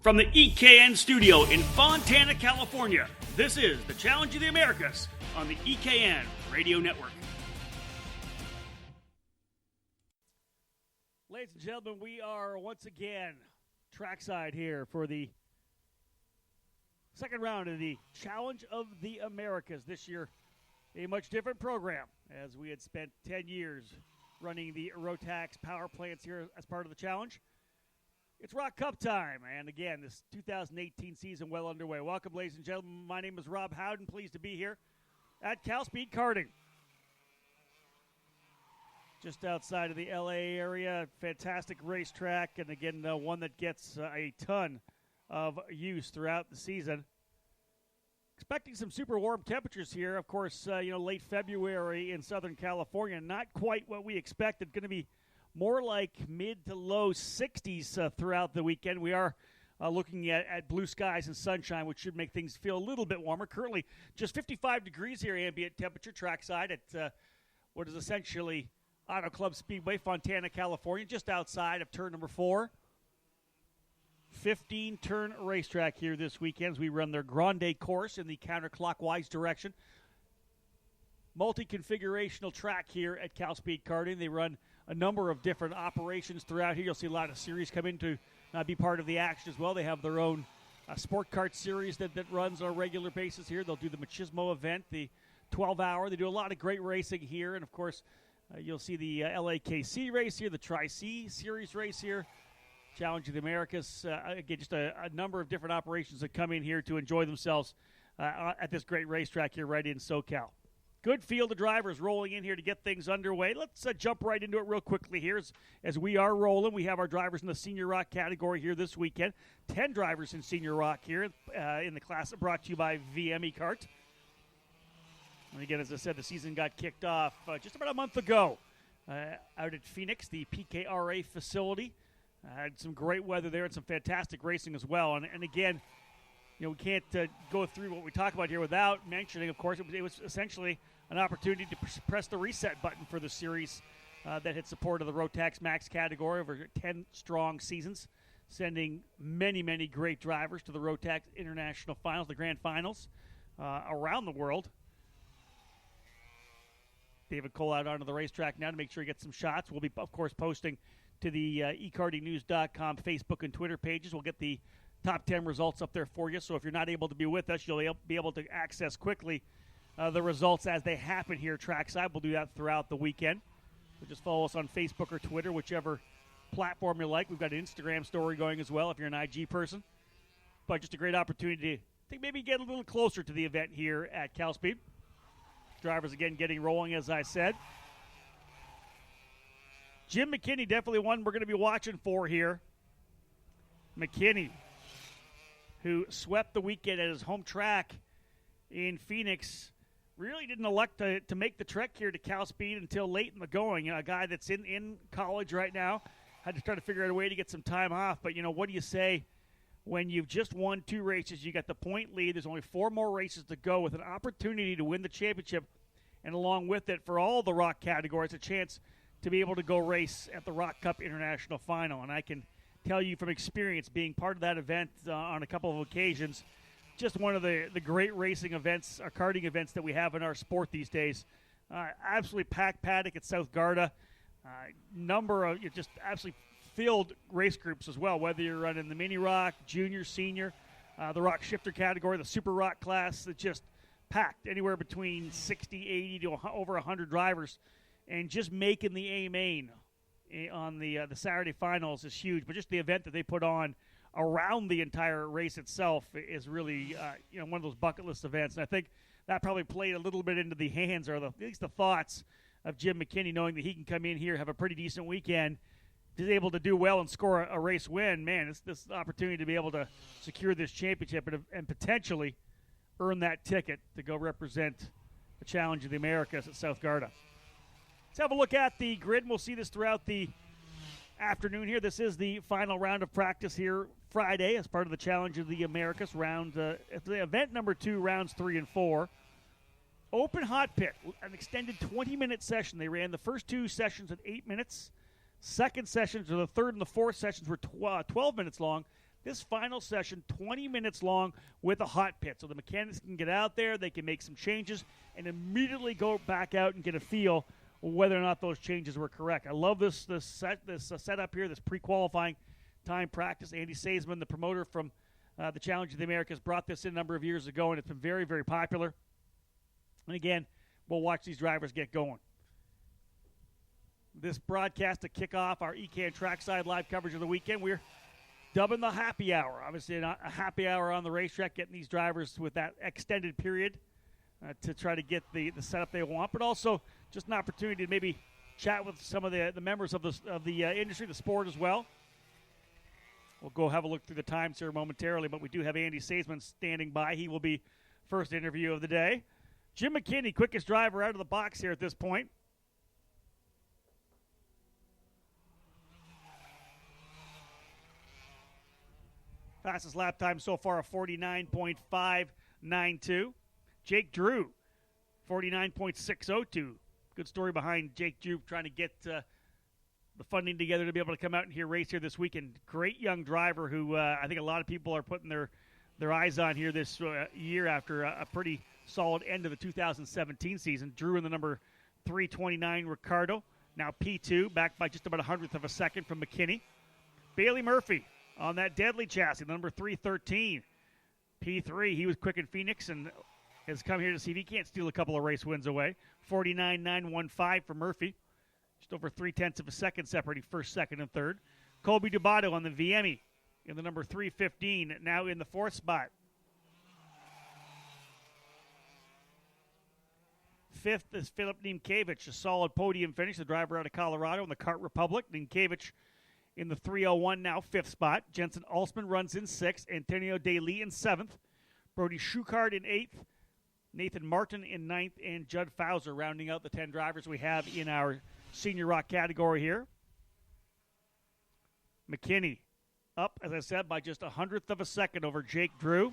From the EKN studio in Fontana, California, this is the Challenge of the Americas on the EKN Radio Network. Ladies and gentlemen, we are once again trackside here for the second round of the Challenge of the Americas. This year, a much different program, as we had spent 10 years running the Rotax power plants here as part of the challenge. It's Rock Cup time, and again, this 2018 season well underway. Welcome, ladies and gentlemen. My name is Rob Howden. Pleased to be here at CalSpeed Karting. Just outside of the LA area, fantastic racetrack, and again, one that gets a ton of use throughout the season. Expecting some super warm temperatures here. Of course, late February in Southern California, not quite what we expected. Going to be more like mid to low 60s throughout the weekend. We are looking at blue skies and sunshine, which should make things feel a little bit warmer. Currently, just 55 degrees here, ambient temperature, trackside at what is essentially Auto Club Speedway, Fontana, California, just outside of turn number 4. 15-turn racetrack here this weekend as we run their Grande course in the counterclockwise direction. Multi-configurational track here at CalSpeed Karting. They run a number of different operations throughout here. You'll see a lot of series come in to be part of the action as well. They have their own sport kart series that runs on a regular basis here. They'll do the Machismo event, the 12-hour. They do a lot of great racing here. And, of course, you'll see the LAKC race here, the Tri-C series race here, Challenge of the Americas. Again, just a number of different operations that come in here to enjoy themselves at this great racetrack here right in SoCal. Good field of drivers rolling in here to get things underway. Let's jump right into it real quickly here. As we are rolling, we have our drivers in the Senior Rok category here this weekend. 10 drivers in Senior Rok here in the class brought to you by VME Kart. And again, as I said, the season got kicked off just about a month ago out at Phoenix, the PKRA facility. Had some great weather there and some fantastic racing as well. And again, we can't go through what we talk about here without mentioning, of course, it was essentially an opportunity to press the reset button for the series that had support of the Rotax Max category over 10 strong seasons, sending many, many great drivers to the Rotax International Finals, the Grand Finals, around the world. David Cole out onto the racetrack now to make sure he gets some shots. We'll be, of course, posting to the ekartingnews.com Facebook and Twitter pages. We'll get the top 10 results up there for you. So if you're not able to be with us, you'll be able to access quickly the results as they happen here trackside. We'll do that throughout the weekend. So just follow us on Facebook or Twitter, whichever platform you like. We've got an Instagram story going as well if you're an IG person. But just a great opportunity to maybe get a little closer to the event here at CalSpeed. Drivers, again, getting rolling, as I said. Jim McKinney, definitely one we're going to be watching for here. McKinney, who swept the weekend at his home track in Phoenix, really didn't elect to make the trek here to CalSpeed until late in the going. A guy that's in college right now, had to try to figure out a way to get some time off. But, what do you say when you've just won 2 races? You got the point lead. There's only 4 more races to go with an opportunity to win the championship. And along with it, for all the Rock categories, a chance to be able to go race at the Rock Cup International Final. And I can tell you from experience, being part of that event on a couple of occasions, just one of the great racing events, or karting events that we have in our sport these days. Absolutely packed paddock at South Garda. Number of just absolutely filled race groups as well, whether you're running the Mini Rock, Junior, Senior, the Rock Shifter category, the Super Rock class. It's just packed, anywhere between 60, 80 to over 100 drivers. And just making the A-Main on the Saturday finals is huge. But just the event that they put on around the entire race itself is really one of those bucket list events. And I think that probably played a little bit into the hands, or at least the thoughts of Jim McKinney, knowing that he can come in here, have a pretty decent weekend, is able to do well and score a race win. Man, it's this opportunity to be able to secure this championship and potentially earn that ticket to go represent the Challenge of the Americas at South Garda. Let's have a look at the grid, and we'll see this throughout the afternoon here. This is the final round of practice here Friday as part of the Challenge of the Americas the event number 2, rounds 3 and 4. Open hot pit, an extended 20-minute session. They ran the first 2 sessions at 8 minutes. Second sessions, or the third and the fourth sessions, were 12 minutes long. This final session, 20 minutes long with a hot pit. So the mechanics can get out there, they can make some changes, and immediately go back out and get a feel whether or not those changes were correct. I love this setup here, this pre-qualifying time practice. Andy Seesemann, the promoter from the Challenge of the Americas, brought this in a number of years ago, and it's been very, very popular. And again, we'll watch these drivers get going. This broadcast to kick off our ECAN Trackside live coverage of the weekend. We're dubbing the happy hour. Obviously, a happy hour on the racetrack, getting these drivers with that extended period to try to get the setup they want, but also just an opportunity to maybe chat with some of the members of the industry, the sport as well. We'll go have a look through the times here momentarily, but we do have Andy Seesemann standing by. He will be first interview of the day. Jim McKinney, quickest driver out of the box here at this point. Fastest lap time so far of 49.592. Jake Drew, 49.602. Good story behind Jake Drew trying to get the funding together to be able to come out and race here this weekend. Great young driver who I think a lot of people are putting their eyes on here this year after a pretty solid end of the 2017 season. Drew in the number 329 Ricardo, now P2, back by just about 100th of a second from McKinney. Bailey Murphy on that deadly chassis, the number 313. P3, he was quick in Phoenix and has come here to see if he can't steal a couple of race wins away. 49.915 for Murphy. Just over 0.3 of a second separating first, second, and third. Colby Dubato on the VME in the number 315, now in the fourth spot. Fifth is Philip Niemkiewicz, a solid podium finish, the driver out of Colorado in the Kart Republic. Niemkiewicz in the 301, now fifth spot. Jensen Alsman runs in sixth. Antonio De Lee in seventh. Brody Schuchard in eighth. Nathan Martin in ninth. And Judd Fowler rounding out the 10 drivers we have in our Senior Rok category here. McKinney up, as I said, by just 100th of a second over Jake Drew.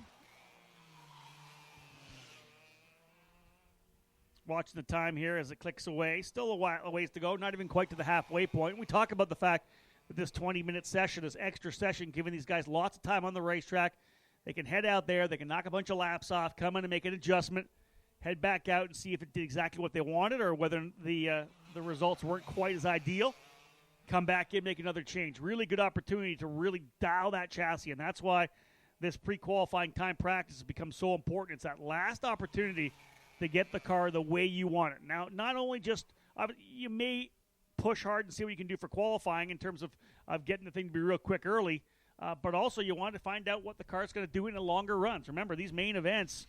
Watching the time here as it clicks away. Still a ways to go, not even quite to the halfway point. We talk about the fact that this 20-minute session, this extra session, giving these guys lots of time on the racetrack. They can head out there, they can knock a bunch of laps off, come in and make an adjustment, head back out and see if it did exactly what they wanted or whether the results weren't quite as ideal. Come back in, make another change. Really good opportunity to really dial that chassis, and that's why this pre-qualifying time practice has become so important. It's that last opportunity to get the car the way you want it. Now, not only just you may push hard and see what you can do for qualifying in terms of getting the thing to be real quick early, but also you want to find out what the car's going to do in the longer runs. Remember, these main events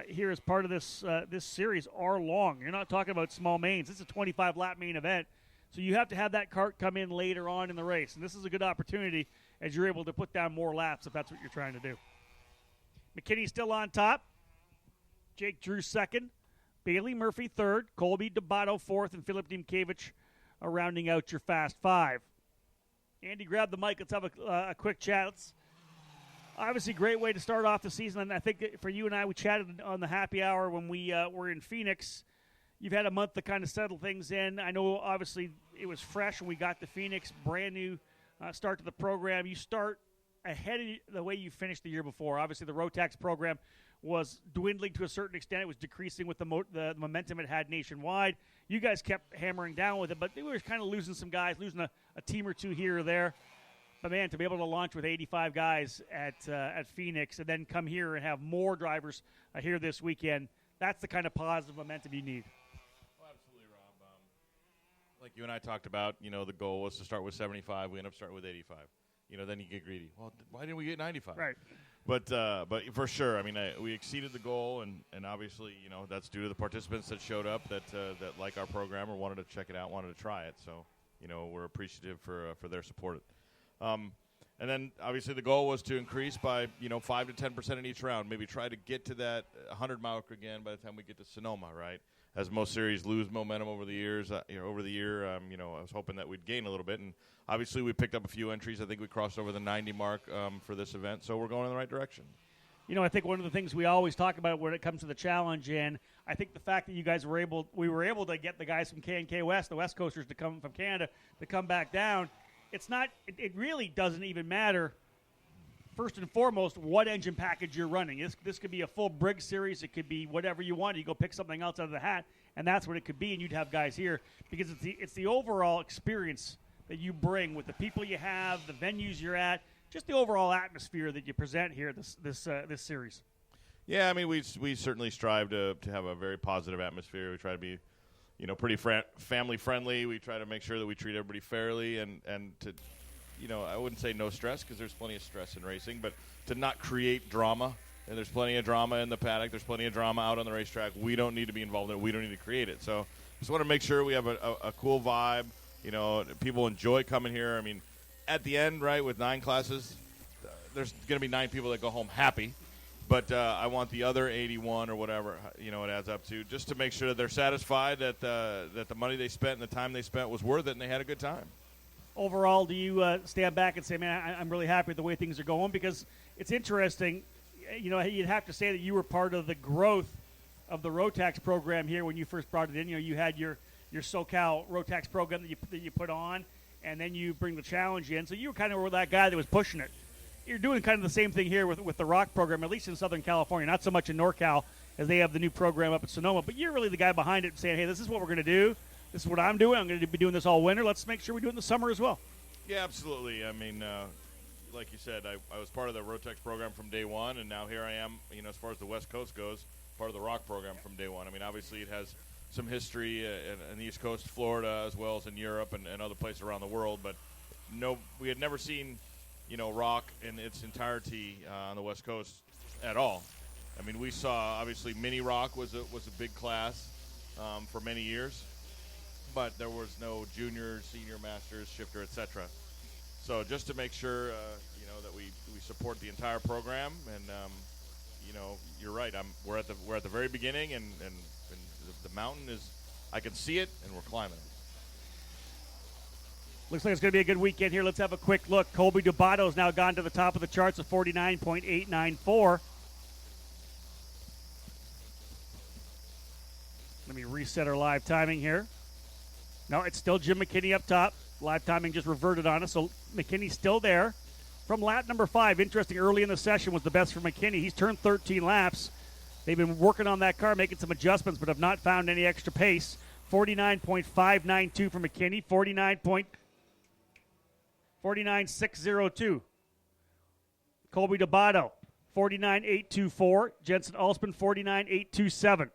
here as part of this series are long. You're not talking about small mains. This is a 25-lap main event, so you have to have that cart come in later on in the race, and this is a good opportunity as you're able to put down more laps if that's what you're trying to do. McKinney still on top. Jake Drew second. Bailey Murphy third. Colby Dubato fourth. And Philip Niemkiewicz rounding out your fast five. Andy, grab the mic. Let's have a quick chat. It's obviously a great way to start off the season. And I think for you and I, we chatted on the happy hour when we were in Phoenix. You've had a month to kind of settle things in. I know, obviously, it was fresh when we got to Phoenix. Brand new start to the program. You start ahead of the way you finished the year before. Obviously, the Rotax program was dwindling to a certain extent. It was decreasing with the momentum it had nationwide. You guys kept hammering down with it, but we were kind of losing some guys, losing a team or two here or there. But, man, to be able to launch with 85 guys at Phoenix and then come here and have more drivers here this weekend, that's the kind of positive momentum you need. Oh, absolutely, Rob. Like you and I talked about, the goal was to start with 75. We ended up starting with 85. Then you get greedy. Well, why didn't we get 95? Right. But for sure, I mean, we exceeded the goal, and obviously, that's due to the participants that showed up that like our program or wanted to check it out, wanted to try it. So, we're appreciative for their support. And then obviously the goal was to increase by 5 to 10% in each round. Maybe try to get to that 100 mark again by the time we get to Sonoma, right? As most series lose momentum over the years, I was hoping that we'd gain a little bit, and obviously we picked up a few entries. I think we crossed over the 90 mark for this event, so we're going in the right direction. I think one of the things we always talk about when it comes to the challenge, and I think the fact that you guys we were able to get the guys from K&K West, the West Coasters, to come from Canada to come back down. It's not. It really doesn't even matter first and foremost, what engine package you're running. This could be a full Briggs series. It could be whatever you want. You go pick something else out of the hat, and that's what it could be, and you'd have guys here because it's the overall experience that you bring with the people you have, the venues you're at, just the overall atmosphere that you present here this series. Yeah, I mean, we certainly strive to have a very positive atmosphere. We try to be, pretty family friendly. We try to make sure that we treat everybody fairly and to, I wouldn't say no stress because there's plenty of stress in racing, but to not create drama. And there's plenty of drama in the paddock. There's plenty of drama out on the racetrack. We don't need to be involved in it. We don't need to create it. So just want to make sure we have a cool vibe. People enjoy coming here. I mean, at the end, right, with 9 classes, there's going to be 9 people that go home happy. But I want the other 81 or whatever, it adds up to, just to make sure that they're satisfied that the money they spent and the time they spent was worth it and they had a good time. Overall, do you stand back and say, man, I'm really happy with the way things are going? Because it's interesting, you'd have to say that you were part of the growth of the Rotax program here when you first brought it in. You had your SoCal Rotax program that you put on, and then you bring the challenge in. So you were kind of that guy that was pushing it. You're doing kind of the same thing here with the Rok program, at least in Southern California, not so much in NorCal as they have the new program up at Sonoma. But you're really the guy behind it saying, hey, this is what we're going to do. This is what I'm doing. I'm going to be doing this all winter. Let's make sure we do it in the summer as well. Yeah, absolutely. I mean, like you said, I was part of the Rotax program from day one, and now here I am, as far as the West Coast goes, part of the Rok program from day one. I mean, obviously it has some history in the East Coast, Florida, as well as in Europe and other places around the world. But we had never seen, Rok in its entirety on the West Coast at all. I mean, we saw, obviously, Mini Rok was a big class for many years. But there was no junior, senior, masters, shifter, etc. So just to make sure, that we support the entire program, and you're right. We're at the very beginning, and the mountain is. I can see it, and we're climbing it. Looks like it's going to be a good weekend here. Let's have a quick look. Colby Dubato's now gone to the top of the charts at 49.894. Let me reset our live timing here. No, it's still Jim McKinney up top. Live timing just reverted on us, so McKinney's still there. From lap number 5, interesting, early in the session was the best for McKinney. He's turned 13 laps. They've been working on that car, making some adjustments, but have not found any extra pace. 49.592 for McKinney, 49.602. Colby Dubato, 49.824. Jensen Alsman, 49.827.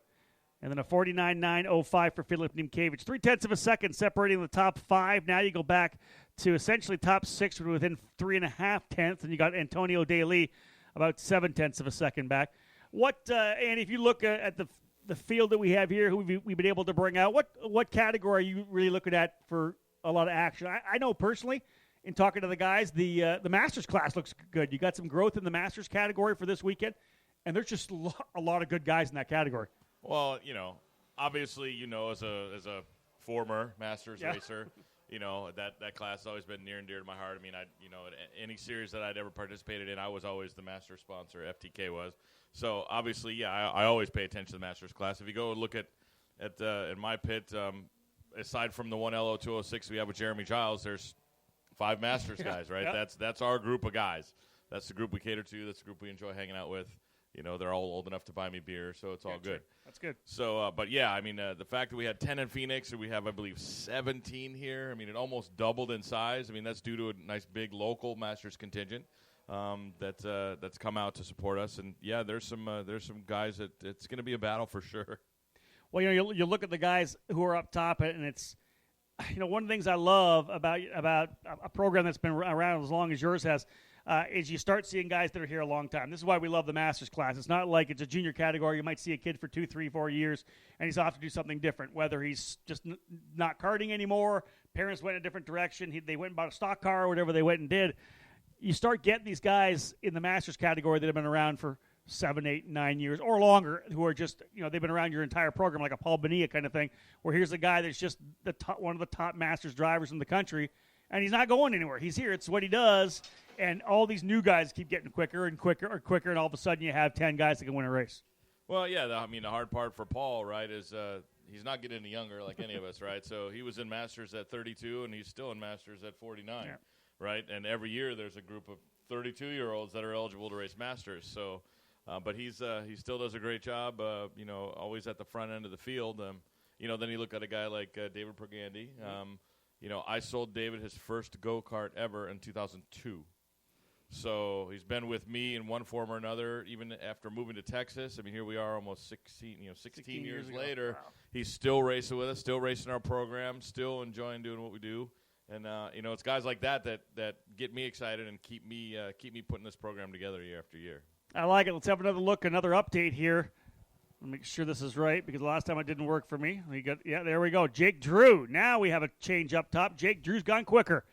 And then a 49.905 for Philip Niemkiewicz. 0.3 of a second separating the top 5. Now you go back to essentially top 6 within 3.5 tenths, and you got Antonio Daly about 0.7 of a second back. And if you look at the field that we have here, who we've been able to bring out, what category are you really looking at for a lot of action? I know personally, in talking to the guys, the Masters class looks good. You got some growth in the Masters category for this weekend, and there's just a lot of good guys in that category. Well, obviously, as a former Masters racer, that class has always been near and dear to my heart. I mean, any series that I'd ever participated in, I was always the Masters sponsor. FTK was. So obviously, I always pay attention to the Masters class. If you go and look at in my pit, aside from the one LO206 we have with Jeremy Giles, there's 5 Masters guys, right? Yep. That's our group of guys. That's the group we cater to. That's the group we enjoy hanging out with. They're all old enough to buy me beer, so it's all good. That's good. So, but yeah, I mean, the fact that we had 10 in Phoenix and we have, I believe, 17 here, I mean, it almost doubled in size. I mean, that's due to a nice big local Masters contingent that's come out to support us. And yeah, there's some guys that it's going to be a battle for sure. Well, you look at the guys who are up top, and it's one of the things I love about a program that's been around as long as yours has. Is you start seeing guys that are here a long time. This is why we love the Masters class. It's not like it's a junior category. You might see a kid for 2, 3, 4 years, and he's off to do something different, whether he's just not karting anymore, parents went in a different direction, they went and bought a stock car or whatever they went and did. You start getting these guys in the Masters category that have been around for 7, 8, 9 years or longer, who are just, they've been around your entire program, like a Paul Bonilla kind of thing, where here's a guy that's just one of the top Masters drivers in the country, and he's not going anywhere. He's here. It's what he does. And all these new guys keep getting quicker and quicker and quicker, and all of a sudden you have 10 guys that can win a race. Well, yeah, the hard part for Paul, right, is he's not getting any younger like any of us, right? So he was in Masters at 32, and he's still in Masters at 49, right? And every year there's a group of 32-year-olds that are eligible to race Masters. So, but he still does a great job. Always at the front end of the field. Then you look at a guy like David Grande. I sold David his first go-kart ever in 2002. So he's been with me in one form or another, even after moving to Texas. I mean, here we are almost 16 years later. Wow. He's still racing with us, still racing our program, still enjoying doing what we do. And, it's guys like that get me excited and keep me putting this program together year after year. I like it. Let's have another look, another update here. I'll make sure this is right because the last time it didn't work for me. There we go. Jake Drew. Now we have a change up top. Jake Drew's gone quicker.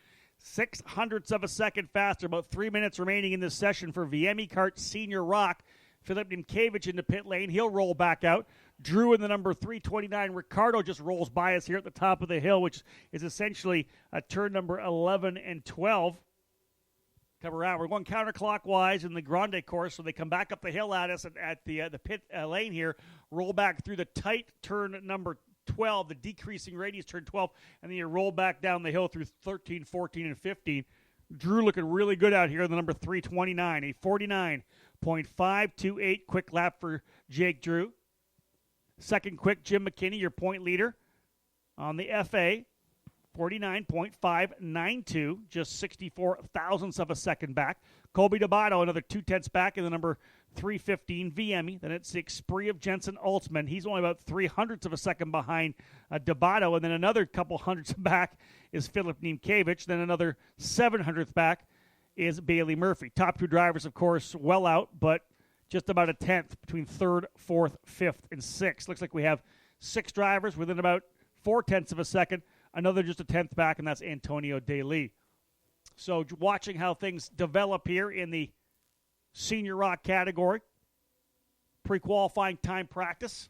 0.06 of a second faster. About 3 minutes remaining in this session for VME Kart Senior Rok. Philip Nimkevich into pit lane. He'll roll back out. Drew in the number 329. Ricardo just rolls by us here at the top of the hill, which is essentially a turn number 11 and 12. Come around. We're going counterclockwise in the Grande course, so they come back up the hill at us at the pit lane here. Roll back through the tight turn number 12, the decreasing radius turn 12, and then you roll back down the hill through 13, 14, and 15. Drew looking really good out here, the number 329, a 49.528 quick lap for Jake Drew. Second quick, Jim McKinney, your point leader on the FA, 49.592, just 64 thousandths of a second back. Colby D'Abato, another 2/10 back in the number 315 VME. Then it's the Spree of Jensen Altzman. He's only about 300ths of a second behind D'Abato. And then another couple hundredths back is Philip Nimkevich. Then another 700th back is Bailey Murphy. Top two drivers, of course, well out, but just about a tenth between third, fourth, fifth, and sixth. Looks like we have 6 drivers within about 0.4 of a second. Another just a tenth back, and that's Antonio De Lee. So watching how things develop here in the Senior Rok category. Pre-qualifying time practice.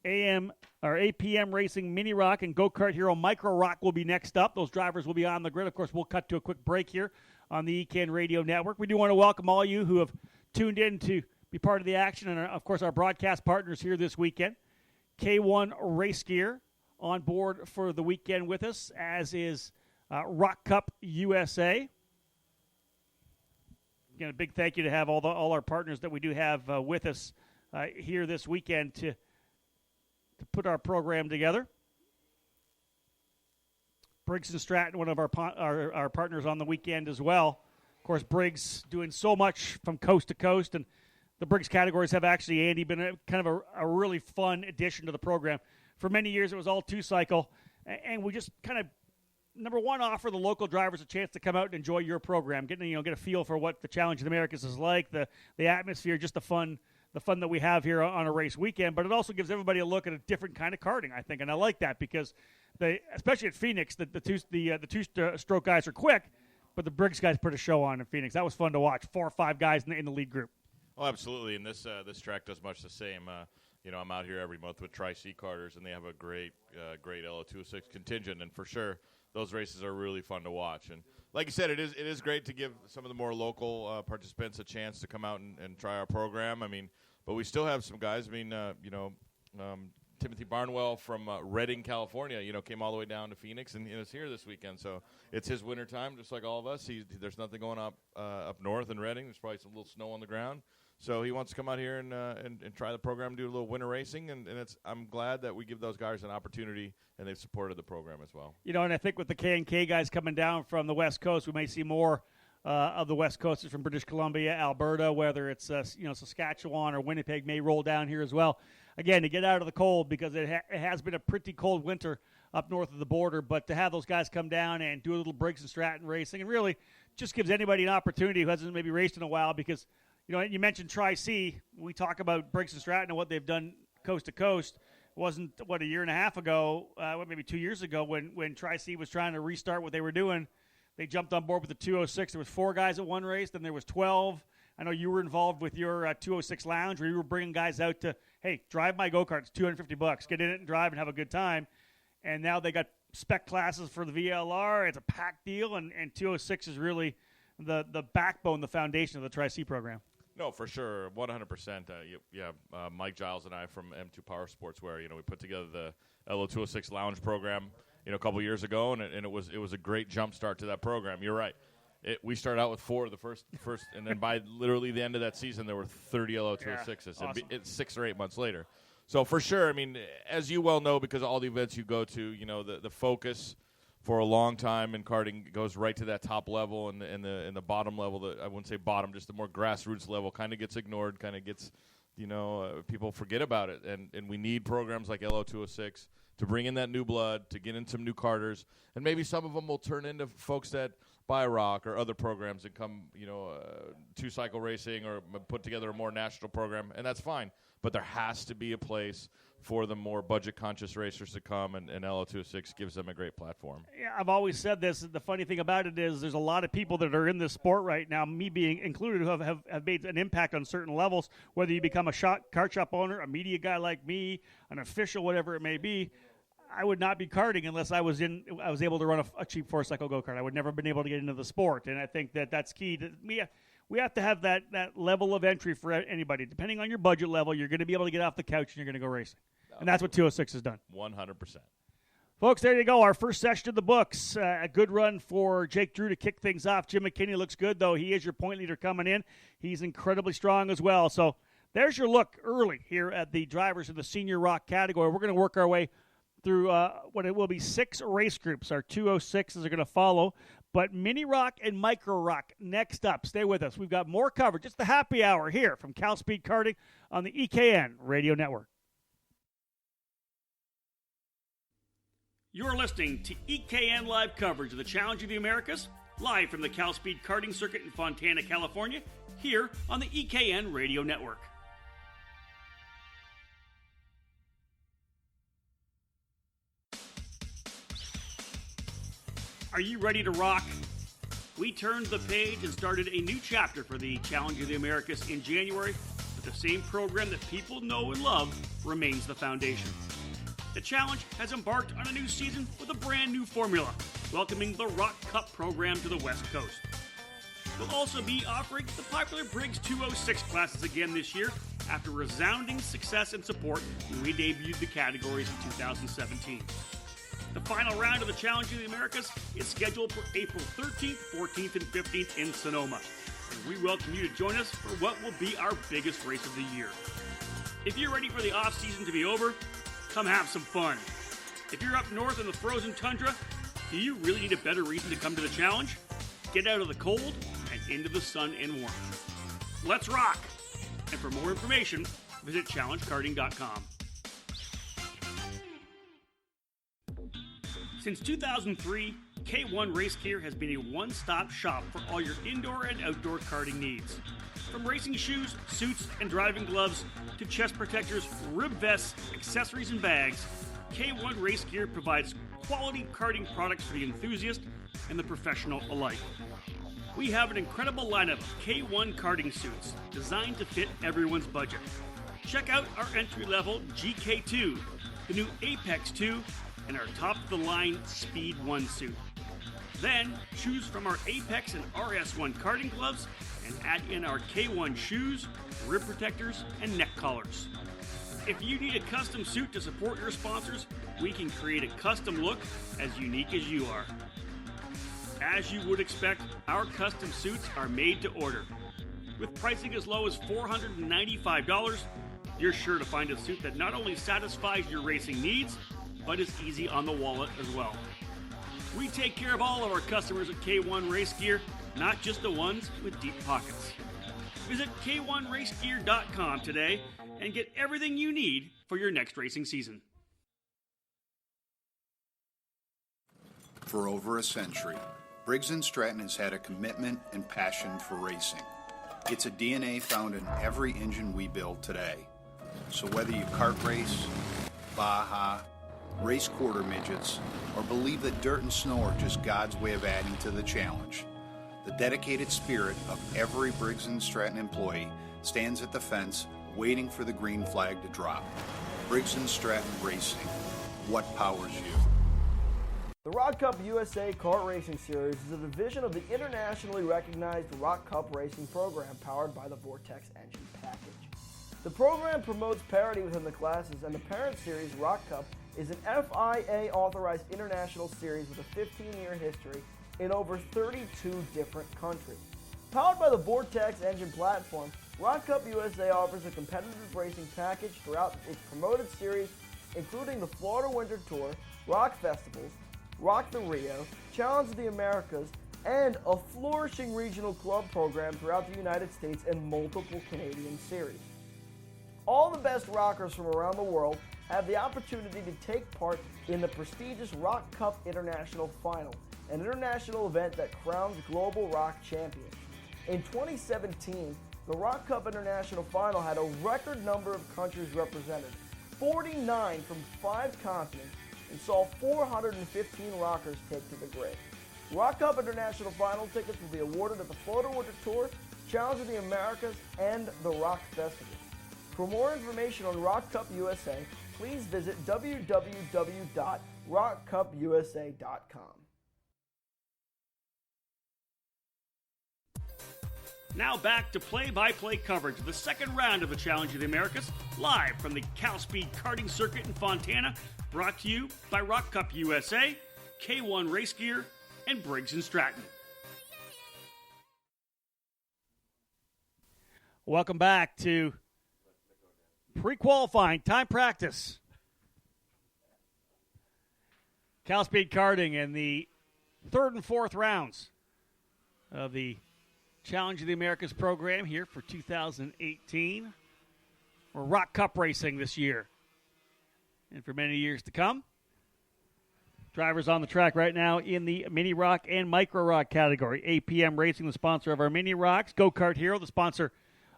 APM Racing Mini Rock and Go-Kart Hero Micro Rock will be next up. Those drivers will be on the grid. Of course, we'll cut to a quick break here on the ECAN Radio Network. We do want to welcome all you who have tuned in to be part of the action and, of course, our broadcast partners here this weekend. K1 Race Gear on board for the weekend with us, as is Rock Cup USA. Again, a big thank you to have all our partners that we do have with us here this weekend to put our program together. Briggs and Stratton, one of our partners on the weekend as well. Of course, Briggs doing so much from coast to coast, and the Briggs categories have actually, Andy, been kind of a really fun addition to the program. For many years, it was all two-cycle, and we just kind of, number one, offer the local drivers a chance to come out and enjoy your program, get a feel for what the Challenge of the Americas is like, the atmosphere, just the fun that we have here on a race weekend. But it also gives everybody a look at a different kind of karting, I think, and I like that because especially at Phoenix, the two-stroke guys are quick, but the Briggs guys put a show on in Phoenix. That was fun to watch. 4 or 5 guys in the lead group. Oh, absolutely, and this track does much the same. I'm out here every month with Tri-C Karters, and they have a great LO206 contingent, and for sure, those races are really fun to watch. And like you said, it is great to give some of the more local participants a chance to come out and try our program. I mean, but we still have some guys. I mean, Timothy Barnwell from Redding, California, came all the way down to Phoenix and is here this weekend. So it's his winter time, just like all of us. There's nothing going up north in Redding. There's probably some little snow on the ground. So he wants to come out here and try the program, do a little winter racing, and I'm glad that we give those guys an opportunity, and they've supported the program as well. And I think with the K&K guys coming down from the West Coast, we may see more of the West Coasters from British Columbia, Alberta, whether it's Saskatchewan or Winnipeg may roll down here as well. Again, to get out of the cold because it has been a pretty cold winter up north of the border, but to have those guys come down and do a little Briggs and Stratton racing, and really just gives anybody an opportunity who hasn't maybe raced in a while because – you mentioned Tri-C. We talk about Briggs and Stratton and what they've done coast to coast. It wasn't, a year and a half ago, maybe 2 years ago when Tri-C was trying to restart what they were doing. They jumped on board with the 206. There was 4 guys at one race. Then there was 12. I know you were involved with your 206 Lounge where you were bringing guys out to, hey, drive my go-kart. It's $250. Get in it and drive and have a good time. And now they got spec classes for the VLR. It's a packed deal, and 206 is really the backbone, the foundation of the Tri-C program. No, for sure, 100%. Mike Giles and I from M2 Power Sportswear, we put together the LO206 Lounge program, a couple years ago, and it was a great jump start to that program. You're right. We started out with 4 the first, and then by literally the end of that season, there were 30 LO206s. Awesome. It's 6 or 8 months later. So for sure, I mean, as you well know, because of all the events you go to, the focus for a long time in karting goes right to that top level, and the bottom level. I wouldn't say bottom, just the more grassroots level kind of gets ignored, kind of gets, people forget about it, and we need programs like LO206 to bring in that new blood, to get in some new karters, and maybe some of them will turn into folks that buy Rok or other programs and come, 2-cycle racing or put together a more national program, and that's fine. But there has to be a place for the more budget-conscious racers to come, and LO206 gives them a great platform. Yeah, I've always said this. The funny thing about it is there's a lot of people that are in this sport right now, me being included, who have made an impact on certain levels, whether you become a kart shop owner, a media guy like me, an official, whatever it may be. I would not be karting unless I was able to run a cheap 4-cycle go-kart. I would never have been able to get into the sport, and I think that's key. We have to have that level of entry for anybody. Depending on your budget level, you're going to be able to get off the couch and you're going to go racing. And that's what 206 has done. 100%. Folks, there you go. Our first session of the books. A good run for Jake Drew to kick things off. Jim McKinney looks good, though. He is your point leader coming in. He's incredibly strong as well. So there's your look early here at the drivers in the Senior Rok category. We're going to work our way through what it will be 6 race groups. Our 206s are going to follow. But Mini Rok and Micro Rok next up. Stay with us. We've got more coverage. It's the happy hour here from CalSpeed Karting on the EKN Radio Network. You're listening to EKN Live coverage of the Challenge of the Americas, live from the CalSpeed Karting Circuit in Fontana, California, here on the EKN Radio Network. Are you ready to rock? We turned the page and started a new chapter for the Challenge of the Americas in January, but the same program that people know and love remains the foundation. The Challenge has embarked on a new season with a brand new formula, welcoming the Rok Cup program to the West Coast. We'll also be offering the popular Briggs 206 classes again this year after resounding success and support when we debuted the categories in 2017. The final round of the Challenge of the Americas is scheduled for April 13th, 14th, and 15th in Sonoma. And we welcome you to join us for what will be our biggest race of the year. If you're ready for the off-season to be over, come have some fun. If you're up north in the frozen tundra, do you really need a better reason to come to the Challenge? Get out of the cold and into the sun and warmth. Let's rock! And for more information, visit challengekarting.com. Since 2003, K1 Race Gear has been a one-stop shop for all your indoor and outdoor karting needs. From racing shoes, suits, and driving gloves to chest protectors, rib vests, accessories, and bags, K1 Race Gear provides quality karting products for the enthusiast and the professional alike. We have an incredible lineup of K1 karting suits designed to fit everyone's budget. Check out our entry-level GK2, the new Apex 2, and our top-of-the-line Speed 1 suit. Then, choose from our Apex and RS1 karting gloves and add in our K1 shoes, rib protectors, and neck collars. If you need a custom suit to support your sponsors, we can create a custom look as unique as you are. As you would expect, our custom suits are made to order. With pricing as low as $495, you're sure to find a suit that not only satisfies your racing needs, but is easy on the wallet as well. We take care of all of our customers at K1 Race Gear, not just the ones with deep pockets. Visit K1RaceGear.com today and get everything you need for your next racing season. For over a century, Briggs & Stratton has had a commitment and passion for racing. It's a DNA found in every engine we build today. So whether you kart race, Baja, race quarter midgets, or believe that dirt and snow are just God's way of adding to the challenge, the dedicated spirit of every Briggs & Stratton employee stands at the fence waiting for the green flag to drop. Briggs & Stratton Racing. What powers you? The Rok Cup USA Kart Racing Series is a division of the internationally recognized Rok Cup Racing program powered by the Vortex engine package. The program promotes parity within the classes, and the parent series, Rok Cup, is an FIA-authorized international series with a 15-year history in over 32 different countries. Powered by the Vortex engine platform, Rok Cup USA offers a competitive racing package throughout its promoted series, including the Florida Winter Tour, Rock Festivals, Rock the Rio, Challenge of the Americas, and a flourishing regional club program throughout the United States and multiple Canadian series. All the best rockers from around the world have the opportunity to take part in the prestigious Rok Cup International Final, an international event that crowns global rock champions. In 2017, the Rok Cup International Final had a record number of countries represented, 49 from 5 continents, and saw 415 rockers take to the grid. Rok Cup International Final tickets will be awarded at the Florida Winter Tour, Challenge of the Americas, and the Rock Festival. For more information on Rok Cup USA, please visit www.rockcupusa.com. Now back to play-by-play coverage of the second round of the Challenge of the Americas, live from the CalSpeed Karting Circuit in Fontana, brought to you by Rok Cup USA, K1 Race Gear, and Briggs & Stratton. Welcome back to pre-qualifying time practice. CalSpeed Karting in the third and fourth rounds of the Challenge of the Americas program here for 2018. We're Rok Cup racing this year and for many years to come. Drivers on the track right now in the Mini Rok and Micro Rok category. APM Racing, the sponsor of our Mini Roks. Go-Kart Hero, the sponsor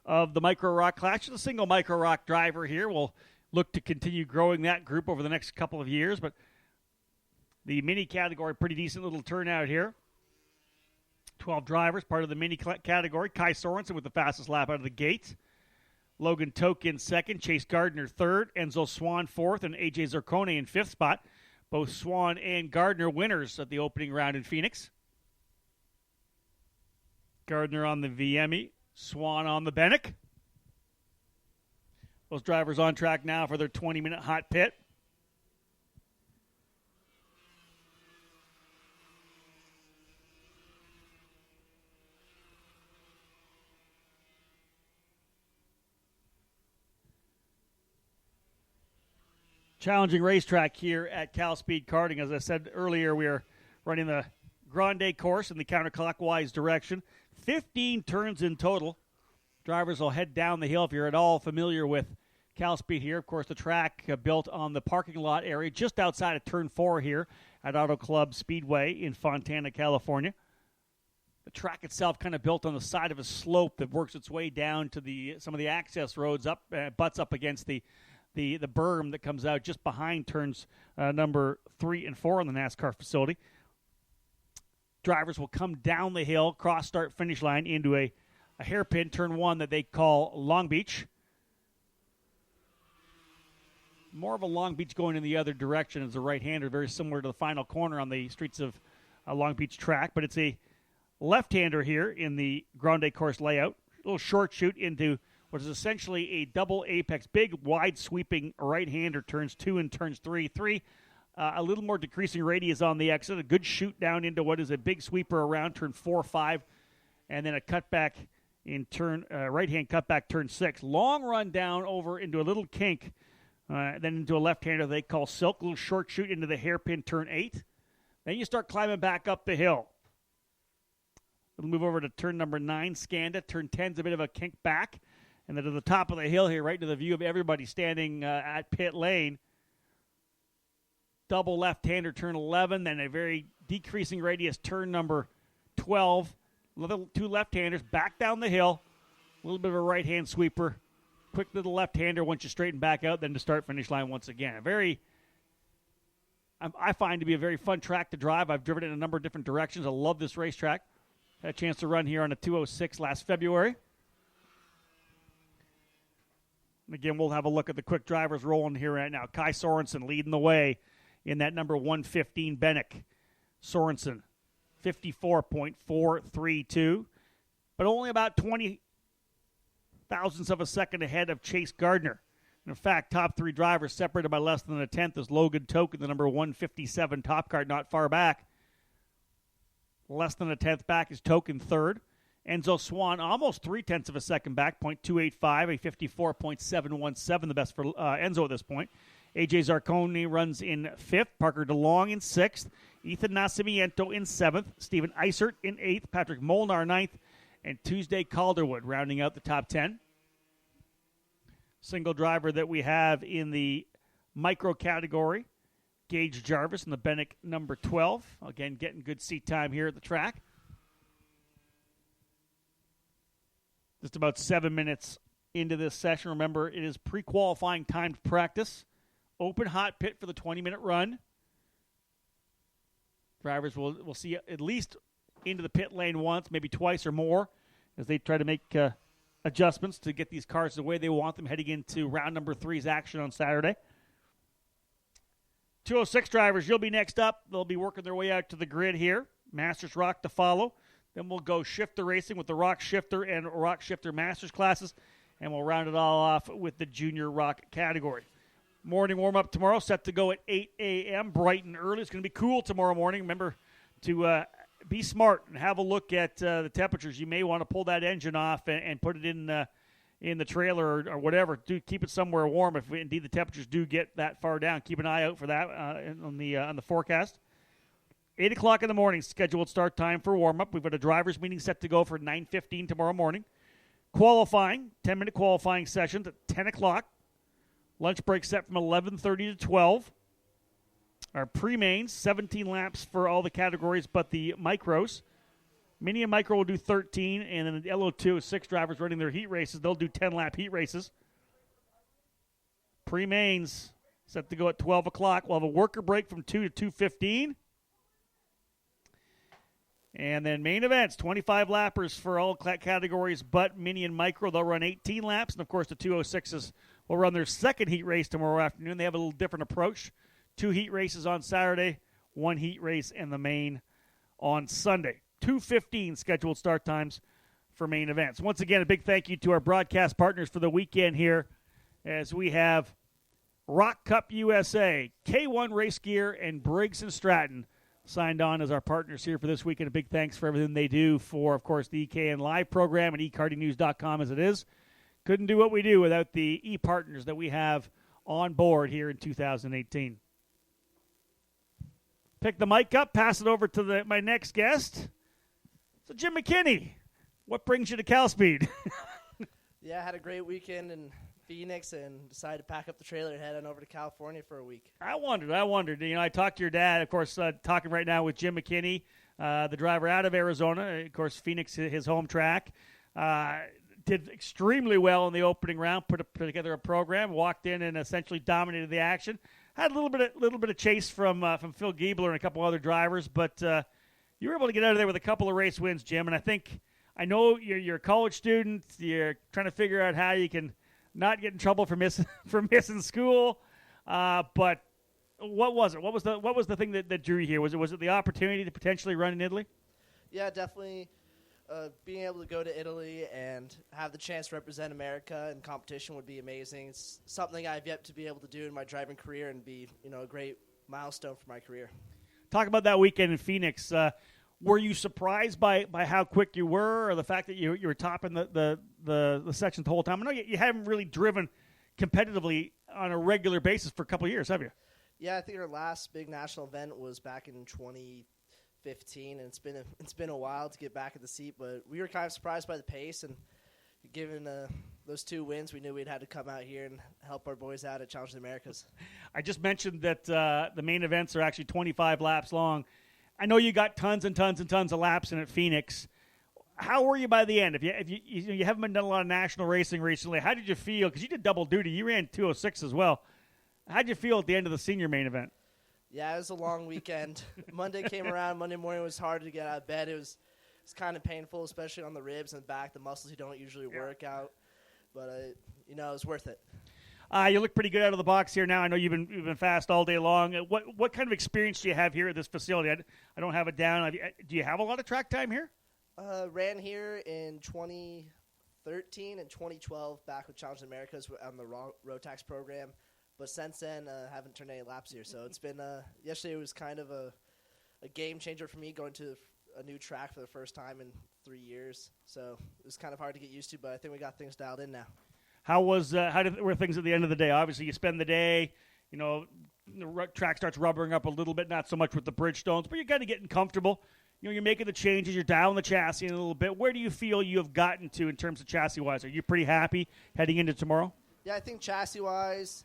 of the Micro Rok Clash. Just a single Micro Rok driver here. We'll look to continue growing that group over the next couple of years. But the Mini category, pretty decent little turnout here. 12 drivers, part of the Mini category. Kai Sorensen with the fastest lap out of the gate. Logan Toke in second. Chase Gardner third. Enzo Swan fourth. And AJ Zercone in fifth spot. Both Swan and Gardner winners at the opening round in Phoenix. Gardner on the VME, Swan on the Bennick. Those drivers on track now for their 20-minute hot pit. Challenging racetrack here at CalSpeed Karting. As I said earlier, we are running the Grande course in the counterclockwise direction. 15 turns in total. Drivers will head down the hill if you're at all familiar with CalSpeed here. Of course, the track built on the parking lot area just outside of Turn 4 here at Auto Club Speedway in Fontana, California. The track itself kind of built on the side of a slope that works its way down to some of the access roads, butts up against the berm that comes out just behind turns number 3 and 4 on the NASCAR facility. Drivers will come down the hill, cross start finish line into a hairpin, turn 1 that they call Long Beach. More of a Long Beach going in the other direction as a right-hander, very similar to the final corner on the streets of Long Beach track, but it's a left-hander here in the Grande course layout. A little short shoot into what is essentially a double apex, big, wide sweeping right-hander, turns 2 and turns 3. 3, a little more decreasing radius on the exit, a good shoot down into what is a big sweeper around turn 4, 5, and then a cutback in turn, right-hand cutback turn 6. Long run down over into a little kink, then into a left-hander they call Silk, a little short shoot into the hairpin turn 8. Then you start climbing back up the hill. We'll move over to turn number 9, Skanda. Turn 10's a bit of a kink back. And then to the top of the hill here, right to the view of everybody standing at pit lane. Double left-hander, turn 11, then a very decreasing radius, turn number 12. Two left-handers, back down the hill. A little bit of a right-hand sweeper. Quick little left-hander once you straighten back out, then to start finish line once again. I find to be a very fun track to drive. I've driven it in a number of different directions. I love this racetrack. Had a chance to run here on a 206 last February. And again, we'll have a look at the quick drivers rolling here right now. Kai Sorensen leading the way in that number 115 Bennick. Sorensen, 54.432, but only about 20 thousandths of a second ahead of Chase Gardner. And in fact, top 3 drivers separated by less than a tenth is Logan Toke in the number 157 Top Card, not far back. less than a tenth back is Token third. Enzo Swan almost 0.3 of a second back, .285, a 54.717, the best for Enzo at this point. AJ Zarcone runs in fifth. Parker DeLong in sixth. Ethan Nascimento in seventh. Steven Eisert in eighth. Patrick Molnar ninth. And Tuesday Calderwood rounding out the top 10. Single driver that we have in the micro category, Gage Jarvis in the Bennick number 12. Again, getting good seat time here at the track. Just about 7 minutes into this session. Remember, it is pre-qualifying timed practice. Open hot pit for the 20-minute run. Drivers will see at least into the pit lane once, maybe twice or more, as they try to make adjustments to get these cars the way they want them heading into round number 3's action on Saturday. 206 drivers, you'll be next up. They'll be working their way out to the grid here. Masters Rok to follow. Then we'll go shifter racing with the Rok Shifter and Rok Shifter Masters classes, and we'll round it all off with the Junior Rok category. Morning warm-up tomorrow, set to go at 8 a.m., bright and early. It's going to be cool tomorrow morning. Remember to be smart and have a look at the temperatures. You may want to pull that engine off and put it in the trailer or whatever. Do keep it somewhere warm if indeed the temperatures do get that far down. Keep an eye out for that on the forecast. 8 o'clock in the morning, scheduled start time for warm-up. We've got a drivers' meeting set to go for 9:15 tomorrow morning. Qualifying, 10-minute qualifying sessions at 10 o'clock. Lunch break set from 11:30 to 12. Our pre-mains, 17 laps for all the categories but the micros. Mini and micro will do 13, and then the LO2 is 6 drivers running their heat races. They'll do 10-lap heat races. Pre-mains set to go at 12 o'clock. We'll have a worker break from 2 to 2:15. And then main events, 25 lappers for all categories but mini and micro. They'll run 18 laps. And, of course, the 206s will run their second heat race tomorrow afternoon. They have a little different approach. 2 heat races on Saturday, 1 heat race in the main on Sunday. 2:15 scheduled start times for main events. Once again, a big thank you to our broadcast partners for the weekend here as we have Rok Cup USA, K1 Race Gear, and Briggs & Stratton signed on as our partners here for this weekend. A big thanks for everything they do for, of course, the EKN Live program and ekartingnews.com as it is. Couldn't do what we do without the e-partners that we have on board here in 2018. Pick the mic up, pass it over to my next guest. So, Jim McKinney, what brings you to CalSpeed? Yeah, I had a great weekend in Phoenix and decided to pack up the trailer and head on over to California for a week. I wondered. You know, I talked to your dad, of course, talking right now with Jim McKinney, the driver out of Arizona. Of course, Phoenix, his home track. Did extremely well in the opening round, put together a program, walked in and essentially dominated the action. Had a little bit of chase from Phil Giebler and a couple other drivers, but you were able to get out of there with a couple of race wins, Jim. And I know you're a college student. You're trying to figure out how you can not get in trouble for missing school. But what was it? What was the thing that drew you here? Was it the opportunity to potentially run in Italy? Yeah, definitely. Being able to go to Italy and have the chance to represent America in competition would be amazing. It's something I've yet to be able to do in my driving career and be, a great milestone for my career. Talk about that weekend in Phoenix. Were you surprised by how quick you were, or the fact that you were topping the sections the whole time? I know you haven't really driven competitively on a regular basis for a couple of years, have you? Yeah, I think our last big national event was back in 2015, and it's been a while to get back in the seat, but we were kind of surprised by the pace, and given those 2 wins, we knew we'd had to come out here and help our boys out at Challenge of the Americas. I just mentioned that the main events are actually 25 laps long. I know you got tons and tons and tons of laps in at Phoenix. How were you by the end? If you haven't been done a lot of national racing recently, how did you feel? Because you did double duty. You ran 206 as well. How did you feel at the end of the senior main event? Yeah, it was a long weekend. Monday came around. Monday morning was hard to get out of bed. It was kind of painful, especially on the ribs and the back, the muscles you don't usually work out. But, it was worth it. You look pretty good out of the box here now. I know you've been fast all day long. What kind of experience do you have here at this facility? I don't have it down. Do you have a lot of track time here? Ran here in 2013 and 2012 back with Challenge of the Americas on the Rotax program. But since then, haven't turned any laps here. So it's been yesterday was kind of a game changer for me going to a new track for the first time in 3 years. So it was kind of hard to get used to, but I think we got things dialed in now. How were things at the end of the day? Obviously, you spend the day, the track starts rubbering up a little bit, not so much with the Bridgestones, but you're kind of getting comfortable. You're making the changes, you're dialing the chassis in a little bit. Where do you feel you have gotten to in terms of chassis-wise? Are you pretty happy heading into tomorrow? Yeah, I think chassis-wise,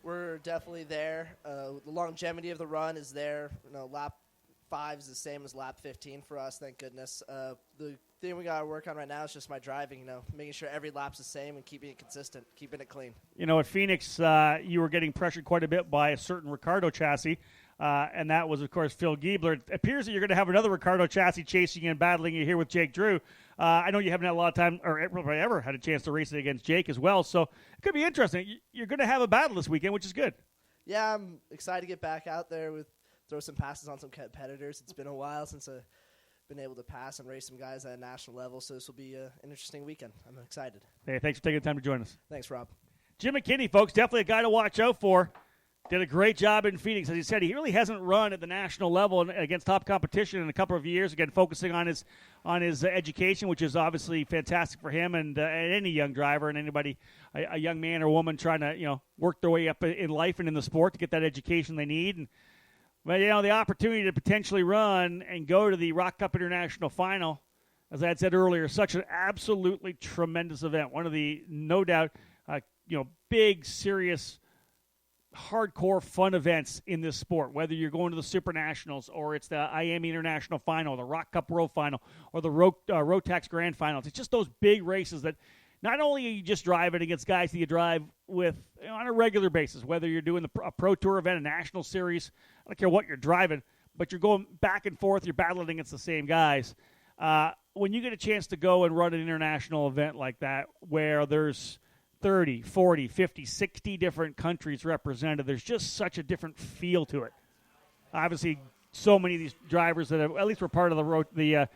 we're definitely there. The longevity of the run is there. Lap 5 is the same as lap 15 for us, thank goodness. The thing we got to work on right now is just my driving, making sure every lap's the same and keeping it consistent, keeping it clean. At Phoenix, you were getting pressured quite a bit by a certain Ricardo chassis. And that was, of course, Phil Giebler. It appears that you're going to have another Ricardo chassis chasing you and battling you here with Jake Drew. I know you haven't had a lot of time or probably ever had a chance to race it against Jake as well, so it could be interesting. You're going to have a battle this weekend, which is good. Yeah, I'm excited to get back out there throw some passes on some competitors. It's been a while since I've been able to pass and race some guys at a national level, so this will be an interesting weekend. I'm excited. Hey, thanks for taking the time to join us. Thanks, Rob. Jim McKinney, folks, definitely a guy to watch out for. Did a great job in Phoenix. As he said, he really hasn't run at the national level against top competition in a couple of years. Again, focusing on his education, which is obviously fantastic for him and any young driver and anybody, a young man or woman trying to work their way up in life and in the sport to get that education they need. But the opportunity to potentially run and go to the Rok Cup International Final, as I had said earlier, such an absolutely tremendous event. One of the, no doubt, big, serious, hardcore fun events in this sport, whether you're going to the Super Nationals or it's the IAME International Final, the Rok Cup Row Final, or the Rotax Grand Finals. It's just those big races that not only are you just driving against guys that you drive with on a regular basis, whether you're doing a Pro Tour event, a National Series, I don't care what you're driving, but you're going back and forth, you're battling against the same guys. When you get a chance to go and run an international event like that where there's 30, 40, 50, 60 different countries represented, there's just such a different feel to it. Obviously, so many of these drivers that at least were part of the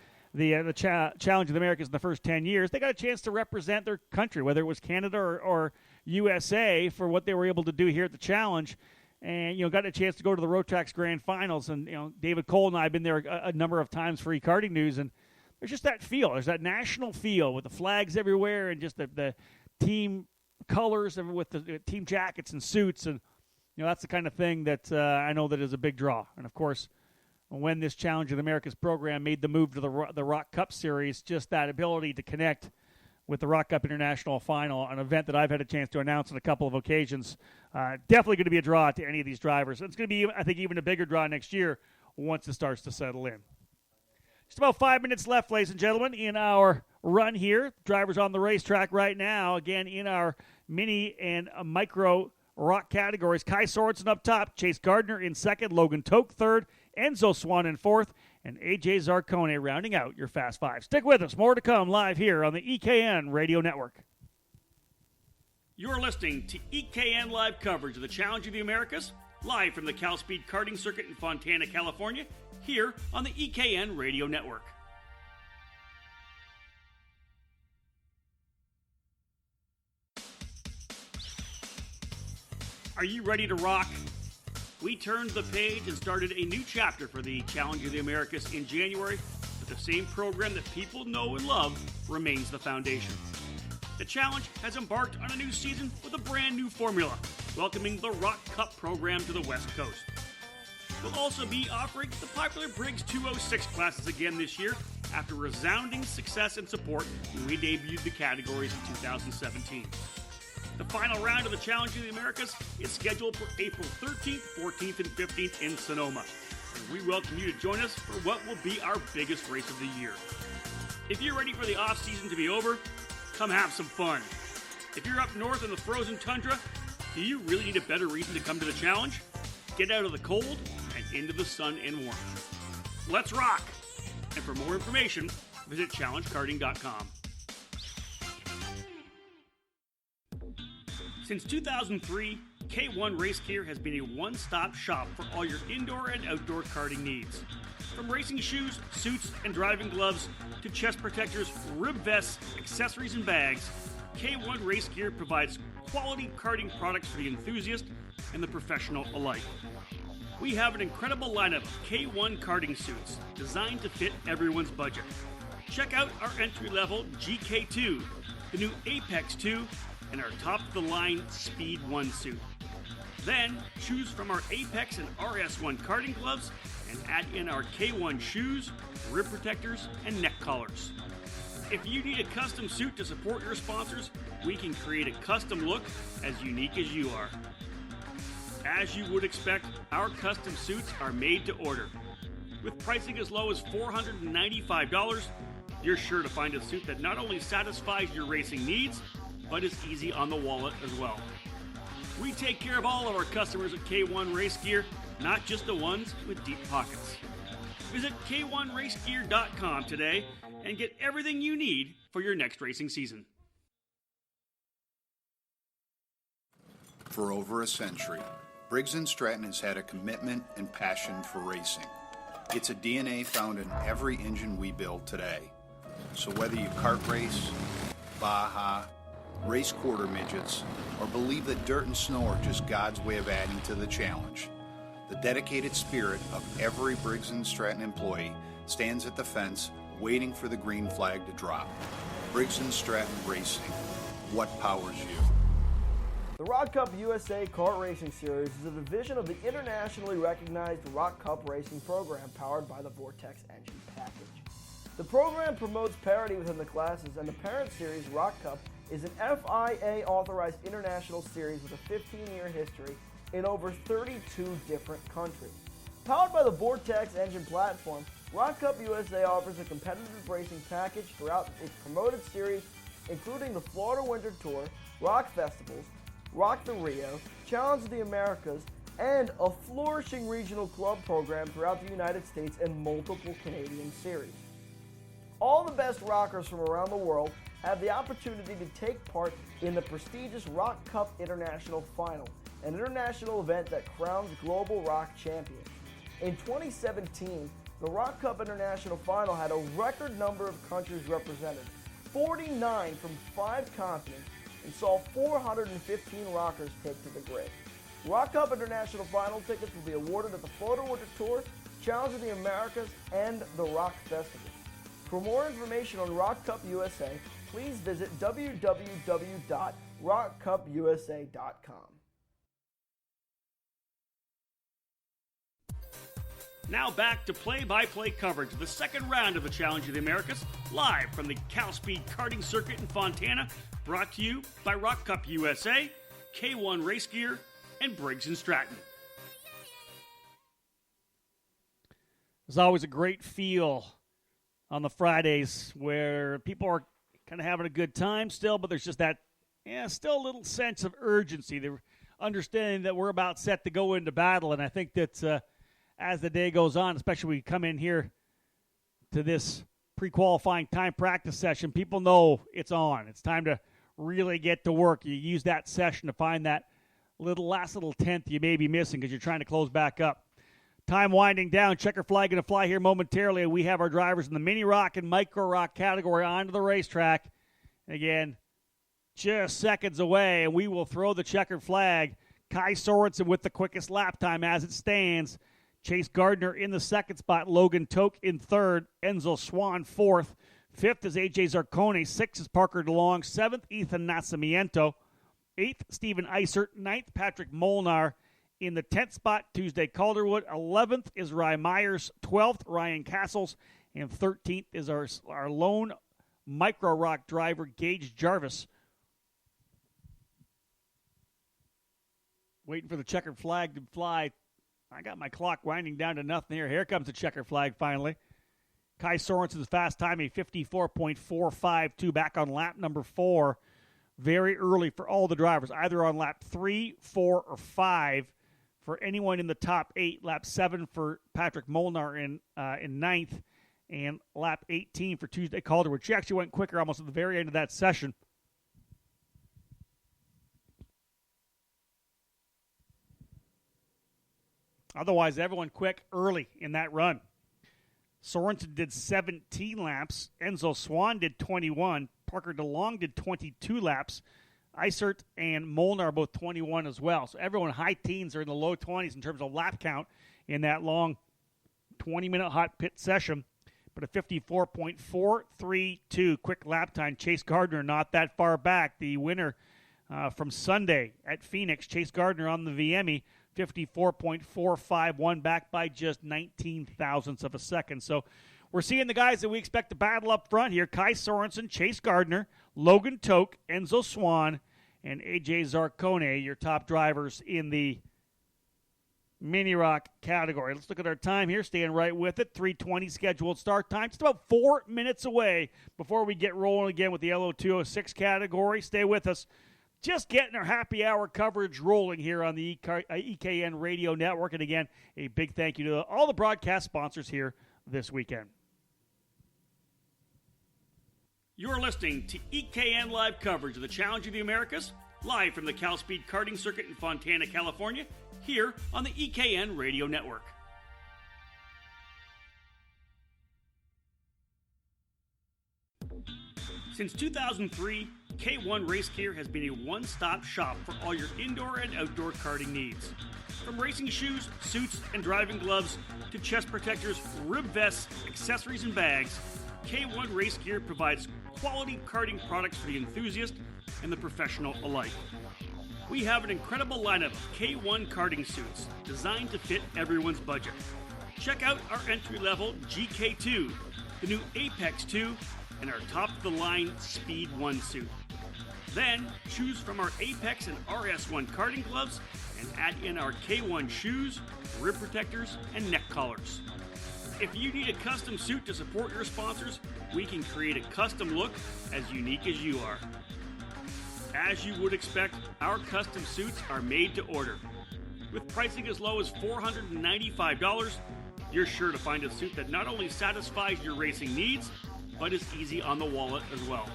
Challenge of the Americas in the first 10 years, they got a chance to represent their country, whether it was Canada or USA, for what they were able to do here at the Challenge. And, got a chance to go to the Rotax Grand Finals. And, David Cole and I have been there a number of times for e-karting news. And there's just that feel. There's that national feel with the flags everywhere and just the team colors and with the team jackets and suits. And, that's the kind of thing that I know that is a big draw. And, of course, when this Challenge of the Americas program made the move to the Rok Cup Series, just that ability to connect with the Rok Cup International Final, an event that I've had a chance to announce on a couple of occasions, definitely going to be a draw to any of these drivers. It's going to be, I think, even a bigger draw next year once it starts to settle in. Just about 5 minutes left, ladies and gentlemen, in our run here. Drivers on the racetrack right now, again, in our mini and micro Rok categories. Kai Sorensen up top, Chase Gardner in second, Logan Toke third, Enzo Swan in fourth, and A.J. Zarcone rounding out your Fast Five. Stick with us. More to come live here on the EKN Radio Network. You're listening to EKN Live coverage of the Challenge of the Americas, live from the CalSpeed Karting Circuit in Fontana, California, here on the EKN Radio Network. Are you ready to rock? We turned the page and started a new chapter for the Challenge of the Americas in January, but the same program that people know and love remains the foundation. The Challenge has embarked on a new season with a brand new formula, welcoming the Rok Cup program to the West Coast. We'll also be offering the popular Briggs 206 classes again this year after resounding success and support when we debuted the categories in 2017. The final round of the Challenge of the Americas is scheduled for April 13th, 14th, and 15th in Sonoma. And we welcome you to join us for what will be our biggest race of the year. If you're ready for the off-season to be over, come have some fun. If you're up north in the frozen tundra, do you really need a better reason to come to the Challenge? Get out of the cold and into the sun and warmth. Let's rock! And for more information, visit challengekarting.com. Since 2003, K1 Race Gear has been a one-stop shop for all your indoor and outdoor karting needs. From racing shoes, suits, and driving gloves to chest protectors, rib vests, accessories, and bags, K1 Race Gear provides quality karting products for the enthusiast and the professional alike. We have an incredible lineup of K1 karting suits designed to fit everyone's budget. Check out our entry-level GK2, the new Apex 2, and our top-of-the-line Speed 1 suit. Then, choose from our Apex and RS1 karting gloves and add in our K1 shoes, rib protectors, and neck collars. If you need a custom suit to support your sponsors, we can create a custom look as unique as you are. As you would expect, our custom suits are made to order. With pricing as low as $495, you're sure to find a suit that not only satisfies your racing needs, but is easy on the wallet as well. We take care of all of our customers at K1 Race Gear, not just the ones with deep pockets. Visit K1RaceGear.com today and get everything you need for your next racing season. For over a century, Briggs & Stratton has had a commitment and passion for racing. It's a DNA found in every engine we build today. So whether you kart race, Baja, race quarter midgets, or believe that dirt and snow are just God's way of adding to the challenge, the dedicated spirit of every Briggs & Stratton employee stands at the fence waiting for the green flag to drop. Briggs & Stratton Racing. What powers you? The Rok Cup USA Kart Racing Series is a division of the internationally recognized Rok Cup racing program powered by the Vortex engine package. The program promotes parity within the classes, and the parent series, Rok Cup, is an FIA-authorized international series with a 15-year history in over 32 different countries. Powered by the Vortex engine platform, Rok Cup USA offers a competitive racing package throughout its promoted series, including the Florida Winter Tour, Rock Festivals, Rock the Rio, Challenge of the Americas, and a flourishing regional club program throughout the United States and multiple Canadian series. All the best rockers from around the world have the opportunity to take part in the prestigious Rok Cup International Final, an international event that crowns global rock champions. In 2017, the Rok Cup International Final had a record number of countries represented, 49 from 5 continents, and saw 415 rockers take to the grid. Rok Cup International Final tickets will be awarded at the Florida Winter Tour, Challenge of the Americas, and the Rock Festival. For more information on Rok Cup USA, please visit www.rockcupusa.com. Now back to play-by-play coverage of the second round of the Challenge of the Americas, live from the CalSpeed Karting Circuit in Fontana, brought to you by Rok Cup USA, K1 Race Gear, and Briggs & Stratton. There's always a great feel on the Fridays where people are kind of having a good time still, but there's just that, still a little sense of urgency. They're understanding that we're about set to go into battle, and I think that as the day goes on, especially when we come in here to this pre-qualifying time practice session, people know it's on. It's time to really get to work. You use that session to find that last little tenth you may be missing because you're trying to close back up. Time winding down. Checker flag going to fly here momentarily. We have our drivers in the Mini Rok and Micro Rok category onto the racetrack. Again, just seconds away, and we will throw the checkered flag. Kai Sorensen with the quickest lap time as it stands. Chase Gardner in the second spot. Logan Toke in third. Enzo Swan fourth. Fifth is A.J. Zarcone. Sixth is Parker DeLong. Seventh, Ethan Nascimento. Eighth, Steven Eisert. Ninth, Patrick Molnar. In the 10th spot, Tuesday Calderwood. 11th is Rye Myers. 12th, Ryan Castles. And 13th is our lone Micro Rok driver, Gage Jarvis. Waiting for the checkered flag to fly. I got my clock winding down to nothing here. Here comes the checker flag finally. Kai Sorensen's fast time, a 54.452, back on lap number 4. Very early for all the drivers, either on lap 3, 4, or 5 for anyone in the top 8. Lap 7 for Patrick Molnar in 9th, and lap 18 for Tuesday Calderwood. She actually went quicker almost at the very end of that session. Otherwise, everyone quick early in that run. Sorensen did 17 laps. Enzo Swan did 21. Parker DeLong did 22 laps. Isert and Molnar are both 21 as well. So everyone high teens are in the low 20s in terms of lap count in that long 20-minute hot pit session. But a 54.432 quick lap time. Chase Gardner not that far back. The winner from Sunday at Phoenix, Chase Gardner on the VME, 54.451, back by just 19 thousandths of a second. So we're seeing the guys that we expect to battle up front here. Kai Sorensen, Chase Gardner, Logan Toke, Enzo Swan, and AJ Zarcone, your top drivers in the Mini Rock category. Let's look at our time here, staying right with it. 3:20 scheduled start time. Just about 4 minutes away before we get rolling again with the LO206 category. Stay with us. Just getting our happy hour coverage rolling here on the EKN Radio Network. And again, a big thank you to all the broadcast sponsors here this weekend. You're listening to EKN Live coverage of the Challenge of the Americas, live from the CalSpeed Karting Circuit in Fontana, California, here on the EKN Radio Network. Since 2003, K1 Race Gear has been a one-stop shop for all your indoor and outdoor karting needs. From racing shoes, suits, and driving gloves to chest protectors, rib vests, accessories, and bags, K1 Race Gear provides quality karting products for the enthusiast and the professional alike. We have an incredible lineup of K1 karting suits designed to fit everyone's budget. Check out our entry-level GK2, the new Apex 2, and our top-of-the-line Speed 1 suit. Then, choose from our Apex and RS1 karting gloves and add in our K1 shoes, rib protectors, and neck collars. If you need a custom suit to support your sponsors, we can create a custom look as unique as you are. As you would expect, our custom suits are made to order. With pricing as low as $495, you're sure to find a suit that not only satisfies your racing needs, but is easy on the wallet as well.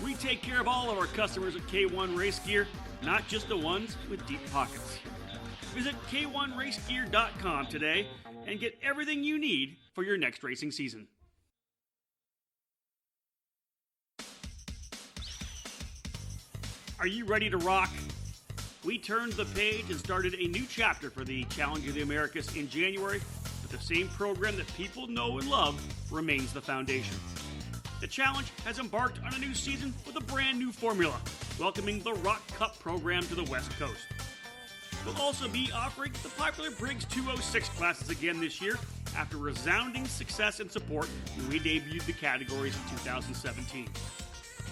We take care of all of our customers at K1 Race Gear, not just the ones with deep pockets. Visit K1RaceGear.com today and get everything you need for your next racing season. Are you ready to rock? We turned the page and started a new chapter for the Challenge of the Americas in January, but the same program that people know and love remains the foundation. The Challenge has embarked on a new season with a brand new formula, welcoming the Rok Cup program to the West Coast. We'll also be offering the popular Briggs 206 classes again this year after resounding success and support when we debuted the categories in 2017.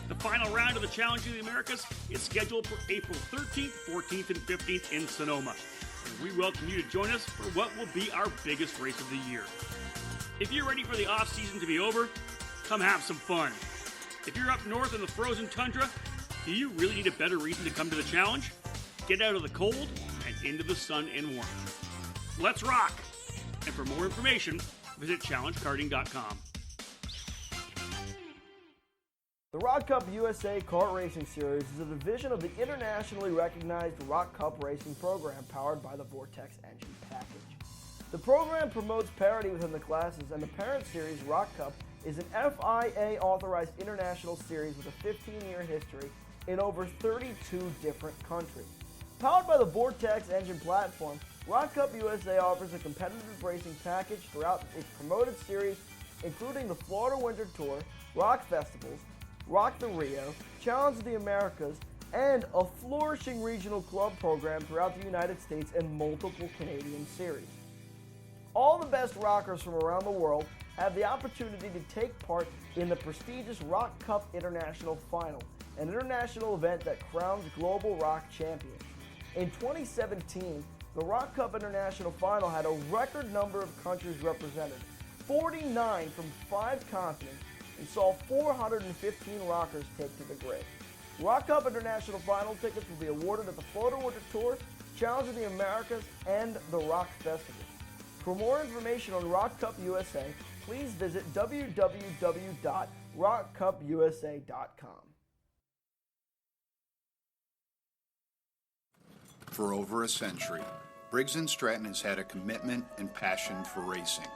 The final round of the Challenge of the Americas is scheduled for April 13th, 14th, and 15th in Sonoma. And we welcome you to join us for what will be our biggest race of the year. If you're ready for the off-season to be over, come have some fun. If you're up north in the frozen tundra, do you really need a better reason to come to the Challenge? Get out of the cold and into the sun and warmth. Let's rock! And for more information, visit ChallengeKarting.com. The Rok Cup USA Kart Racing Series is a division of the internationally recognized Rok Cup racing program powered by the Vortex engine package. The program promotes parity within the classes, and the parent series, Rok Cup, is an FIA-authorized international series with a 15-year history in over 32 different countries. Powered by the Vortex engine platform, Rok Cup USA offers a competitive racing package throughout its promoted series, including the Florida Winter Tour, Rock Festivals, Rock the Rio, Challenge of the Americas, and a flourishing regional club program throughout the United States and multiple Canadian series. All the best rockers from around the world have the opportunity to take part in the prestigious Rok Cup International Final, an international event that crowns global rock champions. In 2017, the Rok Cup International Final had a record number of countries represented, 49 from 5 continents, and saw 415 rockers take to the grid. Rok Cup International Final tickets will be awarded at the Florida Winter Tour, Challenge of the Americas, and the Rock Festival. For more information on Rok Cup USA, please visit www.rokcupusa.com. For over a century, Briggs & Stratton has had a commitment and passion for racing.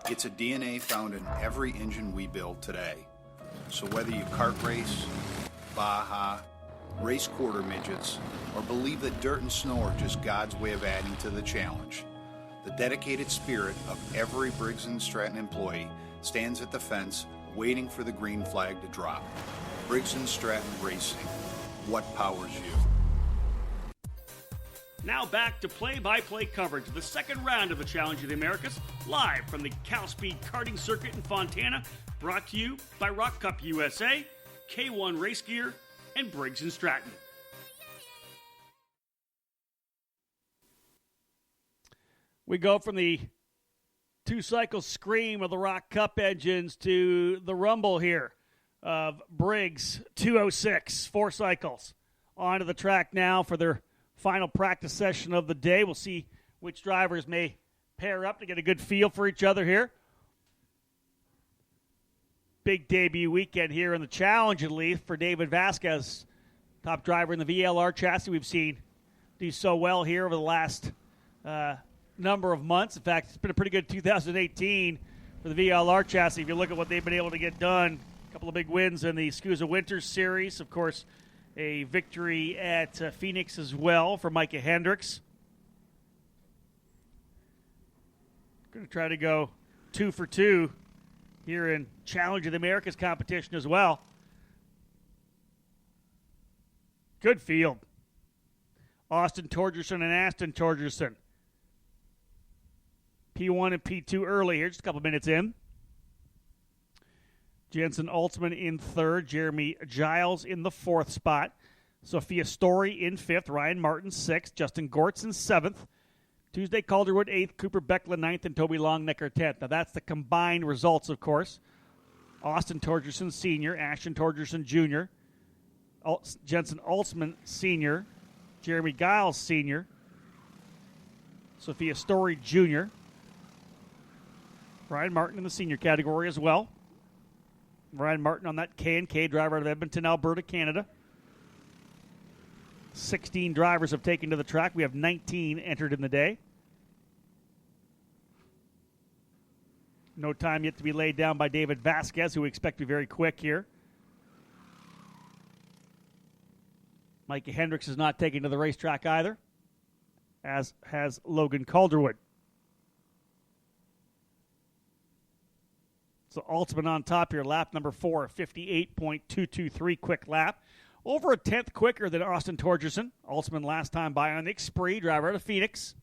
It's a DNA found in every engine we build today. So whether you kart race, Baja, race quarter midgets, or believe that dirt and snow are just God's way of adding to the challenge. The dedicated spirit of every Briggs & Stratton employee stands at the fence waiting for the green flag to drop. Briggs & Stratton Racing. What powers you? Now back to play-by-play coverage of the second round of the Challenge of the Americas, live from the CalSpeed Karting Circuit in Fontana, brought to you by Rock Cup USA, K1 Race Gear, and Briggs & Stratton. We go from the two-cycle scream of the Rock Cup engines to the rumble here of Briggs 206, 4 cycles. Onto the track now for their final practice session of the day. We'll see which drivers may pair up to get a good feel for each other here. Big debut weekend here in the Challenge, at least, for David Vasquez, top driver in the VLR chassis. We've seen do so well here over the last number of months. In fact, it's been a pretty good 2018 for the VLR chassis. If you look at what they've been able to get done, a couple of big wins in the SCUSA Winters Series. Of course, a victory at Phoenix as well for Micah Hendricks. Going to try to go 2 for 2 here in Challenge of the Americas competition as well. Good field. Austin Torgerson and Aston Torgerson. P1 and P2 early here, just a couple minutes in. Jensen Altzman in third. Jeremy Giles in the fourth spot. Sophia Story in fifth. Ryan Martin sixth. Justin Gortz in seventh. Tuesday Calderwood eighth. Cooper Beckla ninth. And Toby Longnecker 10th. Now that's the combined results, of course. Austin Torgerson Sr., Ashton Torgerson Jr., Jensen Altzman Sr., Jeremy Giles Sr., Sophia Story Jr., Ryan Martin in the senior category as well. Ryan Martin on that K&K driver out of Edmonton, Alberta, Canada. 16 drivers have taken to the track. We have 19 entered in the day. No time yet to be laid down by David Vasquez, who we expect to be very quick here. Micah Hendricks is not taken to the racetrack either, as has Logan Calderwood. So Altzman on top here, lap number 4, 58.223 quick lap. Over a tenth quicker than Austin Torgerson. Altzman last time by on the Spree, driver out of Phoenix.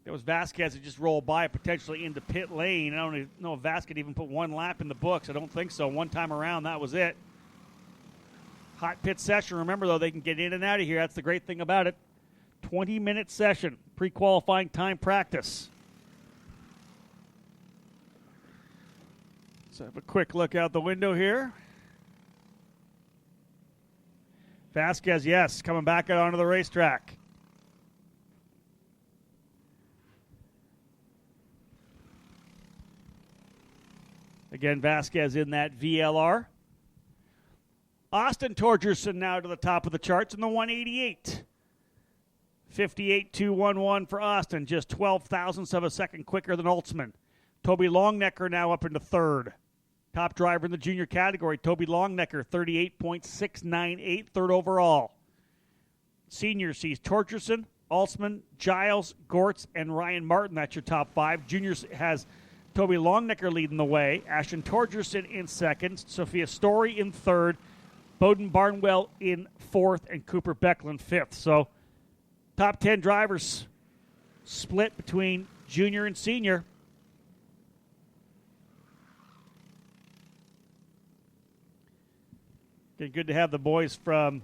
There was Vasquez who just rolled by potentially into pit lane. I don't know if Vasquez even put one lap in the books. I don't think so. One time around, that was it. Hot pit session. Remember, though, they can get in and out of here. That's the great thing about it. 20-minute session, pre-qualifying time practice. Let's have a quick look out the window here. Vasquez, yes, coming back out onto the racetrack. Again, Vasquez in that VLR. Austin Torgerson now to the top of the charts in the 188. 58.211 for Austin, just 12 thousandths of a second quicker than Altzman. Toby Longnecker now up into third. Top driver in the junior category, Toby Longnecker, 38.698, third overall. Senior sees Torgerson, Altzman, Giles, Gortz, and Ryan Martin. That's your top 5. Juniors has Toby Longnecker leading the way. Ashton Torgerson in second. Sophia Story in third. Bowden Barnwell in fourth. And Cooper Becklin fifth. So top 10 drivers split between junior and senior. Okay, good to have the boys from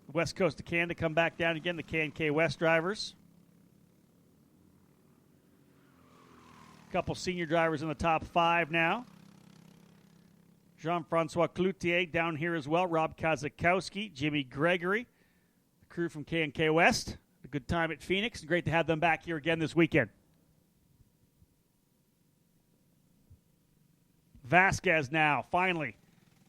the west coast of Canada come back down again, the K&K West drivers. A couple senior drivers in the top 5 now. Jean-Francois Cloutier down here as well. Rob Kazakowski, Jimmy Gregory, the crew from K&K West. A good time at Phoenix. Great to have them back here again this weekend. Vasquez now, finally,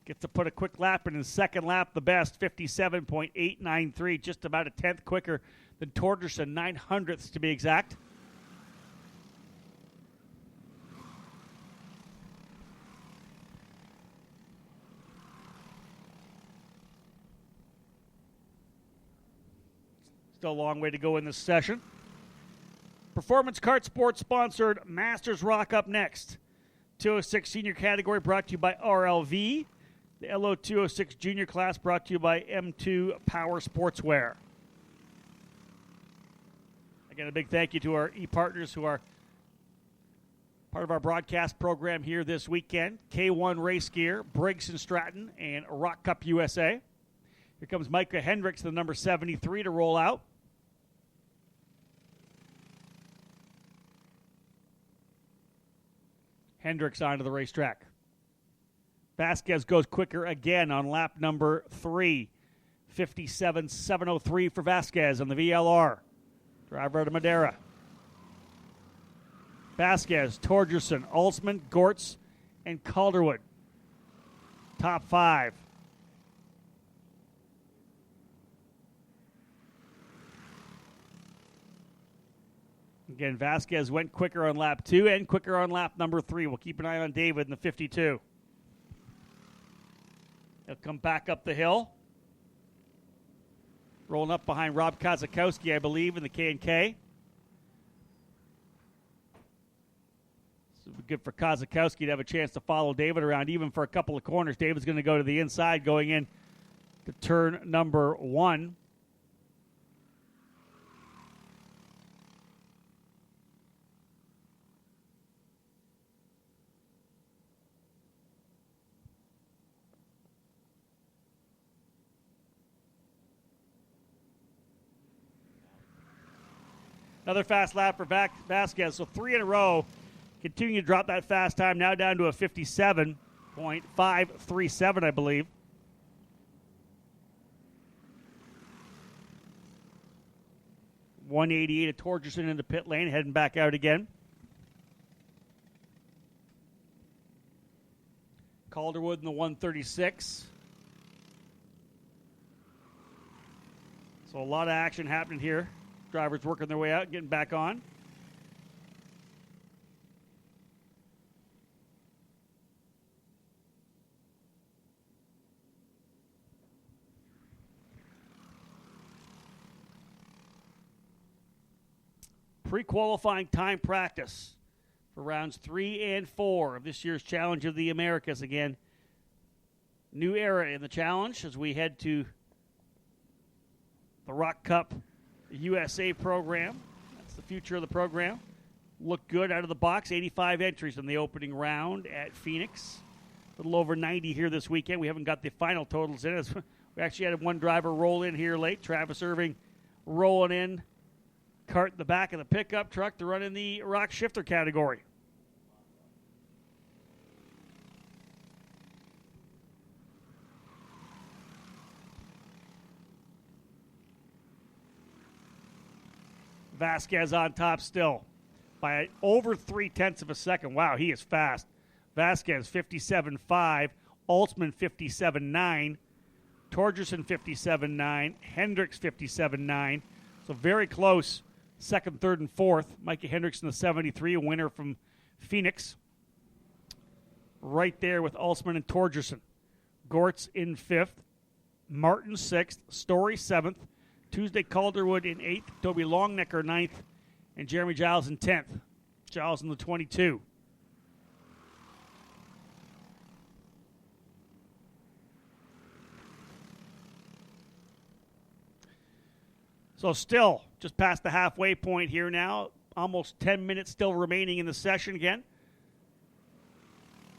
gets to put a quick lap in his second lap, the best, 57.893, just about a tenth quicker than Torgerson, 900ths to be exact. Still a long way to go in this session. Performance Kart Sports sponsored Masters Rock up next. 206 Senior category brought to you by RLV. The LO206 Junior class brought to you by M2 Power Sportswear. Again, a big thank you to our e-partners who are part of our broadcast program here this weekend. K1 Race Gear, Briggs and Stratton, and Rock Cup USA. Here comes Micah Hendricks, the number 73, to roll out. Hendricks onto the racetrack. Vasquez goes quicker again on lap number 3. 57.703 for Vasquez on the VLR. Driver out of Madera. Vasquez, Torgerson, Alsman, Gortz, and Calderwood. Top 5. Again, Vasquez went quicker on lap 2 and quicker on lap number 3. We'll keep an eye on David in the 52. He'll come back up the hill. Rolling up behind Rob Kozakowski, I believe, in the K&K. This would be good for Kozakowski to have a chance to follow David around, even for a couple of corners. David's going to go to the inside going in to turn number 1. Another fast lap for Vasquez. So 3 in a row. Continuing to drop that fast time. Now down to a 57.537, I believe. .188 at Torgerson into pit lane. Heading back out again. Calderwood in the 136. So a lot of action happening here. Drivers working their way out, getting back on. Pre-qualifying time practice for rounds 3 and 4 of this year's Challenge of the Americas. Again, new era in the challenge as we head to the Rock Cup USA program. That's the future of the program. Looked good out of the box. 85 entries in the opening round at Phoenix. A little over 90 here this weekend. We haven't got the final totals in. We actually had one driver roll in here late. Travis Irving rolling in. Cart in the back of the pickup truck to run in the rock shifter category. Vasquez on top still by over 0.3 of a second. Wow, he is fast. Vasquez 57.5, Altsman 57.9, Torgerson 57.9, Hendricks 57.9. So very close, second, third, and fourth. Micah Hendricks in the 73, a winner from Phoenix. Right there with Altsman and Torgerson. Gortz in 5th, Martin 6th, Story 7th, Tuesday Calderwood in 8th, Toby Longnecker 9th, and Jeremy Giles in 10th. Giles in the 22. So still just past the halfway point here now. Almost 10 minutes still remaining in the session again.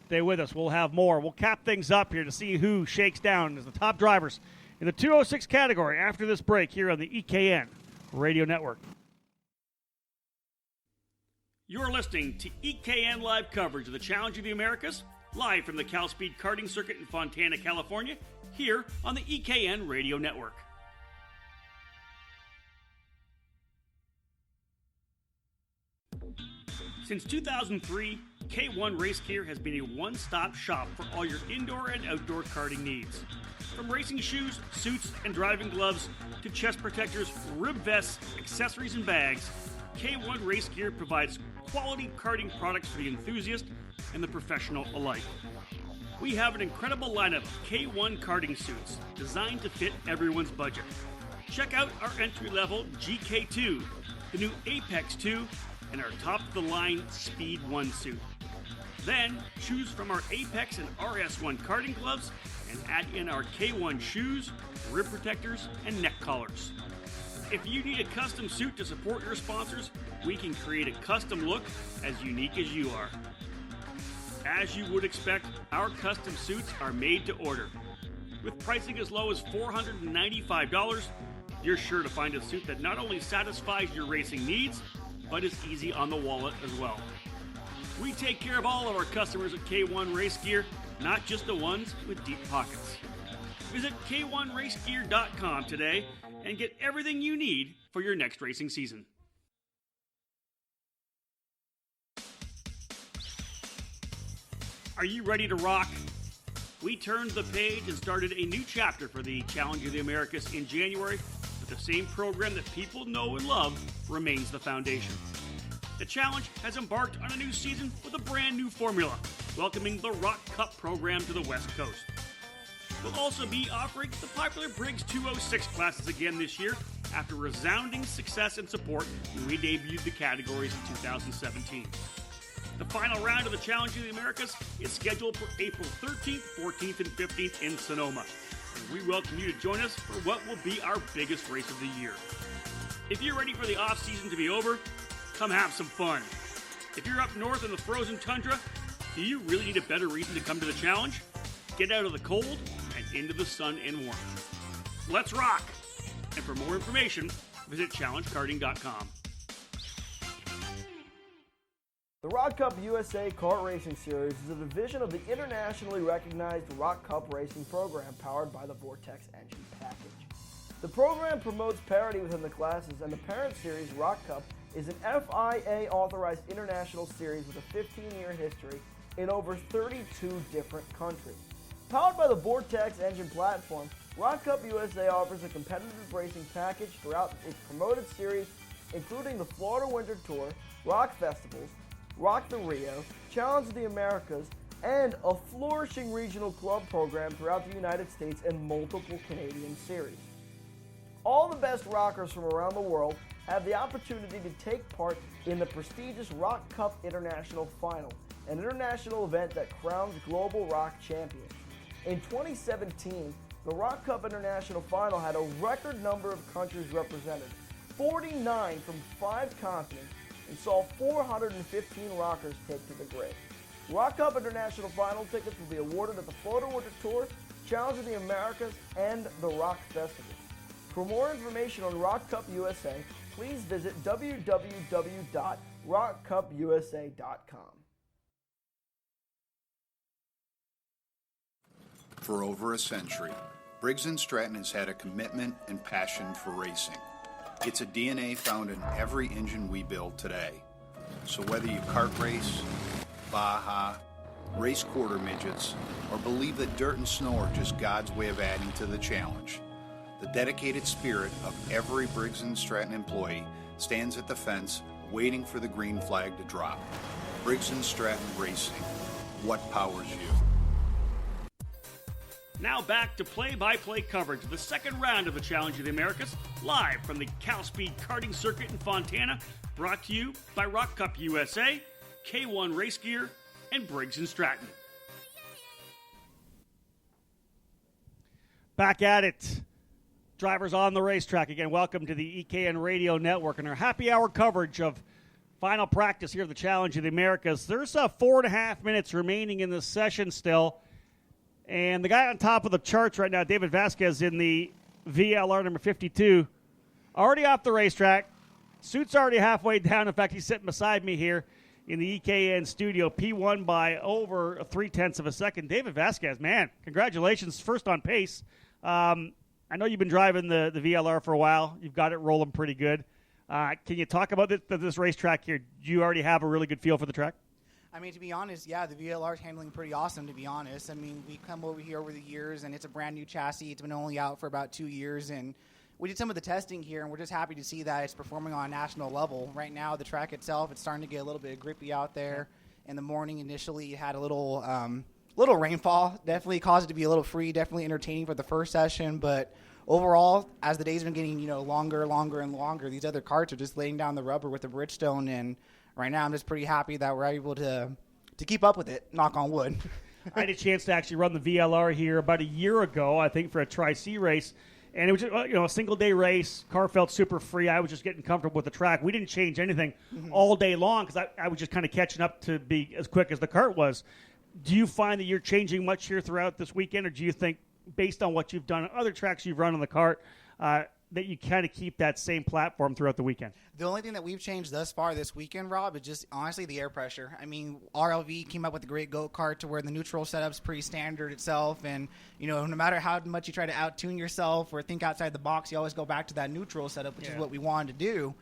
Stay with us. We'll have more. We'll cap things up here to see who shakes down as the top drivers in the 206 category after this break here on the EKN Radio Network. You're listening to EKN Live coverage of the Challenge of the Americas, live from the CalSpeed Karting Circuit in Fontana, California, here on the EKN Radio Network. Since 2003, K1 Race Gear has been a one-stop shop for all your indoor and outdoor karting needs. From racing shoes, suits, and driving gloves to chest protectors, rib vests, accessories, and bags, K1 Race Gear provides quality karting products for the enthusiast and the professional alike. We have an incredible lineup of K1 karting suits designed to fit everyone's budget. Check out our entry-level GK2, the new Apex 2, and our top-of-the-line Speed 1 suit. Then, choose from our Apex and RS1 karting gloves and add in our K1 shoes, rib protectors, and neck collars. If you need a custom suit to support your sponsors, we can create a custom look as unique as you are. As you would expect, our custom suits are made to order. With pricing as low as $495, you're sure to find a suit that not only satisfies your racing needs, but is easy on the wallet as well. We take care of all of our customers at K1 Race Gear, not just the ones with deep pockets. Visit K1RaceGear.com today and get everything you need for your next racing season. Are you ready to rock? We turned the page and started a new chapter for the Challenge of the Americas in January, but the same program that people know and love remains the foundation. The Challenge has embarked on a new season with a brand new formula, welcoming the Rok Cup program to the West Coast. We'll also be offering the popular Briggs 206 classes again this year after resounding success and support when we debuted the categories in 2017. The final round of the Challenge of the Americas is scheduled for April 13th, 14th, and 15th in Sonoma. And we welcome you to join us for what will be our biggest race of the year. If you're ready for the off-season to be over, come have some fun. If you're up north in the frozen tundra, do you really need a better reason to come to the Challenge? Get out of the cold and into the sun and warmth. Let's rock! And for more information, visit challengekarting.com. The Rok Cup USA Kart Racing Series is a division of the internationally recognized Rok Cup racing program powered by the Vortex engine package. The program promotes parity within the classes, and the parent series, Rok Cup, is an FIA-authorized international series with a 15-year history in over 32 different countries. Powered by the Vortex engine platform, Rok Cup USA offers a competitive racing package throughout its promoted series, including the Florida Winter Tour, Rock Festivals, Rock the Rio, Challenge of the Americas, and a flourishing regional club program throughout the United States and multiple Canadian series. All the best rockers from around the world have the opportunity to take part in the prestigious Rok Cup International Final, an international event that crowns global rock champions. In 2017, the Rok Cup International Final had a record number of countries represented, 49 from 5 continents, and saw 415 rockers take to the grid. Rok Cup International Final tickets will be awarded at the Florida Winter Tour, Challenge of the Americas, and the Rock Festival. For more information on Rok Cup USA, please visit www.rokcupusa.com. For over a century, Briggs & Stratton has had a commitment and passion for racing. It's a DNA found in every engine we build today. So whether you kart race, Baja, race quarter midgets, or believe that dirt and snow are just God's way of adding to the challenge, the dedicated spirit of every Briggs & Stratton employee stands at the fence waiting for the green flag to drop. Briggs & Stratton Racing. What powers you? Now back to play-by-play coverage of the second round of the Challenge of the Americas, live from the CalSpeed Karting Circuit in Fontana, brought to you by Rok Cup USA, K1 Race Gear, and Briggs & Stratton. Back at it. Drivers on the racetrack. Again, welcome to the EKN Radio Network and our happy hour coverage of final practice here of the Challenge of the Americas. There's 4.5 minutes remaining in this session still. And the guy on top of the charts right now, David Vasquez in the VLR number 52, already off the racetrack. Suit's already halfway down. In fact, he's sitting beside me here in the EKN studio. P1 by over 0.3 of a second. David Vasquez, man, congratulations. First on pace. I know you've been driving the VLR for a while. You've got it rolling pretty good. Can you talk about this racetrack here? Do you already have a really good feel for the track? I mean, to be honest, yeah, the VLR is handling pretty awesome, to be honest. I mean, we come over here over the years, and it's a brand-new chassis. It's been only out for about 2 years, and we did some of the testing here, and we're just happy to see that it's performing on a national level. Right now, the track itself, it's starting to get a little bit grippy out there. In the morning, initially, it had a little rainfall. Definitely caused it to be a little free, definitely entertaining for the first session, but overall, as the days have been getting, longer and longer, these other karts are just laying down the rubber with the Bridgestone, and right now I'm just pretty happy that we're able to keep up with it, knock on wood. I had a chance to actually run the VLR here about a year ago, I think, for a Tri-C race. And it was just, a single-day race. Car felt super free. I was just getting comfortable with the track. We didn't change anything all day long because I was just kind of catching up to be as quick as the kart was. Do you find that you're changing much here throughout this weekend, or do you think, based on what you've done on other tracks you've run on the kart, that you kind of keep that same platform throughout the weekend? The only thing that we've changed thus far this weekend, Rob, is just honestly the air pressure. I mean, RLV came up with a great go-kart to where the neutral setup's pretty standard itself, and no matter how much you try to out-tune yourself or think outside the box, you always go back to that neutral setup, which is what we wanted to do.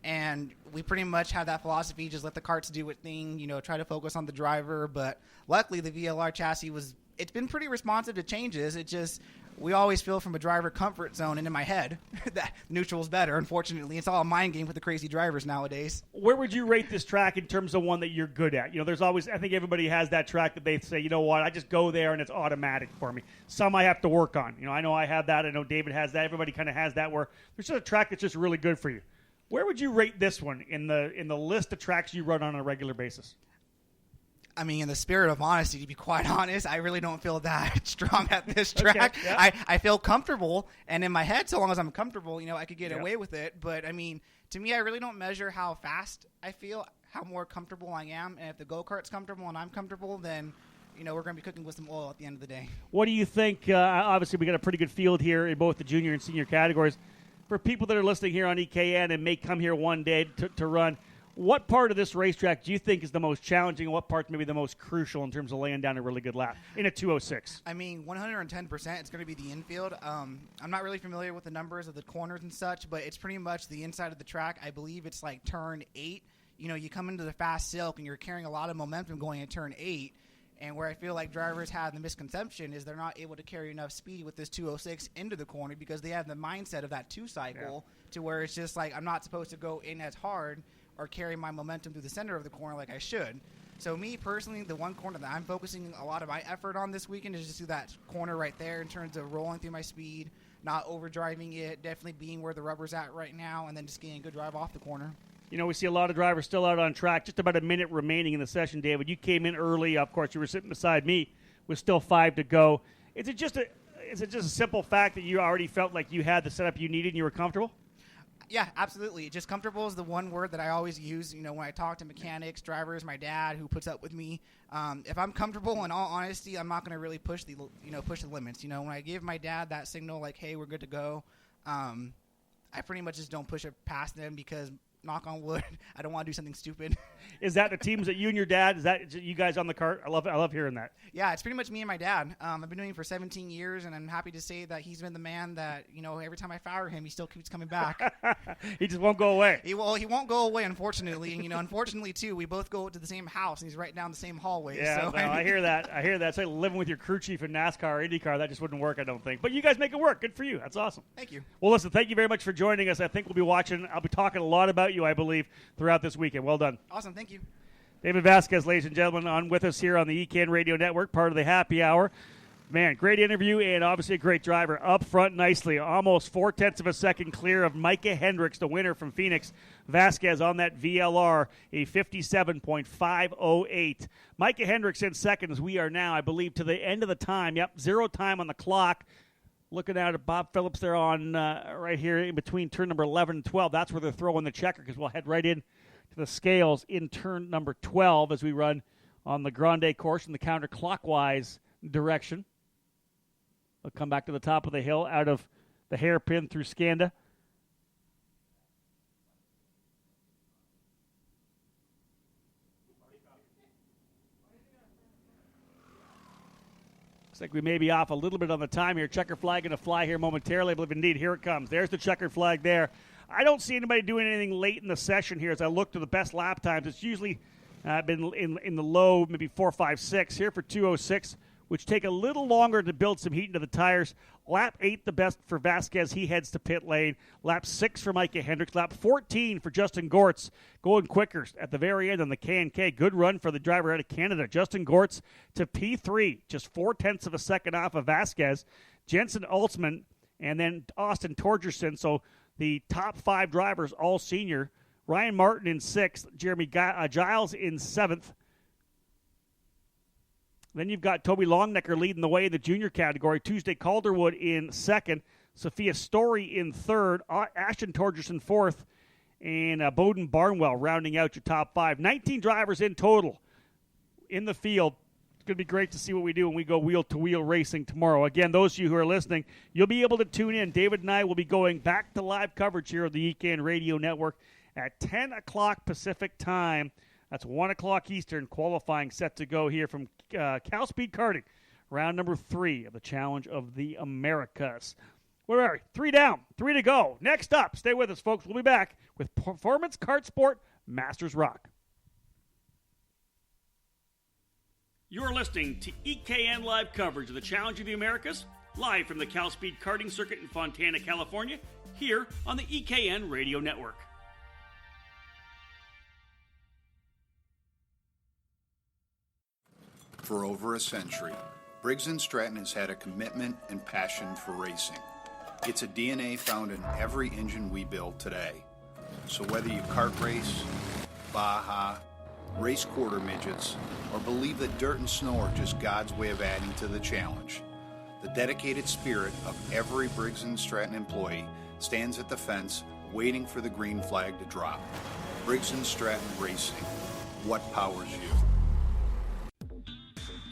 And we pretty much have that philosophy, just let the karts do its thing, try to focus on the driver. But luckily, the VLR chassis it's been pretty responsive to changes. It just, we always feel from a driver comfort zone, and in my head, that neutral's better. Unfortunately, it's all a mind game with the crazy drivers nowadays. Where would you rate this track in terms of one that you're good at? There's always, I think everybody has that track that they say, you know what, I just go there and it's automatic for me. Some I have to work on. I know I have that. I know David has that. Everybody kind of has that where there's just a track that's just really good for you. Where would you rate this one in the list of tracks you run on a regular basis? I mean, in the spirit of honesty, to be quite honest, I really don't feel that strong at this track. Okay, yeah. I feel comfortable, and in my head, so long as I'm comfortable, I could get away with it. But, I mean, to me, I really don't measure how fast I feel, how more comfortable I am. And if the go-kart's comfortable and I'm comfortable, then, we're going to be cooking with some oil at the end of the day. What do you think? Obviously, we got a pretty good field here in both the junior and senior categories. For people that are listening here on EKN and may come here one day to run, what part of this racetrack do you think is the most challenging, and what part's maybe the most crucial in terms of laying down a really good lap in a 206? I mean, 110%, it's going to be the infield. I'm not really familiar with the numbers of the corners and such, but it's pretty much the inside of the track. I believe it's like turn 8. You come into the fast silk, and you're carrying a lot of momentum going at turn 8. And where I feel like drivers have the misconception is they're not able to carry enough speed with this 206 into the corner because they have the mindset of that 2 cycle to where it's just like I'm not supposed to go in as hard or carry my momentum through the center of the corner like I should. So me personally, the one corner that I'm focusing a lot of my effort on this weekend is just do that corner right there in terms of rolling through my speed, not overdriving it, definitely being where the rubber's at right now, and then just getting a good drive off the corner. We see a lot of drivers still out on track. Just about a minute remaining in the session, David. You came in early. Of course, you were sitting beside me with still 5 to go. Is it just a simple fact that you already felt like you had the setup you needed and you were comfortable? Yeah, absolutely. Just comfortable is the one word that I always use, when I talk to mechanics, drivers, my dad who puts up with me. If I'm comfortable, in all honesty, I'm not going to really push the limits. When I give my dad that signal like, hey, we're good to go, I pretty much just don't push it past them because knock on wood, I don't want to do something stupid. Is that the teams that you and your dad, is that you guys on the kart? I love hearing that. Yeah, it's pretty much me and my dad. I've been doing it for 17 years, and I'm happy to say that he's been the man that, every time I fire him, he still keeps coming back. He just won't go away. He won't go away, unfortunately. And, unfortunately, too, we both go to the same house, and he's right down the same hallway. Yeah, so, no, I hear that. It's like living with your crew chief in NASCAR or IndyCar. That just wouldn't work, I don't think. But you guys make it work. Good for you. That's awesome. Thank you. Well, listen, thank you very much for joining us. I think we'll be I'll be talking a lot about you, I believe, throughout this weekend. Well done. Awesome. Thank you. David Vasquez, ladies and gentlemen, on with us here on the EKN Radio Network, part of the Happy Hour. Man, great interview and obviously a great driver. Up front nicely, almost 0.4 of a second clear of Micah Hendricks, the winner from Phoenix. Vasquez on that VLR, a 57.508. Micah Hendricks in seconds. We are now, I believe, to the end of the time. Yep, 0 time on the clock. Looking out at Bob Phillips there on right here in between turn number 11 and 12. That's where they're throwing the checker because we'll head right in to the scales in turn number 12 as we run on the Grande course in the counterclockwise direction. We'll come back to the top of the hill out of the hairpin through Scanda. Looks like we may be off a little bit on the time here. Checker flag going to fly here momentarily. I believe indeed here it comes. There's the checker flag there. I don't see anybody doing anything late in the session here as I look to the best lap times. It's usually been in the low, maybe 4, 5, 6. Here for 206, which take a little longer to build some heat into the tires. Lap 8, the best for Vasquez. He heads to pit lane. Lap 6 for Micah Hendricks. Lap 14 for Justin Gortz. Going quicker at the very end on the K&K. Good run for the driver out of Canada. Justin Gortz to P3. Just 0.4 of a second off of Vasquez. Jensen Ultzman And then Austin Torgerson, so the top 5 drivers, all senior. Ryan Martin in 6th, Jeremy Giles in 7th. Then you've got Toby Longnecker leading the way in the junior category. Tuesday Calderwood in 2nd. Sophia Story in 3rd. Ashton Torgerson 4th. And Bowden Barnwell rounding out your top 5. 19 drivers in total in the field. It's going to be great to see what we do when we go wheel-to-wheel racing tomorrow. Again, those of you who are listening, you'll be able to tune in. David and I will be going back to live coverage here of the EKN Radio Network at 10 o'clock Pacific time. That's 1 o'clock Eastern, qualifying set to go here from CalSpeed Karting, round number 3 of the Challenge of the Americas. Where are we? 3 down, 3 to go. Next up, stay with us, folks. We'll be back with Performance Kart Sport Masters Rock. You're listening to EKN Live coverage of the Challenge of the Americas, live from the CalSpeed Karting Circuit in Fontana, California, here on the EKN Radio Network. For over a century, Briggs & Stratton has had a commitment and passion for racing. It's a DNA found in every engine we build today. So whether you kart race, Baja, race quarter midgets, or believe that dirt and snow are just God's way of adding to the challenge, the dedicated spirit of every Briggs & Stratton employee stands at the fence waiting for the green flag to drop. Briggs & Stratton Racing. What powers you?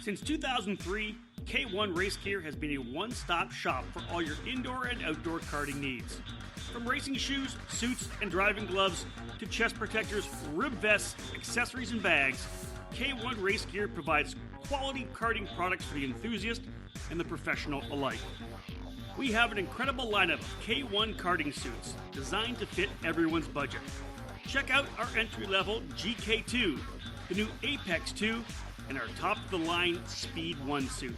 Since 2003, K1 Race Gear has been a one-stop shop for all your indoor and outdoor karting needs. From racing shoes, suits, and driving gloves to chest protectors, rib vests, accessories, and bags, K1 Race Gear provides quality karting products for the enthusiast and the professional alike. We have an incredible lineup of K1 karting suits designed to fit everyone's budget. Check out our entry-level GK2, the new Apex 2, and our top-of-the-line Speed 1 suit.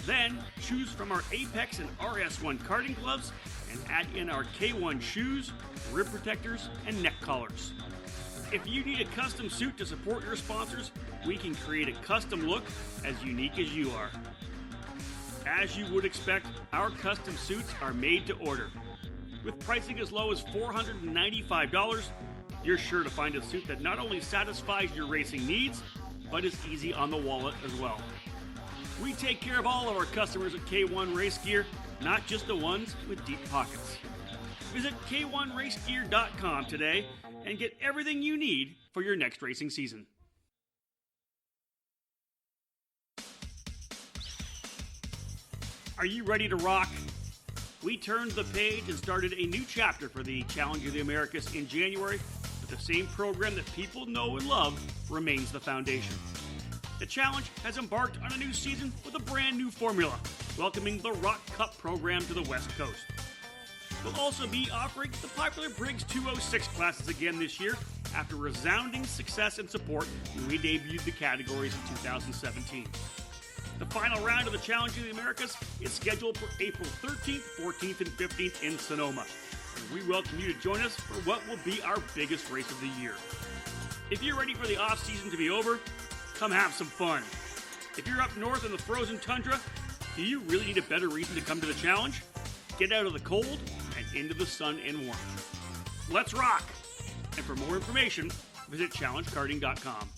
Then, choose from our Apex and RS1 karting gloves and add in our K1 shoes, rib protectors, and neck collars. If you need a custom suit to support your sponsors, we can create a custom look as unique as you are. As you would expect, our custom suits are made to order. With pricing as low as $495, you're sure to find a suit that not only satisfies your racing needs, but is easy on the wallet as well. We take care of all of our customers at K1 Race Gear, not just the ones with deep pockets. Visit K1RaceGear.com today and get everything you need for your next racing season. Are you ready to rock? We turned the page and started a new chapter for the Challenge of the Americas in January, but the same program that people know and love remains the foundation. The Challenge has embarked on a new season with a brand new formula, welcoming the Rock Cup program to the West Coast. We'll also be offering the popular Briggs 206 classes again this year after resounding success and support when we debuted the categories in 2017. The final round of the Challenge of the Americas is scheduled for April 13th, 14th, and 15th in Sonoma. And we welcome you to join us for what will be our biggest race of the year. If you're ready for the off-season to be over, come have some fun. If you're up north in the frozen tundra, do you really need a better reason to come to the Challenge? Get out of the cold and into the sun and warmth. Let's rock! And for more information, visit challengekarting.com.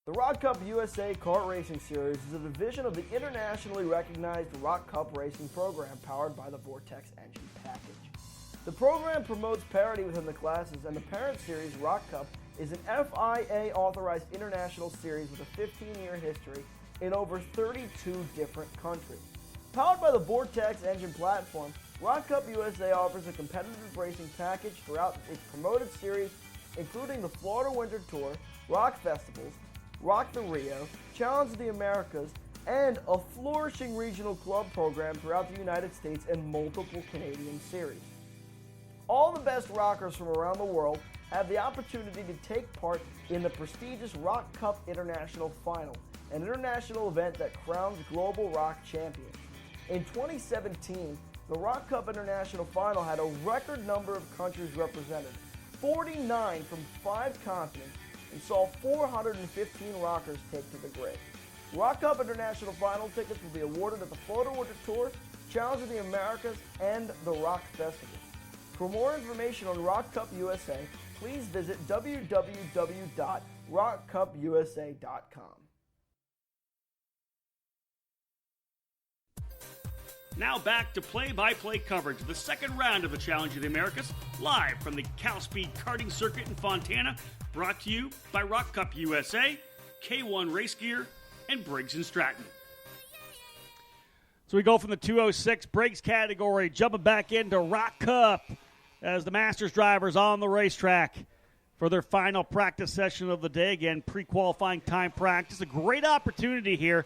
The Rok Cup USA Kart Racing Series is a division of the internationally recognized Rok Cup racing program powered by the Vortex engine package. The program promotes parity within the classes, and the parent series, Rok Cup, is an FIA-authorized international series with a 15-year history in over 32 different countries. Powered by the Vortex engine platform, Rok Cup USA offers a competitive racing package throughout its promoted series, including the Florida Winter Tour, Rock Festivals, Rock the Rio, Challenge of the Americas, and a flourishing regional club program throughout the United States and multiple Canadian series. All the best rockers from around the world have the opportunity to take part in the prestigious Rok Cup International Final, an international event that crowns global rock champions. In 2017, the Rok Cup International Final had a record number of countries represented, 49 from 5 continents, and saw 415 rockers take to the grid. Rock Cup International Final tickets will be awarded at the Photo Winter Tour, Challenge of the Americas, and the Rock Festival. For more information on Rock Cup USA, please visit www.rockcupusa.com. Now back to play-by-play coverage of the second round of the Challenge of the Americas, live from the CalSpeed Karting Circuit in Fontana, brought to you by Rock Cup USA, K1 Race Gear, and Briggs & Stratton. So we go from the 206 Briggs category, jumping back into Rock Cup as the Masters drivers on the racetrack for their final practice session of the day. Again, pre-qualifying time practice. A great opportunity here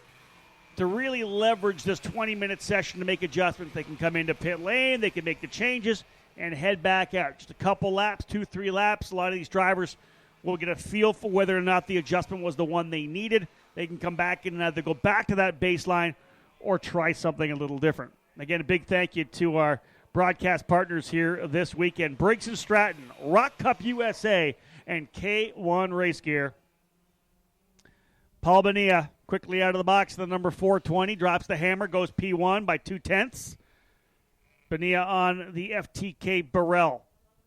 to really leverage this 20-minute session to make adjustments. They can come into pit lane, they can make the changes, and head back out. Just a couple laps, 2-3 laps. A lot of these drivers will get a feel for whether or not the adjustment was the one they needed. They can come back and either go back to that baseline or try something a little different. Again, a big thank you to our broadcast partners here this weekend, Briggs & Stratton, Rock Cup USA, and K1 Race Gear. Paul Bonilla quickly out of the box to the number 420, drops the hammer, goes P1 by 0.2. Bonilla on the FTK Burrell.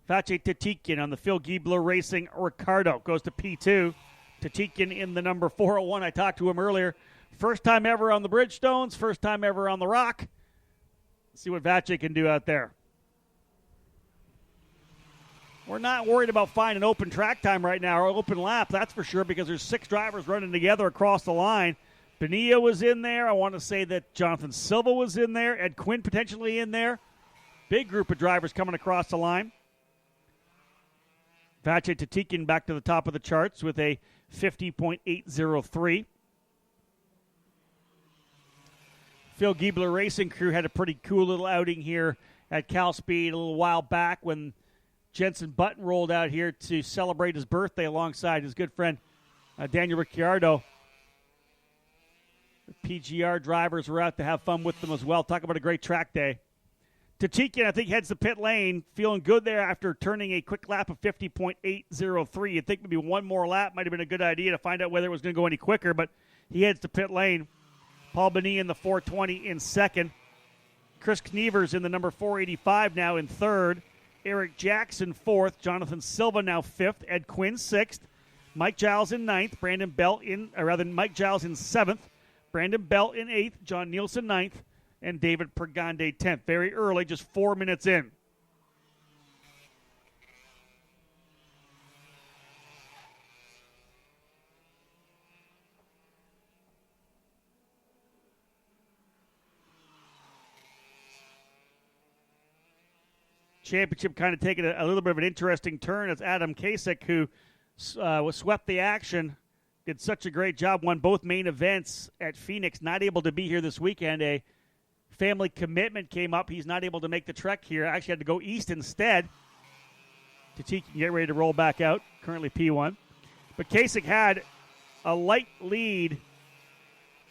Vache Tatikian on the Phil Giebler Racing Ricardo goes to P2. Tatikian in the number 401. I talked to him earlier. First time ever on the Bridgestones, first time ever on the Rock. Let's see what Vache can do out there. We're not worried about finding open track time right now or open lap, that's for sure, because there's 6 drivers running together across the line. Bonilla was in there. I want to say that Jonathan Silva was in there. Ed Quinn potentially in there. Big group of drivers coming across the line. Vache Tatikian back to the top of the charts with a 50.803. Phil Giebler Racing Crew had a pretty cool little outing here at CalSpeed a little while back when Jensen Button rolled out here to celebrate his birthday alongside his good friend Daniel Ricciardo. The PGR drivers were out to have fun with them as well. Talk about a great track day. Tatikian, I think, heads the pit lane, feeling good there after turning a quick lap of 50.803. You'd think maybe one more lap might have been a good idea to find out whether it was going to go any quicker, but he heads to pit lane. Paul Bonilla in the 420 in second. Chris Knevers in the number 485 now in third. Eric Jackson fourth. Jonathan Silva now fifth. Ed Quinn sixth. Mike Giles in ninth. Mike Giles in seventh. Brandon Bell in eighth. John Nielsen ninth. And David Grande 10th. Very early, just 4 minutes in. Championship kind of taking a little bit of an interesting turn as Adam Kasich, who was swept the action, did such a great job, won both main events at Phoenix, not able to be here this weekend. A family commitment came up. He's not able to make the trek here. Actually had to go east instead. Tatikian can get ready to roll back out, currently P1. But Kasich had a light lead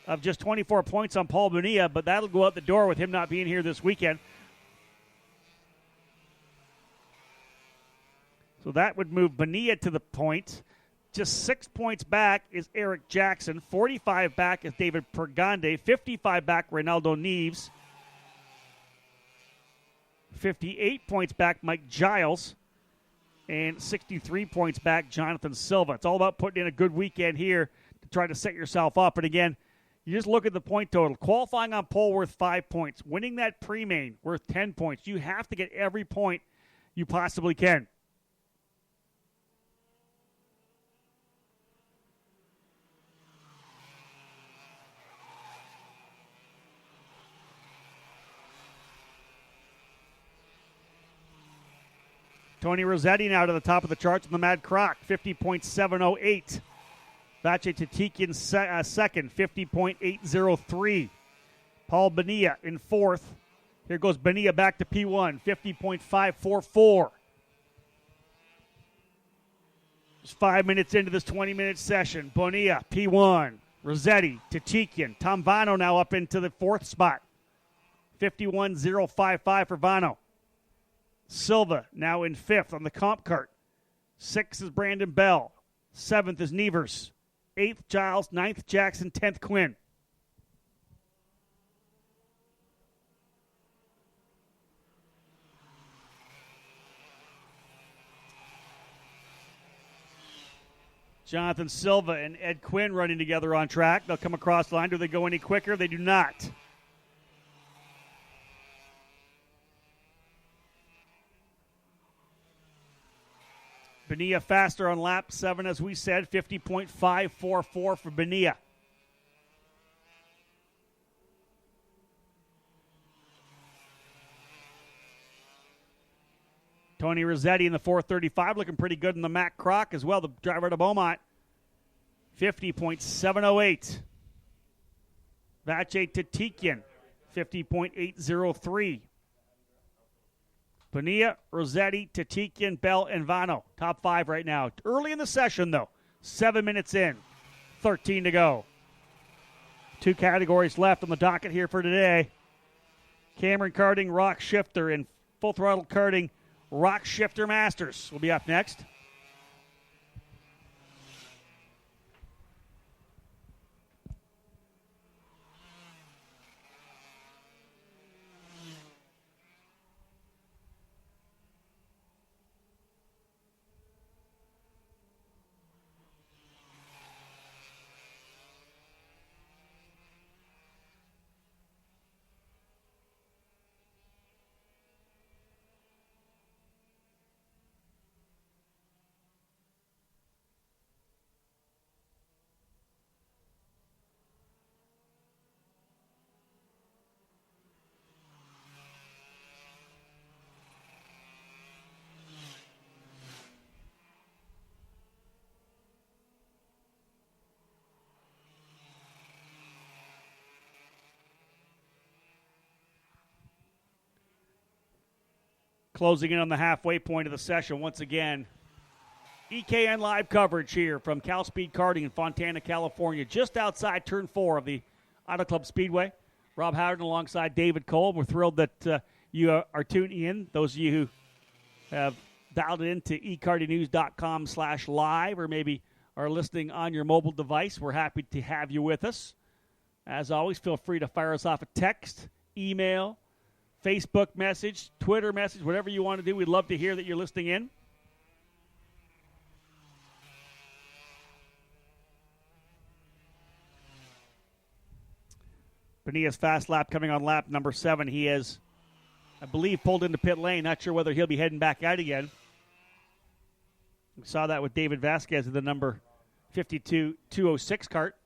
of just 24 points on Paul Bonilla, but that'll go out the door with him not being here this weekend. So that would move Bonilla to the point. Just 6 points back is Eric Jackson. 45 back is David Grande. 55 back, Reynaldo Neves. 58 points back, Mike Giles. And 63 points back, Jonathan Silva. It's all about putting in a good weekend here to try to set yourself up. And again, you just look at the point total. Qualifying on pole worth 5 points. Winning that pre-main worth 10 points. You have to get every point you possibly can. Tony Rossetti now to the top of the charts on the Mad Croc, 50.708. Vache Tatikian second, 50.803. Paul Bonilla in fourth. Here goes Bonilla back to P1, 50.544. Just 5 minutes into this 20-minute session. Bonilla, P1. Rossetti, Tatikian. Tom Vano now up into the fourth spot. 51.055 for Vano. Silva now in fifth on the comp cart. Sixth is Brandon Bell. Seventh is Nevers. 8th Giles, 9th Jackson, 10th Quinn. Jonathan Silva and Ed Quinn running together on track. They'll come across the line. Do they go any quicker? They do not. Bonilla faster on lap 7, as we said, 50.544 for Bonilla. Tony Rossetti in the 435, looking pretty good in the Mack Croc as well, the driver to Beaumont. 50.708. Vache Tatikian, 50.803. Bonilla, Rossetti, Tatikian, Bell, and Vano. Top 5 right now. Early in the session, though. 7 minutes in. 13 to go. 2 categories left on the docket here for today. Cameron Karting, Rock Shifter, and Full Throttle Karting, Rock Shifter Masters will be up next. Closing in on the halfway point of the session once again. EKN live coverage here from CalSpeed Karting in Fontana, California, just outside Turn 4 of the Auto Club Speedway. Rob Howden alongside David Cole. We're thrilled that you are tuning in. Those of you who have dialed it into ekartingnews.com/live or maybe are listening on your mobile device, we're happy to have you with us. As always, feel free to fire us off a text, email, Facebook message, Twitter message, whatever you want to do. We'd love to hear that you're listening in. Bonilla's fast lap coming on lap number 7. He has, I believe, pulled into pit lane. Not sure whether he'll be heading back out again. We saw that with David Vasquez in the number 52-206 cart.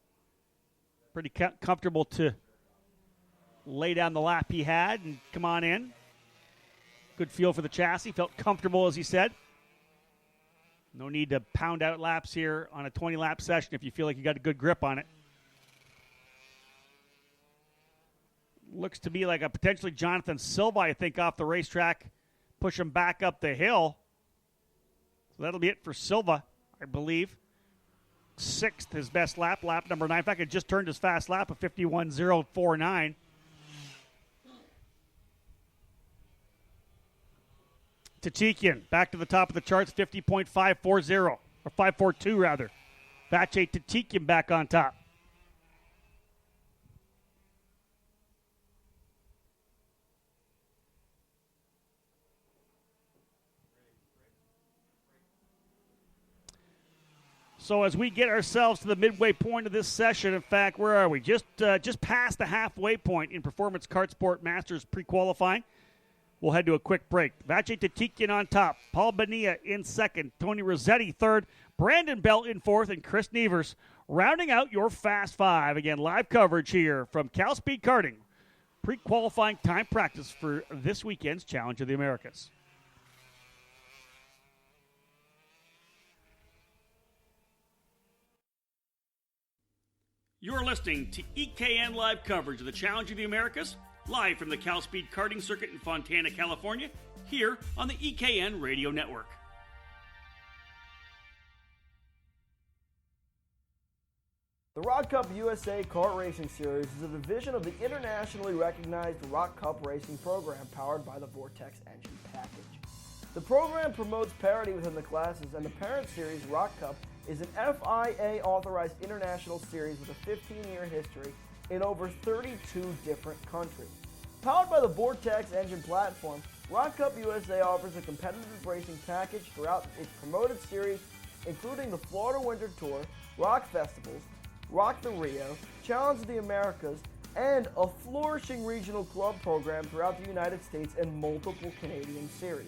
Pretty comfortable to lay down the lap he had and come on in. Good feel for the chassis. Felt comfortable, as he said. No need to pound out laps here on a 20-lap session if you feel like you got a good grip on it. Looks to be like a potentially Jonathan Silva, I think, off the racetrack. Push him back up the hill. So that'll be it for Silva, I believe. 6th, his best lap, lap number 9. In fact, it just turned his fast lap of 51.049. Tatikian back to the top of the charts, 50.540, or 542 rather. Vache Tatikian back on top. So as we get ourselves to the midway point of this session, in fact, where are we? Just past the halfway point in Performance Kart Sport Masters pre-qualifying. We'll head to a quick break. Vache Tatikian on top. Paul Bonilla in second. Tony Rossetti third. Brandon Bell in fourth. And Chris Nevers rounding out your Fast Five. Again, live coverage here from CalSpeed Karting. Pre-qualifying time practice for this weekend's Challenge of the Americas. You're listening to EKN live coverage of the Challenge of the Americas, live from the CalSpeed Karting Circuit in Fontana, California, here on the EKN Radio Network. The Rod Cup USA Kart Racing Series is a division of the internationally recognized Rod Cup racing program powered by the Vortex engine package. The program promotes parity within the classes, and the parent series, Rok Cup, is an FIA-authorized international series with a 15-year history in over 32 different countries. Powered by the Vortex engine platform, Rok Cup USA offers a competitive racing package throughout its promoted series, including the Florida Winter Tour, Rock Festivals, Rock the Rio, Challenge of the Americas, and a flourishing regional club program throughout the United States and multiple Canadian series.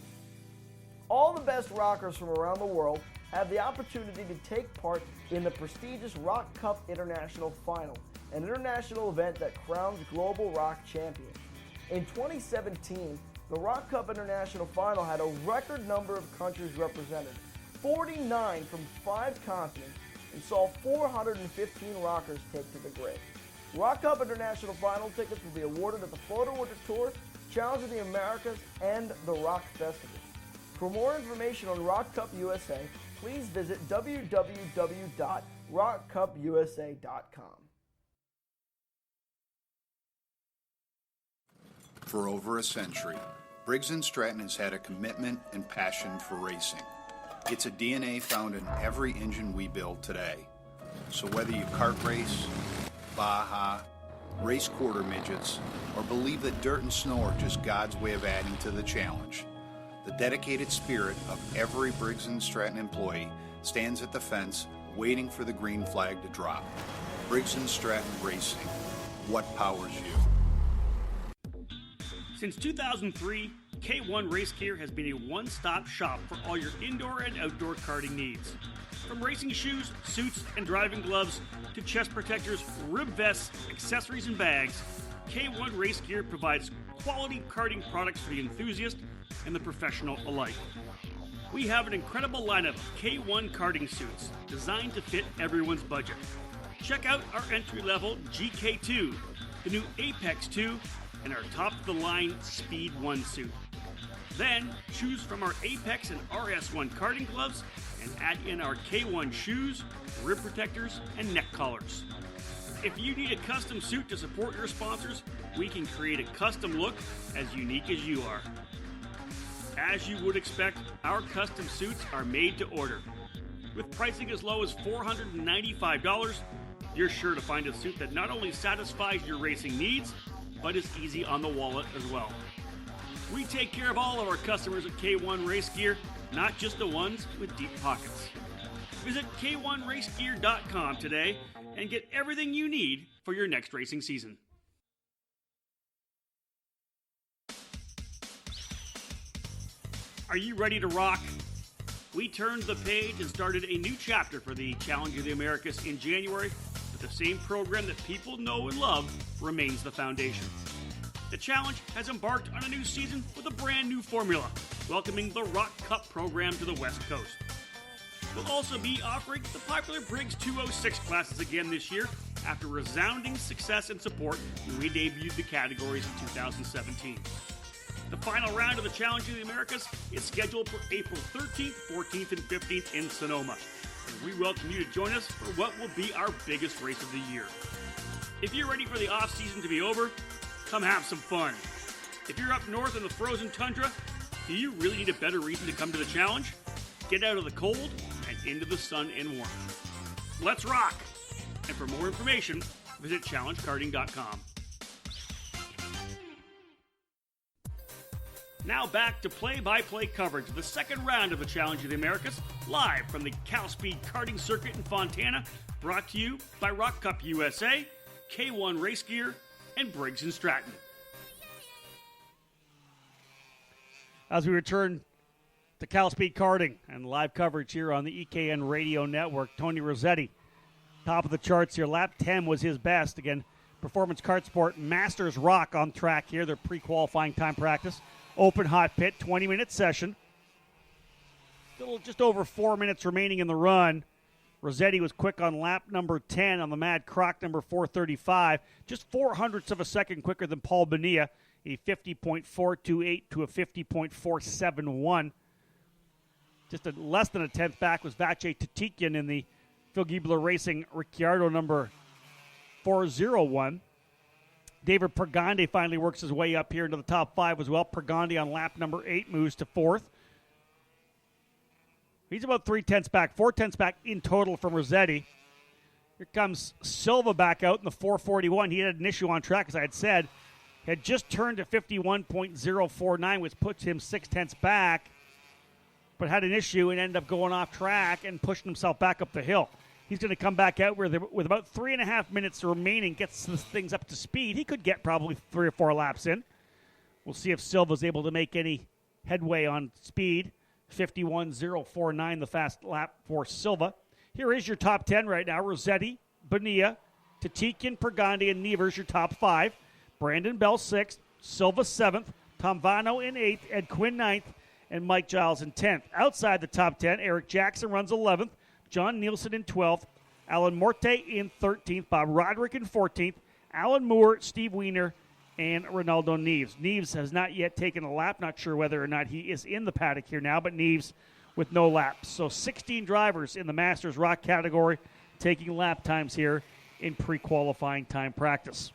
All the best rockers from around the world have the opportunity to take part in the prestigious Rok Cup International Final, an international event that crowns global rock champions. In 2017, the Rok Cup International Final had a record number of countries represented, 49 from 5 continents, and saw 415 rockers take to the grid. Rok Cup International Final tickets will be awarded at the Florida Winter Tour, Challenge of the Americas, and the Rock Festival. For more information on Rok Cup USA, please visit www.rockcupusa.com. For over a century, Briggs & Stratton has had a commitment and passion for racing. It's a DNA found in every engine we build today. So whether you kart race, Baja, race quarter midgets, or believe that dirt and snow are just God's way of adding to the challenge, the dedicated spirit of every Briggs & Stratton employee stands at the fence waiting for the green flag to drop. Briggs & Stratton Racing. What powers you? Since 2003, K1 Race Gear has been a one-stop shop for all your indoor and outdoor karting needs. From racing shoes, suits, and driving gloves to chest protectors, rib vests, accessories, and bags, K1 Race Gear provides quality karting products for the enthusiast and the professional alike. We have an incredible lineup of K1 karting suits designed to fit everyone's budget. Check out our entry-level GK2, the new Apex 2, and our top-of-the-line Speed 1 suit. Then, choose from our Apex and RS1 karting gloves and add in our K1 shoes, rib protectors, and neck collars. If you need a custom suit to support your sponsors, we can create a custom look as unique as you are. As you would expect, our custom suits are made to order. With pricing as low as $495, you're sure to find a suit that not only satisfies your racing needs, but is easy on the wallet as well. We take care of all of our customers at K1 Race Gear, not just the ones with deep pockets. Visit K1RaceGear.com today and get everything you need for your next racing season. Are you ready to rock? We turned the page and started a new chapter for the Challenge of the Americas in January, but the same program that people know and love remains the foundation. The Challenge has embarked on a new season with a brand new formula, welcoming the Rok Cup program to the West Coast. We'll also be offering the popular Briggs 206 classes again this year after resounding success and support when we debuted the categories in 2017. The final round of the Challenge of the Americas is scheduled for April 13th, 14th, and 15th in Sonoma. And we welcome you to join us for what will be our biggest race of the year. If you're ready for the off-season to be over, come have some fun. If you're up north in the frozen tundra, do you really need a better reason to come to the Challenge? Get out of the cold and into the sun and warmth. Let's rock! And for more information, visit challengekarting.com. Now back to play-by-play coverage of the second round of the Challenge of the Americas, live from the CalSpeed Karting Circuit in Fontana, brought to you by Rok Cup USA, K1 Race Gear, and Briggs & Stratton. As we return to CalSpeed Karting and live coverage here on the EKN Radio Network, Tony Rossetti, top of the charts here. Lap 10 was his best. Again, Performance Kart Sport Masters Rock on track here, their pre-qualifying time practice. Open hot pit, 20-minute session. Still just over 4 minutes remaining in the run. Rossetti was quick on lap number 10 on the Mad Croc number 435. Just 0.04 of a second quicker than Paul Bonilla, a 50.428 to a 50.471. Just less than a tenth back was Vache Tatikian in the Phil Giebler Racing Ricciardo number 401. David Grande finally works his way up here into the top 5 as well. Grande on lap number 8 moves to 4th. He's about 3/10 back, 4/10 back in total from Rossetti. Here comes Silva back out in the 441. He had an issue on track, as I had said. Had just turned to 51.049, which puts him 6/10 back, but had an issue and ended up going off track and pushing himself back up the hill. He's going to come back out with about 3.5 minutes remaining, gets things up to speed. He could get probably 3 or 4 laps in. We'll see if Silva's able to make any headway on speed. 51.049, the fast lap for Silva. Here is your top 10 right now. Rossetti, Bonilla, Tatikian, Grande, and Nevers, your top 5. Brandon Bell, 6th. Silva, 7th. Tom Vano in 8th. Ed Quinn, 9th. And Mike Giles in 10th. Outside the top 10, Eric Jackson runs 11th. John Nielsen in 12th. Alan Morte in 13th. Bob Roderick in 14th. Alan Moore, Steve Wiener, and Ronaldo Neves. Neves has not yet taken a lap. Not sure whether or not he is in the paddock here now, but Neves with no laps. So 16 drivers in the Masters Rock category taking lap times here in pre-qualifying time practice.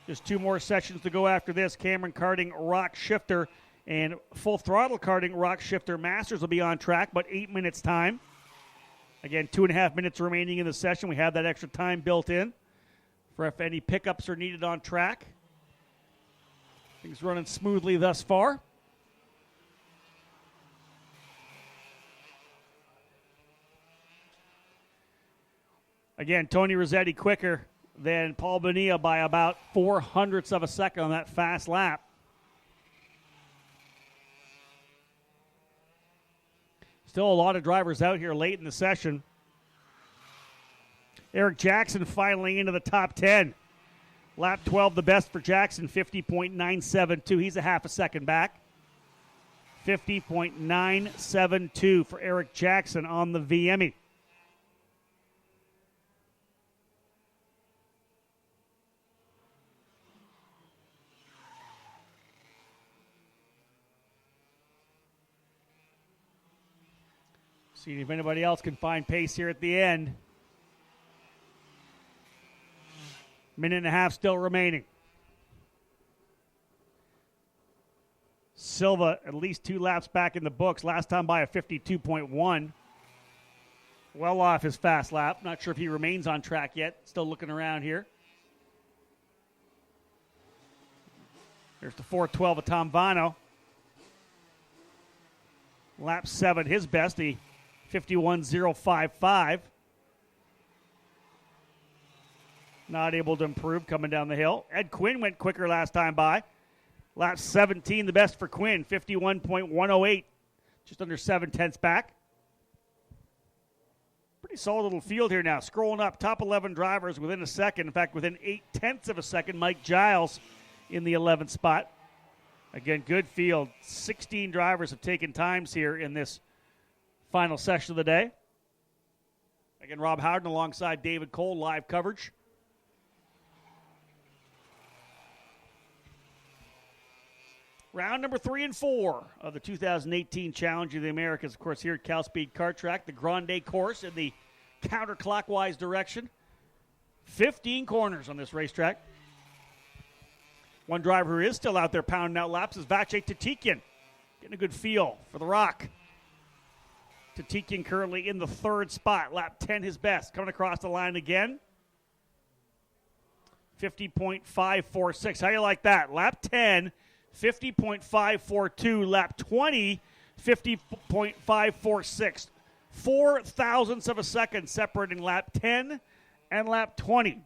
Just 2 more sessions to go after this. Cameron Karting, Rock Shifter, and Full Throttle Karting, Rock Shifter Masters will be on track, but 8 minutes time. Again, 2.5 minutes remaining in the session. We have that extra time built in for if any pickups are needed on track. Things running smoothly thus far. Again, Tony Rossetti quicker than Paul Bonilla by about 0.04 of a second on that fast lap. Still a lot of drivers out here late in the session. Eric Jackson finally into the top 10. Lap 12, the best for Jackson, 50.972. He's a half a second back. 50.972 for Eric Jackson on the VME. See if anybody else can find pace here at the end. Minute and a half still remaining. Silva at least 2 laps back in the books. Last time by a 52.1. Well off his fast lap. Not sure if he remains on track yet. Still looking around here. There's the 4:12 of Tom Vano. Lap 7, his best, the 51.055. Not able to improve coming down the hill. Ed Quinn went quicker last time by. Lap 17, the best for Quinn, 51.108. Just under 7/10 back. Pretty solid little field here now. Scrolling up, top 11 drivers within a second. In fact, within 0.8 of a second, Mike Giles in the 11th spot. Again, good field. 16 drivers have taken times here in this final session of the day. Again, Rob Howden alongside David Cole, live coverage. Round number 3 and 4 of the 2018 Challenge of the Americas, of course, here at CalSpeed Kart Track, the Grande course in the counterclockwise direction. 15 corners on this racetrack. One driver who is still out there pounding out laps is Vache Tatikian. Getting a good feel for the Rock. Tatikian currently in the 3rd spot. Lap 10 his best. Coming across the line again. 50.546. How you like that? Lap 10, 50.542. Lap 20, 50.546. 4 thousandths of a second separating lap 10 and lap 20.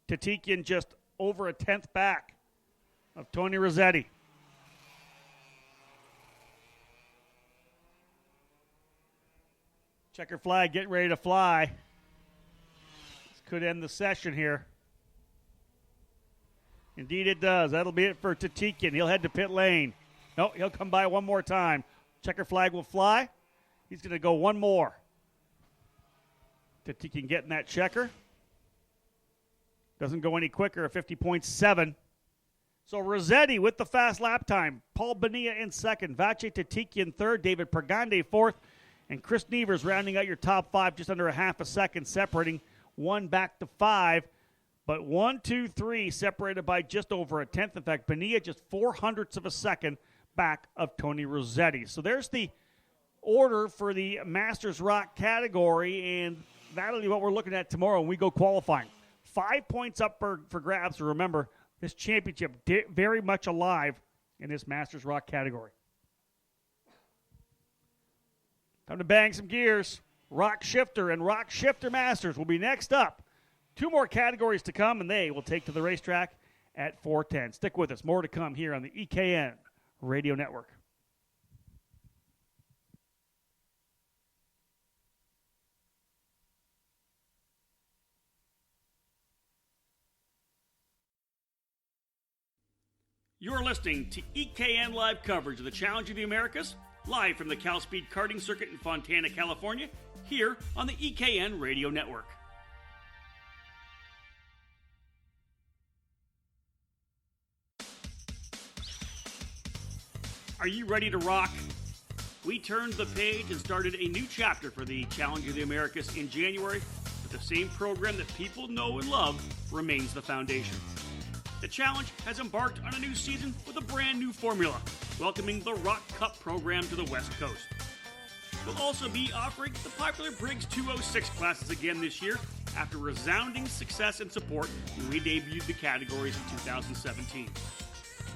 Tatikian just over a 10th back of Tony Rossetti. Checker flag getting ready to fly. This could end the session here. Indeed it does. That'll be it for Tatikian. He'll head to pit lane. No, he'll come by one more time. Checker flag will fly. He's going to go one more. Tatikian getting that checker. Doesn't go any quicker, a 50.7. So Rossetti with the fast lap time. Paul Bonilla in second. Vache Tatikian third. David Grande fourth. And Chris Nevers rounding out your top 5, just under a half a second, separating 1 back to 5. But 1, 2, 3 separated by just over a tenth. In fact, Bonilla just 0.04 of a second back of Tony Rossetti. So there's the order for the Masters Rock category, and that'll be what we're looking at tomorrow when we go qualifying. 5 points up for grabs. So remember, this championship very much alive in this Masters Rock category. Time to bang some gears. Rock Shifter and Rock Shifter Masters will be next up. 2 more categories to come, and they will take to the racetrack at 4:10. Stick with us. More to come here on the EKN Radio Network. You're listening to EKN Live coverage of the Challenge of the Americas, live from the CalSpeed Karting Circuit in Fontana, California, here on the EKN Radio Network. Are you ready to rock? We turned the page and started a new chapter for the Challenge of the Americas in January, but the same program that people know and love remains the foundation. The Challenge has embarked on a new season with a brand new formula, welcoming the Rock Cup program to the West Coast. We'll also be offering the popular Briggs 206 classes again this year after resounding success and support when we debuted the categories in 2017.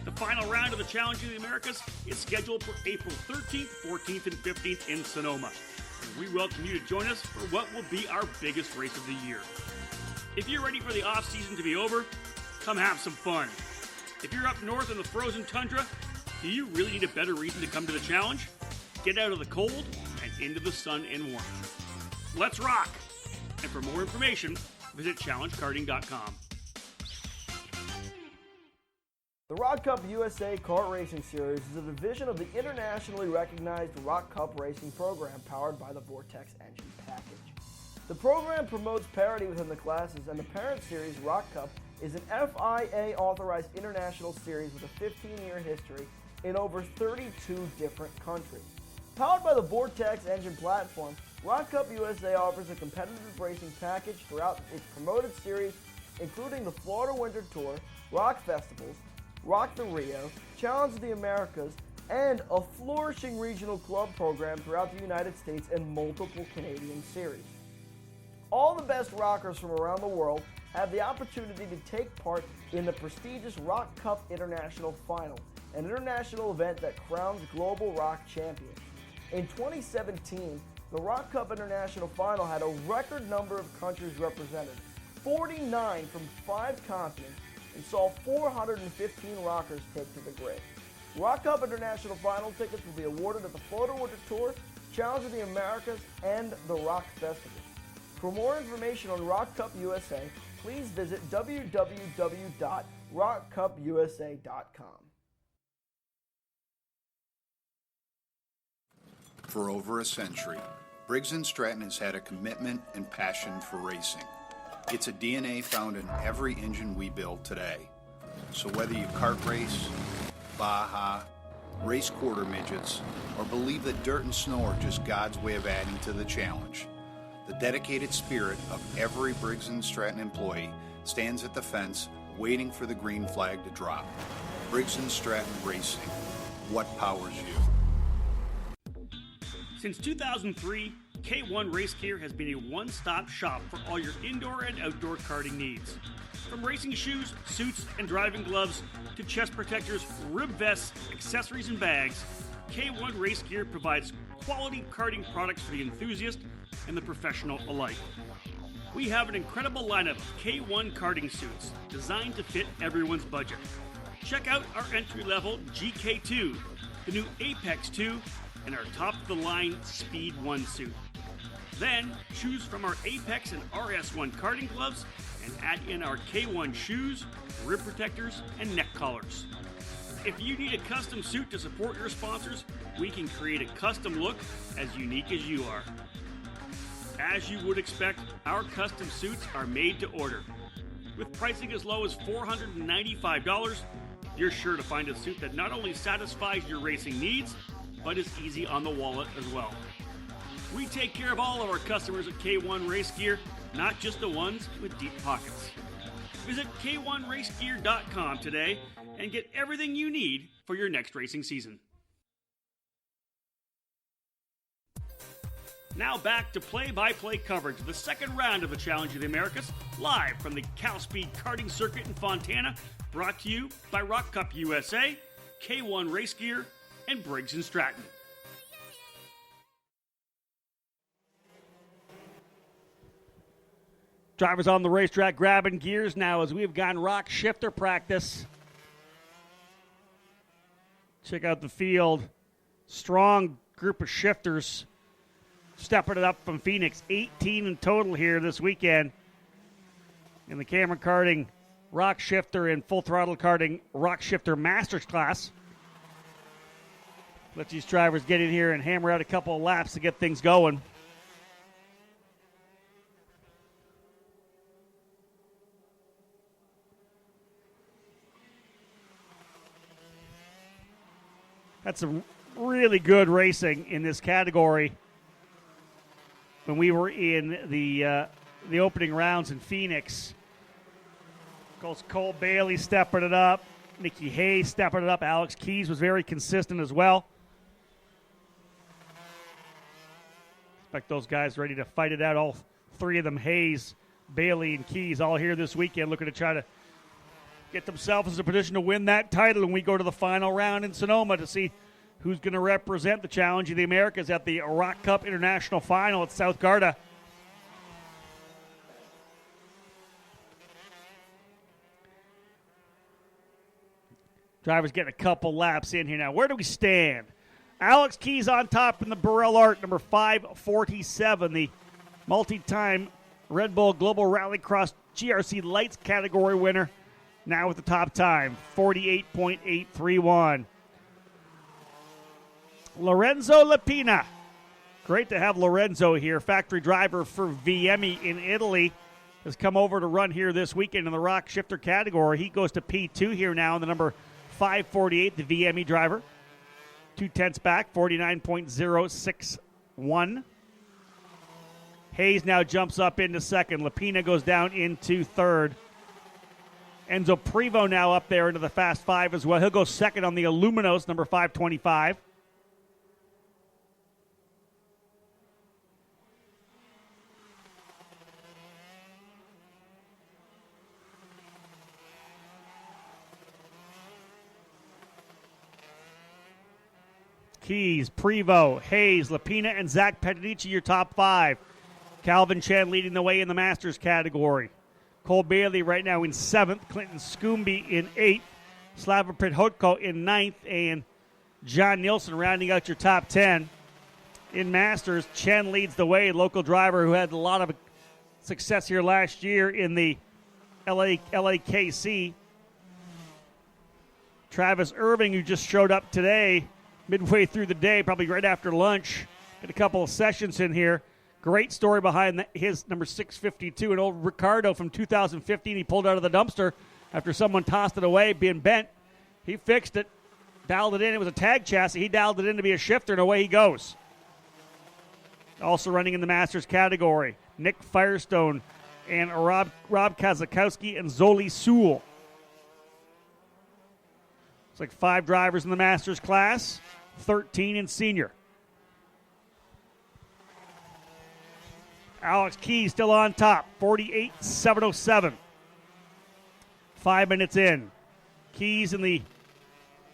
The final round of the Challenge of the Americas is scheduled for April 13th, 14th, and 15th in Sonoma. And we welcome you to join us for what will be our biggest race of the year. If you're ready for the off-season to be over, come have some fun. If you're up north in the frozen tundra, do you really need a better reason to come to the Challenge? Get out of the cold and into the sun and warmth. Let's rock! And for more information, visit challengekarting.com. The Rok Cup USA Kart Racing Series is a division of the internationally recognized Rok Cup racing program powered by the Vortex engine package. The program promotes parity within the classes, and the parent series, Rok Cup, is an FIA-authorized international series with a 15-year history in over 32 different countries. Powered by the Vortex engine platform, Rok Cup USA offers a competitive racing package throughout its promoted series, including the Florida Winter Tour, Rock Festivals, Rock the Rio, Challenge of the Americas, and a flourishing regional club program throughout the United States and multiple Canadian series. All the best rockers from around the world have the opportunity to take part in the prestigious Rok Cup International Final, an international event that crowns global rock champions. In 2017, the Rok Cup International Final had a record number of countries represented, 49 from 5 continents, and saw 415 rockers take to the grid. Rok Cup International Final tickets will be awarded at the Florida Winter Tour, Challenge of the Americas, and the Rock Festival. For more information on Rok Cup USA, please visit www.rockcupusa.com. For over a century, Briggs & Stratton has had a commitment and passion for racing. It's a DNA found in every engine we build today. So whether you kart race, Baja, race quarter midgets, or believe that dirt and snow are just God's way of adding to the challenge, the dedicated spirit of every Briggs & Stratton employee stands at the fence waiting for the green flag to drop. Briggs & Stratton Racing. What powers you? Since 2003, K1 Race Gear has been a one-stop shop for all your indoor and outdoor karting needs. From racing shoes, suits, and driving gloves to chest protectors, rib vests, accessories, and bags, K1 Race Gear provides quality karting products for the enthusiast and the professional alike. We have an incredible lineup of K1 karting suits designed to fit everyone's budget. Check out our entry-level GK2, the new Apex 2, and our top-of-the-line Speed 1 suit. Then, choose from our Apex and RS1 karting gloves and add in our K1 shoes, rib protectors, and neck collars. If you need a custom suit to support your sponsors, we can create a custom look as unique as you are. As you would expect, our custom suits are made to order. With pricing as low as $495, you're sure to find a suit that not only satisfies your racing needs, but is easy on the wallet as well. We take care of all of our customers at K1 Race Gear, not just the ones with deep pockets. Visit K1RaceGear.com today and get everything you need for your next racing season. Now back to play-by-play coverage of the second round of the Challenge of the Americas, live from the CalSpeed Karting Circuit in Fontana, brought to you by Rock Cup USA, K1 Race Gear, and Briggs & Stratton. Drivers on the racetrack grabbing gears now as we've gone rock shifter practice. Check out the field. Strong group of shifters stepping it up from Phoenix. 18 in total here this weekend in the Cameron Karting Rock Shifter and Full Throttle Karting Rock Shifter Masters class. Let these drivers get in here and hammer out a couple of laps to get things going. Had some really good racing in this category when we were in the opening rounds in Phoenix. Goes Cole Bailey stepping it up. Nikki Hayes stepping it up. Alex Keys was very consistent as well. Expect those guys ready to fight it out. All three of them, Hayes, Bailey, and Keys, all here this weekend looking to try to get themselves in a position to win that title when we go to the final round in Sonoma to see who's going to represent the Challenge of the Americas at the Rock Cup International Final at South Garda. Drivers getting a couple laps in here now. Where do we stand? Alex Keys on top in the Burrell Art, number 547, the multi-time Red Bull Global Rallycross GRC Lights category winner, now with the top time, 48.831. Lorenzo Lapina. Great to have Lorenzo here, factory driver for VME in Italy. Has come over to run here this weekend in the Rock Shifter category. He goes to P2 here now in the number 548, the VME driver. 2/10 back, 49.061. Hayes now jumps up into second. Lapina goes down into third. Enzo Prevo now up there into the Fast Five as well. He'll go second on the Aluminos, number 525. Keys, Prevo, Hayes, Lapina, and Zach Pettici, your top five. Calvin Chen leading the way in the Masters category. Cole Bailey right now in seventh. Clinton Scooby in eighth. Slava Prithotko in ninth. And John Nielsen rounding out your top 10. In Masters, Chen leads the way, local driver who had a lot of success here last year in the LAKC. Travis Irving, who just showed up today, midway through the day, probably right after lunch. Got a couple of sessions in here. Great story behind his number 652, an old Ricardo from 2015. He pulled out of the dumpster after someone tossed it away, being bent. He fixed it, dialed it in. It was a tag chassis. He dialed it in to be a shifter, and away he goes. Also running in the Masters category, Nick Firestone and Rob Kazakowski and Zoli Sewell. It's like 5 drivers in the Masters class, 13 in senior. Alex Keys still on top, 48.707. 5 minutes in. Keys in the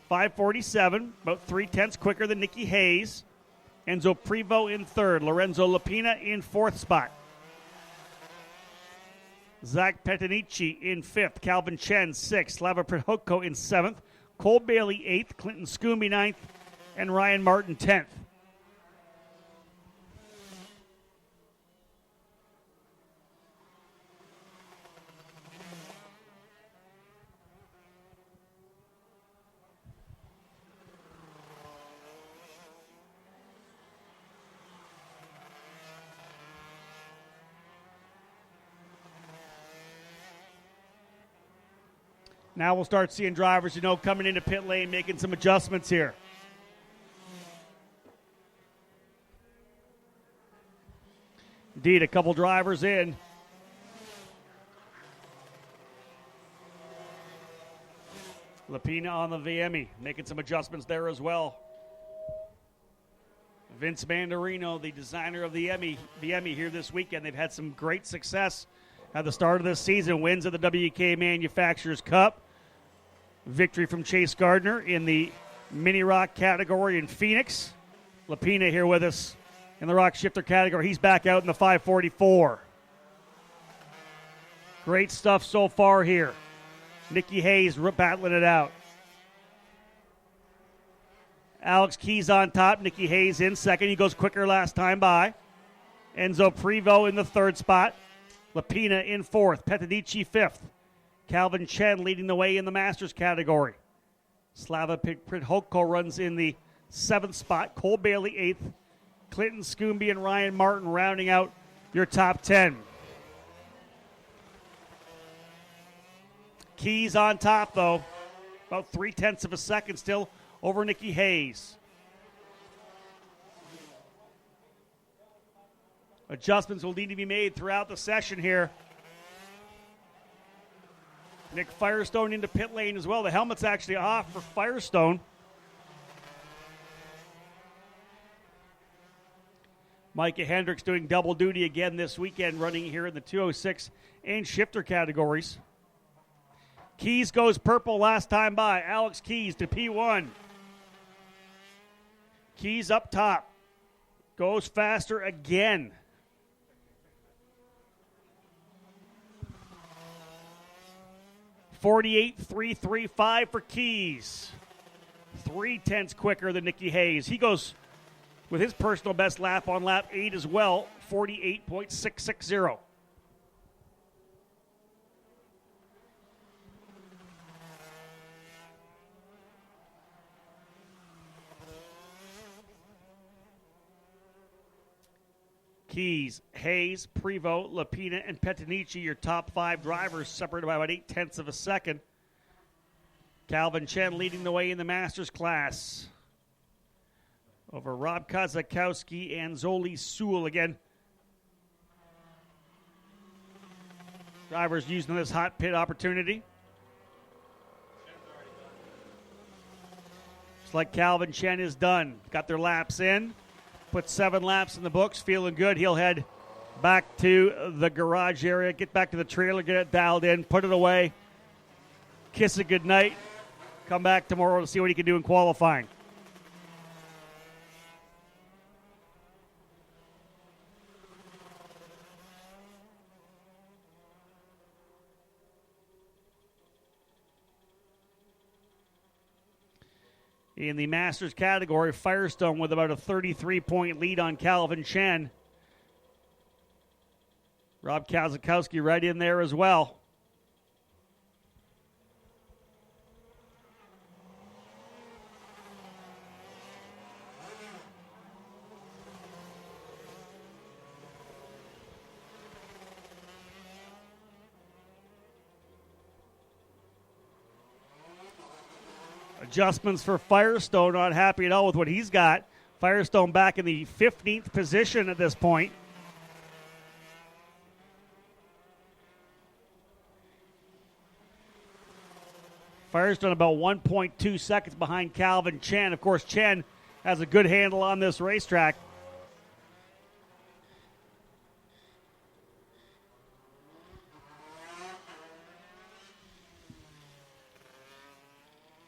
547, about 3/10 quicker than Nikki Hayes. Enzo Prevo in third. Lorenzo Lapina in fourth spot. Zach Pettici in fifth. Calvin Chen sixth. Slava Prithotko in seventh. Cole Bailey eighth. Clinton Scooby ninth. And Ryan Martin 10th. Now we'll start seeing drivers, coming into pit lane, making some adjustments here. Indeed, a couple drivers in. Lapina on the VME, making some adjustments there as well. Vince Mandarino, the designer of the VME here this weekend. They've had some great success at the start of this season. Wins at the WK Manufacturers Cup. Victory from Chase Gardner in the Mini Rock category in Phoenix. Lapina here with us in the Rock Shifter category. He's back out in the 544. Great stuff so far here. Nikki Hayes battling it out. Alex Keys on top. Nikki Hayes in second. He goes quicker last time by. Enzo Prevost in the third spot. Lapina in fourth. Petadici fifth. Calvin Chen leading the way in the Masters category. Slava Pridhoko runs in the seventh spot. Cole Bailey eighth. Clinton Scooby and Ryan Martin rounding out your top 10. Keys on top, though. About 0.3 of a second still over Nikki Hayes. Adjustments will need to be made throughout the session here. Nick Firestone into pit lane as well. The helmet's actually off for Firestone. Micah Hendricks doing double duty again this weekend, running here in the 206 and shifter categories. Keys goes purple last time by. Alex Keys to P1. Keys up top. Goes faster again. .48.335 for Keys. 0.3 quicker than Nikki Hayes. He goes with his personal best lap on lap 8 as well. 48.660. Keys, Hayes, Prevost, Lapina, and Petanici, your top 5 drivers, separated by about 0.8 of a second. Calvin Chen leading the way in the Masters class over Rob Kozakowski and Zoli Sewell again. Drivers using this hot pit opportunity. Looks like Calvin Chen is done. Got their laps in. Put 7 laps in the books, feeling good. He'll head back to the garage area, get back to the trailer, get it dialed in, put it away, kiss it goodnight, come back tomorrow to see what he can do in qualifying. In the Masters category, Firestone with about a 33-point lead on Calvin Chen. Rob Kozakowski right in there as well. Adjustments for Firestone, not happy at all with what he's got. Firestone back in the 15th position at this point. Firestone about 1.2 seconds behind Calvin Chen. Of course, Chen has a good handle on this racetrack.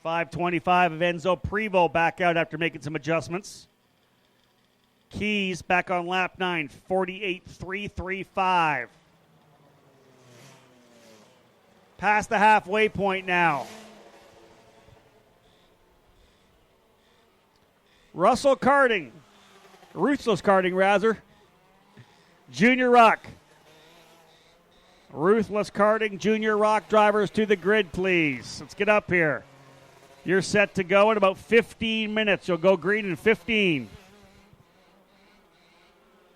.525 of Enzo Prevost back out after making some adjustments. Keys back on lap 9, 48.335. Past the halfway point now. Ruthless Karting, Junior Rok. Ruthless Karting, Junior Rok drivers to the grid, please. Let's get up here. You're set to go in about 15 minutes. You'll go green in 15.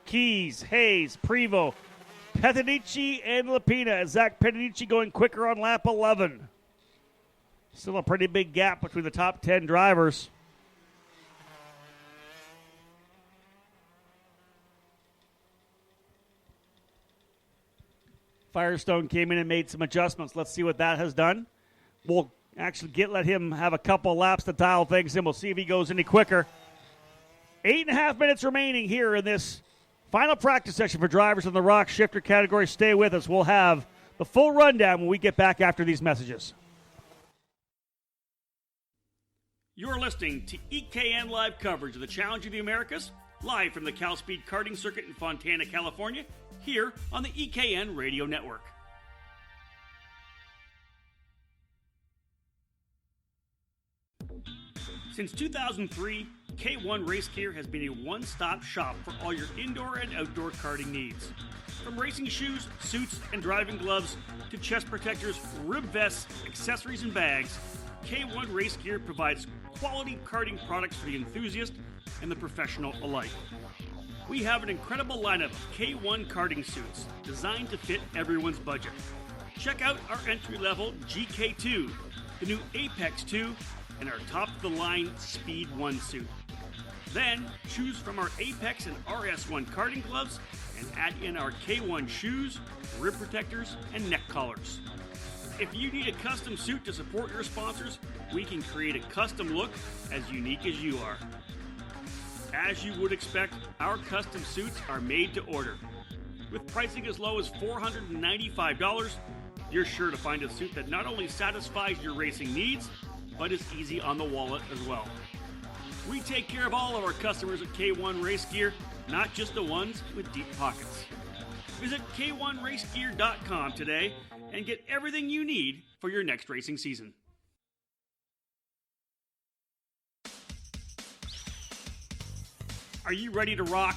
Keys, Hayes, Prevost, Petanici, and Lapina. Zach Petanici going quicker on lap 11. Still a pretty big gap between the top 10 drivers. Firestone came in and made some adjustments. Let's see what that has done. We'll Actually, let him have a couple laps to dial things in. We'll see if he goes any quicker. 8.5 minutes remaining here in this final practice session for drivers in the Rok shifter category. Stay with us. We'll have the full rundown when we get back after these messages. You're listening to EKN Live coverage of the Challenge of the Americas, live from the CalSpeed Karting Circuit in Fontana, California, here on the EKN Radio Network. Since 2003, K1 Race Gear has been a one-stop shop for all your indoor and outdoor karting needs. From racing shoes, suits, and driving gloves to chest protectors, rib vests, accessories, and bags, K1 Race Gear provides quality karting products for the enthusiast and the professional alike. We have an incredible lineup of K1 karting suits designed to fit everyone's budget. Check out our entry-level GK2, the new Apex 2, and our top-of-the-line Speed 1 suit. Then, choose from our Apex and RS1 karting gloves and add in our K1 shoes, rib protectors, and neck collars. If you need a custom suit to support your sponsors, we can create a custom look as unique as you are. As you would expect, our custom suits are made to order. With pricing as low as $495, you're sure to find a suit that not only satisfies your racing needs, but is easy on the wallet as well. We take care of all of our customers at K1 Race Gear, not just the ones with deep pockets. Visit K1RaceGear.com today and get everything you need for your next racing season. Are you ready to rock?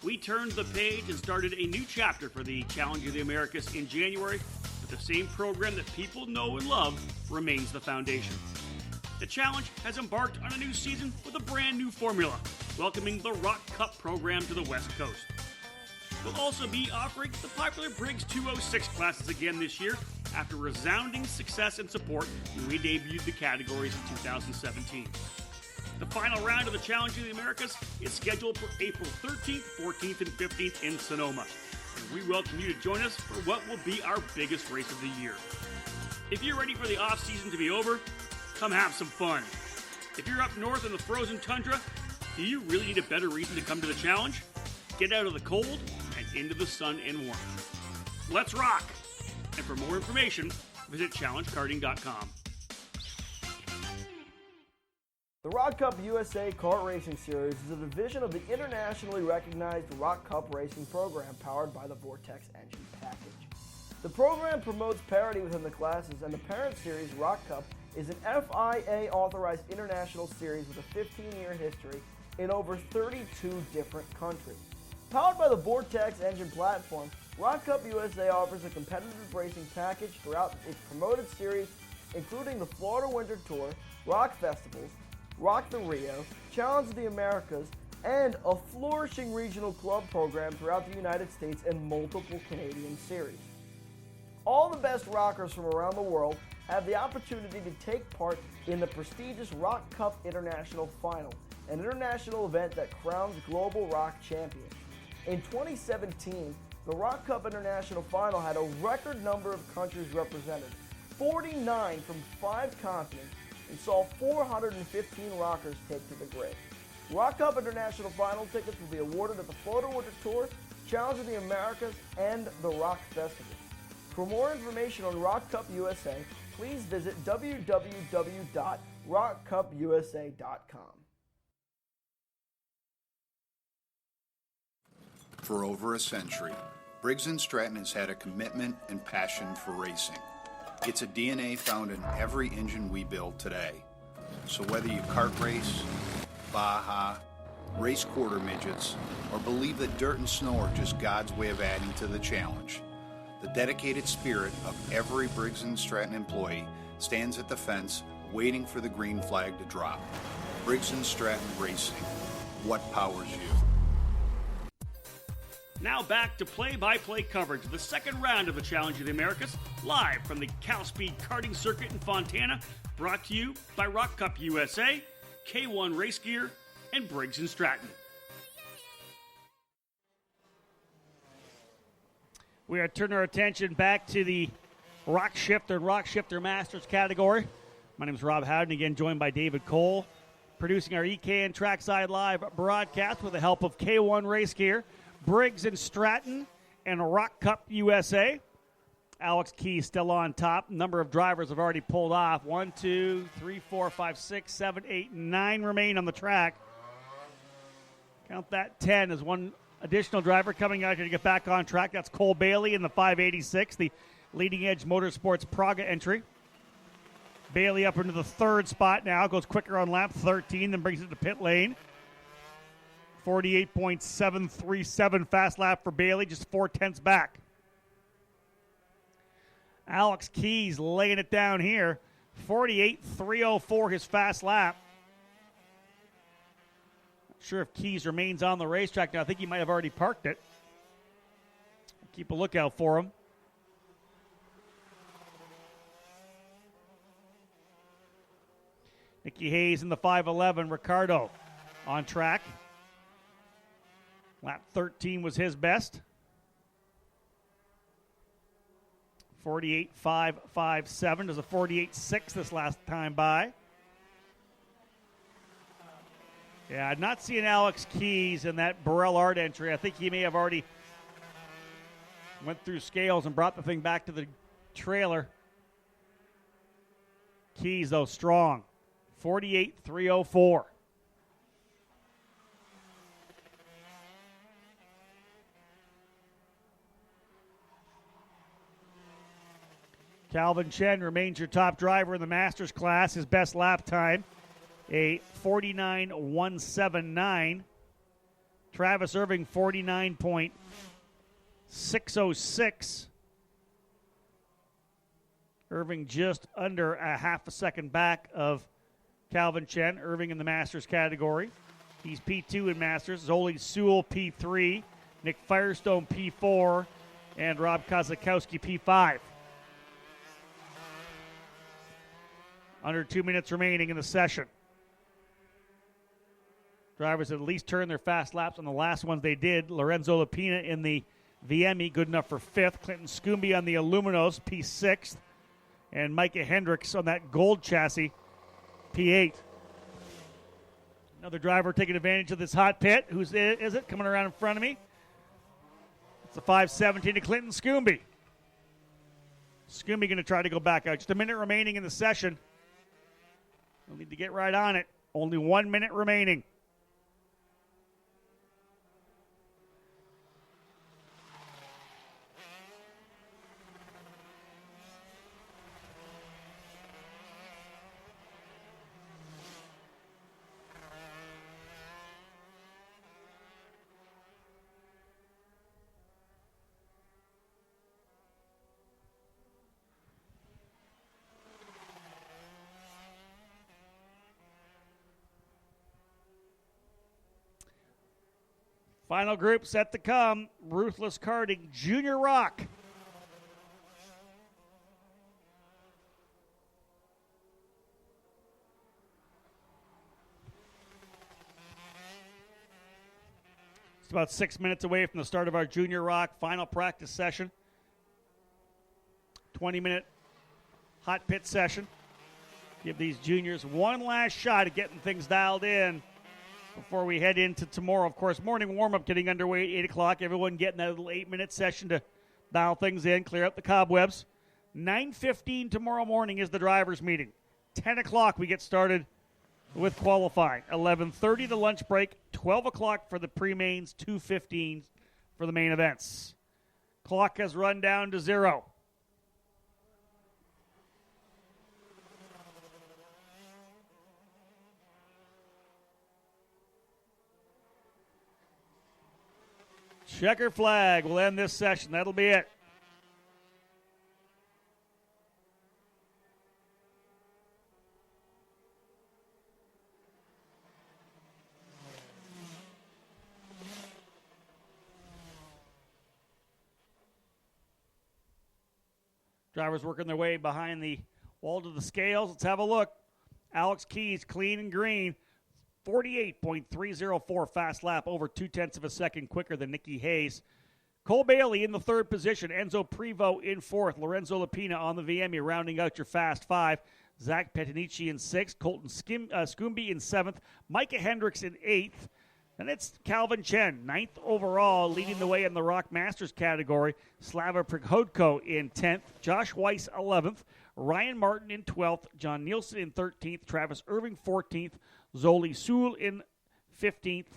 We turned the page and started a new chapter for the Challenge of the Americas in January, but the same program that people know and love remains the foundation. The Challenge has embarked on a new season with a brand new formula, welcoming the Rok Cup program to the West Coast. We'll also be offering the popular Briggs 206 classes again this year after resounding success and support when we debuted the categories in 2017. The final round of the Challenge of the Americas is scheduled for April 13th, 14th, and 15th in Sonoma. And we welcome you to join us for what will be our biggest race of the year. If you're ready for the off-season to be over, come have some fun. If you're up north in the frozen tundra, do you really need a better reason to come to the Challenge? Get out of the cold and into the sun and warmth. Let's rock! And for more information, visit challengekarting.com. The Rok Cup USA Kart Racing Series is a division of the internationally recognized Rok Cup racing program powered by the Vortex engine package. The program promotes parity within the classes, and the parent series, Rok Cup, is an FIA-authorized international series with a 15-year history in over 32 different countries. Powered by the Vortex engine platform, Rok Cup USA offers a competitive racing package throughout its promoted series, including the Florida Winter Tour, Rock Festivals, Rock the Rio, Challenge of the Americas, and a flourishing regional club program throughout the United States and multiple Canadian series. All the best rockers from around the world have the opportunity to take part in the prestigious Rok Cup International Final, an international event that crowns global rock champions. In 2017, the Rok Cup International Final had a record number of countries represented, 49 from 5 continents, and saw 415 rockers take to the grid. Rok Cup International Final tickets will be awarded at the Florida Winter Tour, Challenge of the Americas, and the Rock Festival. For more information on Rok Cup USA, please visit www.rokcupusa.com. For over a century, Briggs & Stratton has had a commitment and passion for racing. It's a DNA found in every engine we build today. So whether you kart race, Baja, race quarter midgets, or believe that dirt and snow are just God's way of adding to the challenge, the dedicated spirit of every Briggs & Stratton employee stands at the fence waiting for the green flag to drop. Briggs & Stratton Racing. What powers you? Now back to play-by-play coverage of the second round of the Challenge of the Americas, live from the CalSpeed Karting Circuit in Fontana, brought to you by Rok Cup USA, K1 Race Gear, and Briggs & Stratton. We are turning our attention back to the Rok Shifter and Rok Shifter Masters category. My name is Rob Howden, again joined by David Cole, producing our EKN Trackside Live broadcast with the help of K1 Race Gear, Briggs and Stratton, and Rok Cup USA. Alex Keys still on top. Number of drivers have already pulled off. 1, 2, 3, 4, 5, 6, 7, 8, 9 remain on the track. Count that 10 as one additional driver coming out here to get back on track. That's Cole Bailey in the 586, the Leading Edge Motorsports Praga entry. Bailey up into the third spot now. Goes quicker on lap 13, then brings it to pit lane. 48.737 fast lap for Bailey, just 4/10 back. Alex Keys laying it down here. 48.304 his fast lap. Not sure if Keys remains on the racetrack now. I think he might have already parked it. Keep a lookout for him. Nicky Hayes in the 511. Ricardo on track. Lap 13 was his best. 48.557. Does a 48.6 this last time by. Yeah, I've not seen Alex Keys in that Burrell Art entry. I think he may have already went through scales and brought the thing back to the trailer. Keys, though, strong. 48.304. Calvin Chen remains your top driver in the Masters class. His best lap time, a 49.179. Travis Irving, 49.606. Irving just under a half a second back of Calvin Chen. Irving in the Masters category. He's P2 in Masters. Zoli Sewell, P3. Nick Firestone, P4. And Rob Kozakowski, P5. Under 2 minutes remaining in the session. Drivers at least turned their fast laps on the last ones they did. Lorenzo Lapina in the VME, good enough for 5th. Clinton Scooby on the Aluminos, P6th. And Micah Hendricks on that gold chassis, P8. Another driver taking advantage of this hot pit. Who's is it coming around in front of me? It's a 517 to Clinton Scooby. Scooby going to try to go back out. Just a minute remaining in the session. We'll need to get right on it. Only 1 minute remaining. Final group set to come. Ruthless Karting, Junior Rok. It's about 6 minutes away from the start of our Junior Rok final practice session. 20-minute hot pit session. Give these juniors one last shot at getting things dialed in before we head into tomorrow. Of course, morning warm-up getting underway at 8 o'clock. Everyone getting that little 8-minute session to dial things in, clear up the cobwebs. 9:15 tomorrow morning is the drivers' meeting. 10 o'clock we get started with qualifying. 11:30 the lunch break. 12 o'clock for the pre-mains. 2:15 for the main events. Clock has run down to 0. Checker flag will end this session. That'll be it. Drivers working their way behind the wall to the scales. Let's have a look. Alex Keys, clean and green. 48.304 fast lap, over 0.2 of a second quicker than Nicky Hayes. Cole Bailey in the third position. Enzo Prevost in fourth. Lorenzo Lapina on the VME rounding out your fast five. Zach Petanici in 6th, Colton Scumby in 7th, Micah Hendricks in 8th, and it's Calvin Chen, 9th overall, leading the way in the Rock Masters category. Slava Prihodko in 10th, Josh Weiss 11th, Ryan Martin in 12th, John Nielsen in 13th, Travis Irving 14th, Zoli Sewell in 15th,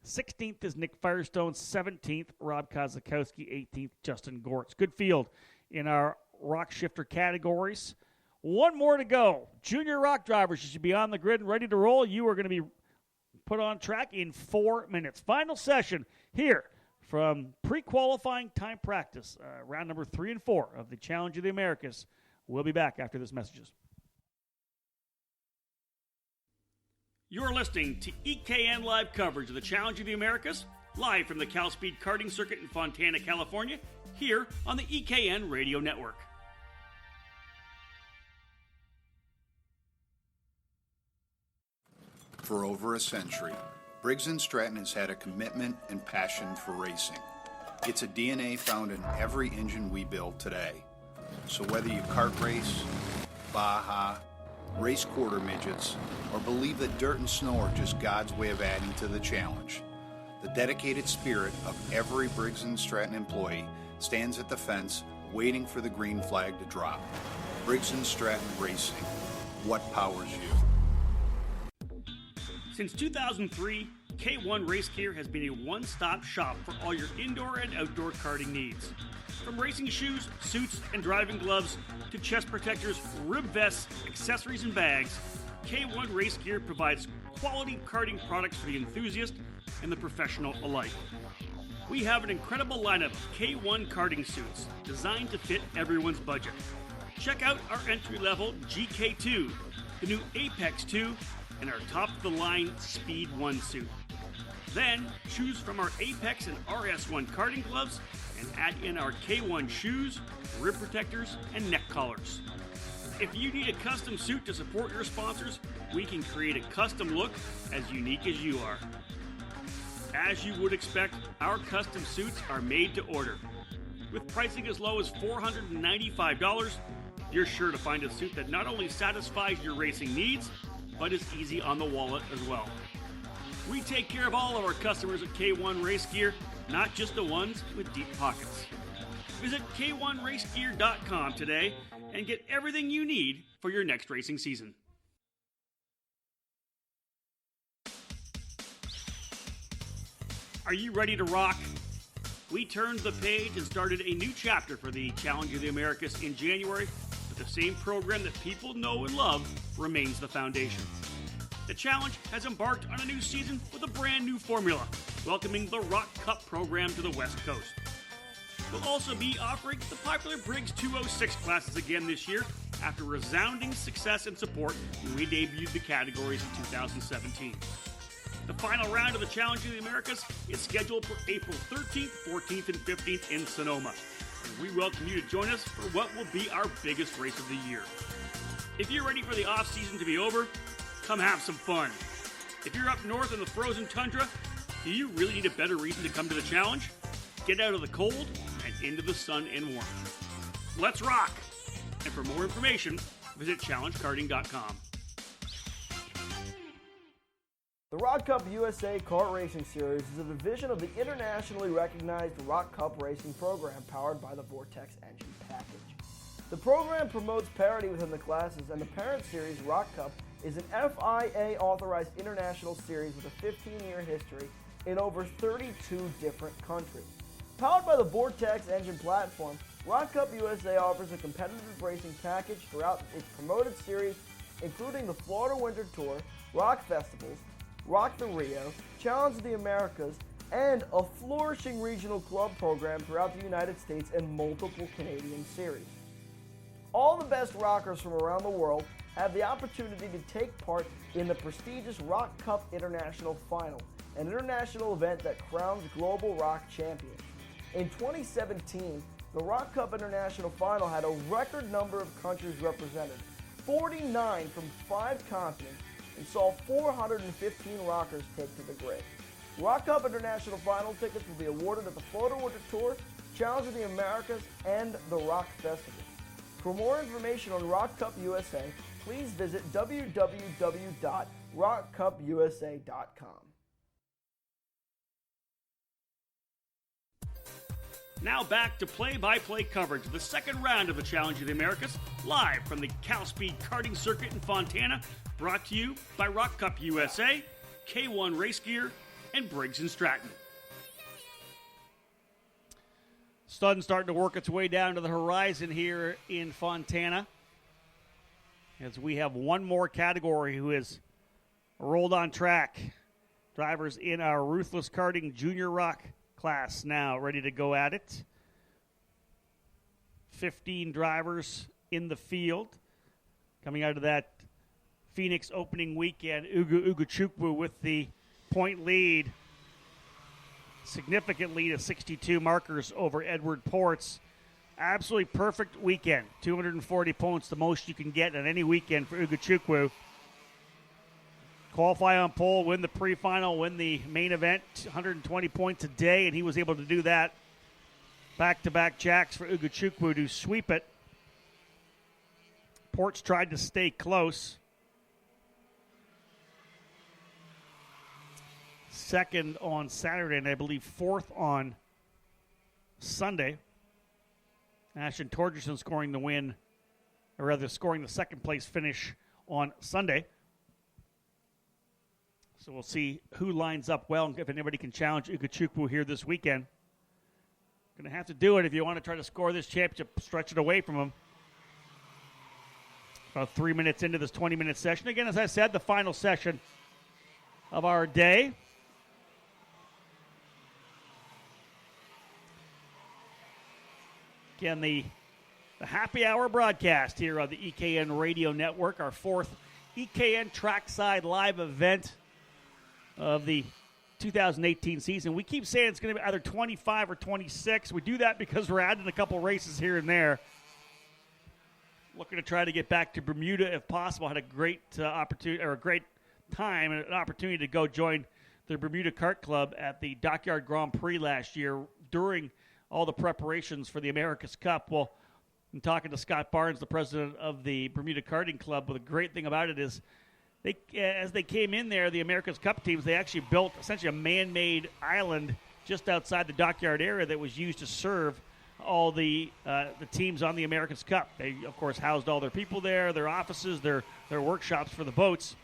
16th is Nick Firestone, 17th, Rob Kozakowski, 18th, Justin Gortz. Good field in our rock shifter categories. One more to go. Junior rock drivers, you should be on the grid and ready to roll. You are going to be put on track in 4 minutes. Final session here from pre-qualifying time practice, round number 3 and 4 of the Challenge of the Americas. We'll be back after this messages. You're listening to EKN Live coverage of the Challenge of the Americas, live from the CalSpeed Karting Circuit in Fontana, California, here on the EKN Radio Network. For over a century, Briggs & Stratton has had a commitment and passion for racing. It's a DNA found in every engine we build today. So whether you kart race, Baja, race quarter midgets, or believe that dirt and snow are just God's way of adding to the challenge, the dedicated spirit of every Briggs & Stratton employee stands at the fence waiting for the green flag to drop. Briggs & Stratton Racing. What powers you? Since 2003, K1 Race Gear has been a one-stop shop for all your indoor and outdoor karting needs. From racing shoes, suits, and driving gloves to chest protectors, rib vests, accessories, and bags, K1 Race Gear provides quality karting products for the enthusiast and the professional alike. We have an incredible lineup of K1 karting suits designed to fit everyone's budget. Check out our entry-level GK2, the new Apex 2, and our top-of-the-line Speed 1 suit. Then, choose from our Apex and RS1 karting gloves and add in our K1 shoes, rib protectors, and neck collars. If you need a custom suit to support your sponsors, we can create a custom look as unique as you are. As you would expect, our custom suits are made to order. With pricing as low as $495, you're sure to find a suit that not only satisfies your racing needs, but is easy on the wallet as well. We take care of all of our customers at K1 Race Gear, not just the ones with deep pockets. Visit K1RaceGear.com today and get everything you need for your next racing season. Are you ready to rock? We turned the page and started a new chapter for the Challenge of the Americas in January, but the same program that people know and love remains the foundation. The Challenge has embarked on a new season with a brand new formula, welcoming the Rock Cup program to the West Coast. We'll also be offering the popular Briggs 206 classes again this year after resounding success and support when we debuted the categories in 2017. The final round of the Challenge of the Americas is scheduled for April 13th, 14th, and 15th in Sonoma. And we welcome you to join us for what will be our biggest race of the year. If you're ready for the off-season to be over, come have some fun. If you're up north in the frozen tundra, do you really need a better reason to come to the Challenge? Get out of the cold and into the sun and warmth. Let's rock! And for more information, visit challengekarting.com. The Rock Cup USA Kart Racing Series is a division of the internationally recognized Rock Cup racing program powered by the Vortex engine package. The program promotes parity within the classes, and the parent series, Rock Cup, is an FIA-authorized international series with a 15-year history in over 32 different countries. Powered by the Vortex engine platform, Rock Cup USA offers a competitive racing package throughout its promoted series, including the Florida Winter Tour, Rock Festivals, Rock the Rio, Challenge of the Americas, and a flourishing regional club program throughout the United States and multiple Canadian series. All the best rockers from around the world have the opportunity to take part in the prestigious Rock Cup International Final, an international event that crowns global rock champions. In 2017, the Rock Cup International Final had a record number of countries represented, 49 from 5 continents, and saw 415 rockers take to the grid. Rock Cup International Final tickets will be awarded at the Florida Winter Tour, Challenge of the Americas, and the Rock Festival. For more information on Rock Cup USA, please visit www.rockcupusa.com. Now back to play-by-play coverage of the second round of the Challenge of the Americas, live from the CalSpeed Karting Circuit in Fontana, brought to you by Rock Cup USA, K1 Race Gear, and Briggs & Stratton. Sun starting to work its way down to the horizon here in Fontana, as we have one more category who has rolled on track. Drivers in our Ruthless Karting Junior Rok class now ready to go at it. 15 drivers in the field. Coming out of that Phoenix opening weekend, Ugo Chukwu with the point lead. Significant lead of 62 markers over Edward Ports. Absolutely perfect weekend. 240 points, the most you can get on any weekend for Ugo Chukwu. Qualify on pole, win the pre-final, win the main event, 120 points a day, and he was able to do that. Back-to-back jacks for Ugo Chukwu to sweep it. Ports tried to stay close. Second on Saturday, and I believe fourth on Sunday. Ashton Torgerson scoring the win, or rather scoring the second place finish on Sunday. So we'll see who lines up well and if anybody can challenge Ugo Chukwu here this weekend. Going to have to do it if you want to try to score this championship, stretch it away from him. About 3 minutes into this 20-minute session. Again, as I said, the final session of our day. Again, the happy hour broadcast here on the EKN Radio Network, our fourth EKN Trackside Live event of the 2018 season. We keep saying it's going to be either 25 or 26. We do that because we're adding a couple races here and there. Looking to try to get back to Bermuda if possible. Had a great opportunity, or a great time, and an opportunity to go join the Bermuda Kart Club at the Dockyard Grand Prix last year during all the preparations for the America's Cup. Well, I'm talking to Scott Barnes, the president of the Bermuda Karting Club. But the great thing about it is, as they came in there, the America's Cup teams, they actually built essentially a man-made island just outside the dockyard area that was used to serve all the teams on the America's Cup. They, of course, housed all their people there, their offices, their workshops for the boats.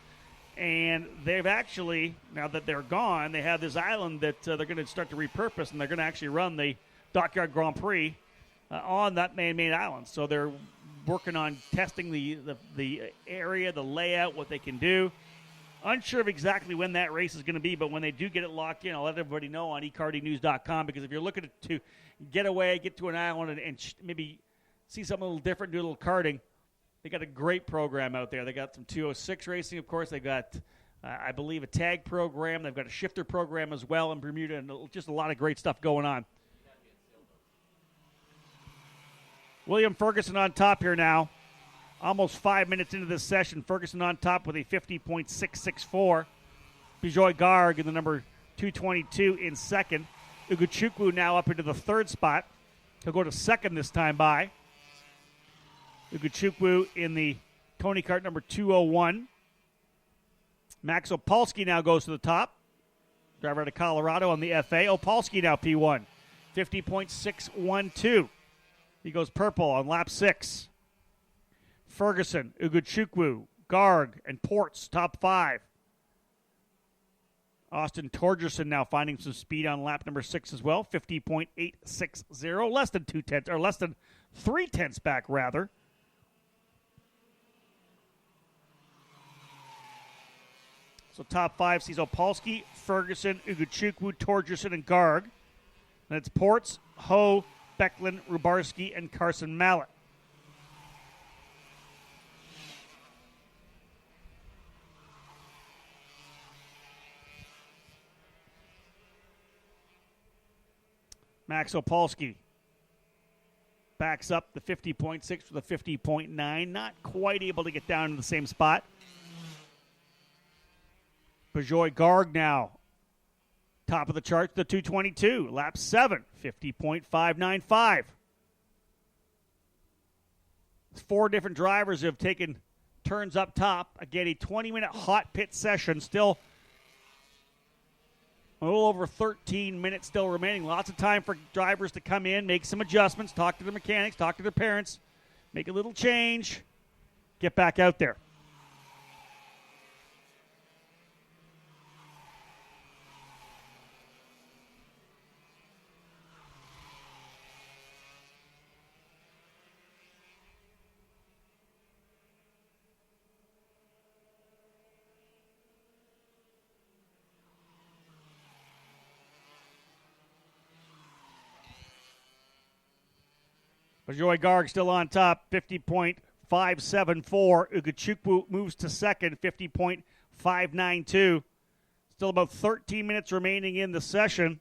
And they've actually, now that they're gone, they have this island that they're going to start to repurpose, and they're going to actually run the Dockyard Grand Prix on that man-made island. So they're working on testing the area, the layout, what they can do. Unsure of exactly when that race is going to be, but when they do get it locked in, I'll let everybody know on ekartingnews.com, because if you're looking to get away, get to an island, and maybe see something a little different, do a little karting, they got a great program out there. They got some 206 racing, of course. They got, I believe, a tag program. They've got a shifter program as well in Bermuda, and just a lot of great stuff going on. William Ferguson on top here now. Almost 5 minutes into this session. Ferguson on top with a 50.664. Bijoy Garg in the number 222 in second. Ugo Chukwu now up into the third spot. He'll go to second this time by. Ugo Chukwu in the Tony Kart number 201. Max Opalski now goes to the top. Driver out of Colorado on the FA. Opalski now P1. 50.612. He goes purple on lap 6. Ferguson, Ugo Chukwu, Garg, and Ports, top 5. Austin Torgerson now finding some speed on lap number 6 as well, 50.860, less than 2/10, or less than 3/10 back, rather. So top 5 sees Opalski, Ferguson, Ugo Chukwu, Torgerson, and Garg. And it's Ports, Ho, Becklin, Rubarski, and Carson Mallet. Max Opalski backs up the 50.6 for the 50.9. Not quite able to get down to the same spot. Bijoy Garg now top of the chart, the 222. Lap 7, 50.595. 4 different drivers have taken turns up top. Again, a 20-minute hot pit session. Still a little over 13 minutes still remaining. Lots of time for drivers to come in, make some adjustments, talk to their mechanics, talk to their parents, make a little change, get back out there. Joy Garg still on top, 50.574. Ugachukwu moves to second, 50.592. Still about 13 minutes remaining in the session.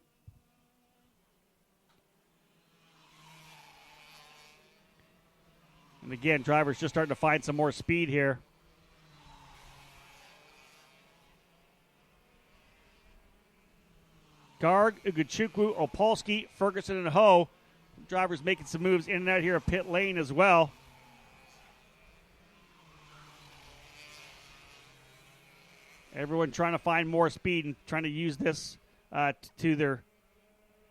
And again, drivers just starting to find some more speed here. Garg, Ugachukwu, Opolsky, Ferguson, and Ho. Drivers making some moves in and out here of pit lane as well. Everyone trying to find more speed and trying to use this to their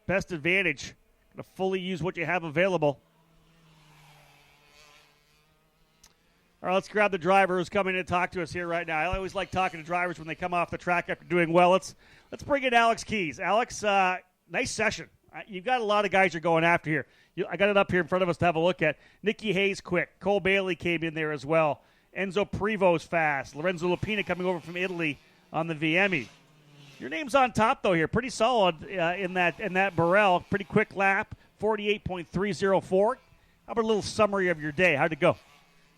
best advantage. To fully use what you have available. All right, let's grab the driver who's coming in to talk to us here right now. I always like talking to drivers when they come off the track after doing well. Let's bring in Alex Keys. Alex, nice session. You've got a lot of guys you're going after here. I got it up here in front of us to have a look at. Nicky Hayes quick. Cole Bailey came in there as well. Enzo Prevost fast. Lorenzo Lupina coming over from Italy on the VME. Your name's on top, though, here. Pretty solid in that Burrell. Pretty quick lap, 48.304. How about a little summary of your day? How'd it go?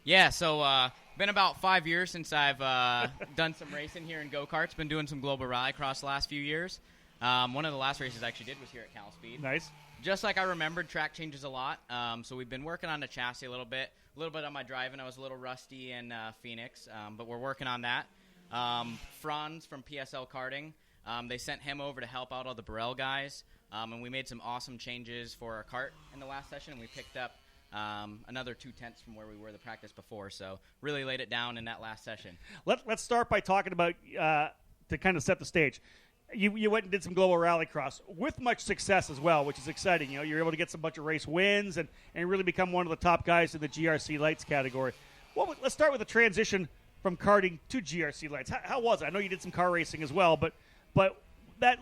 Yeah, so been about 5 years since I've done some racing here in go-karts. Been doing some global rallycross the last few years. One of the last races I actually did was here at CalSpeed. Nice. Just like I remembered, track changes a lot. So we've been working on the chassis a little bit on my driving. I was a little rusty in Phoenix, but we're working on that. Franz from PSL Karting, they sent him over to help out all the Burrell guys, and we made some awesome changes for our kart in the last session, and we picked up another 2/10 from where we were the practice before. So really laid it down in that last session. Let's start by talking about, to kind of set the stage, You went and did some global rallycross with much success as well, which is exciting. You know, you're able to get some bunch of race wins and really become one of the top guys in the GRC Lights category. Well, let's start with the transition from karting to GRC Lights. How was it? I know you did some car racing as well, but that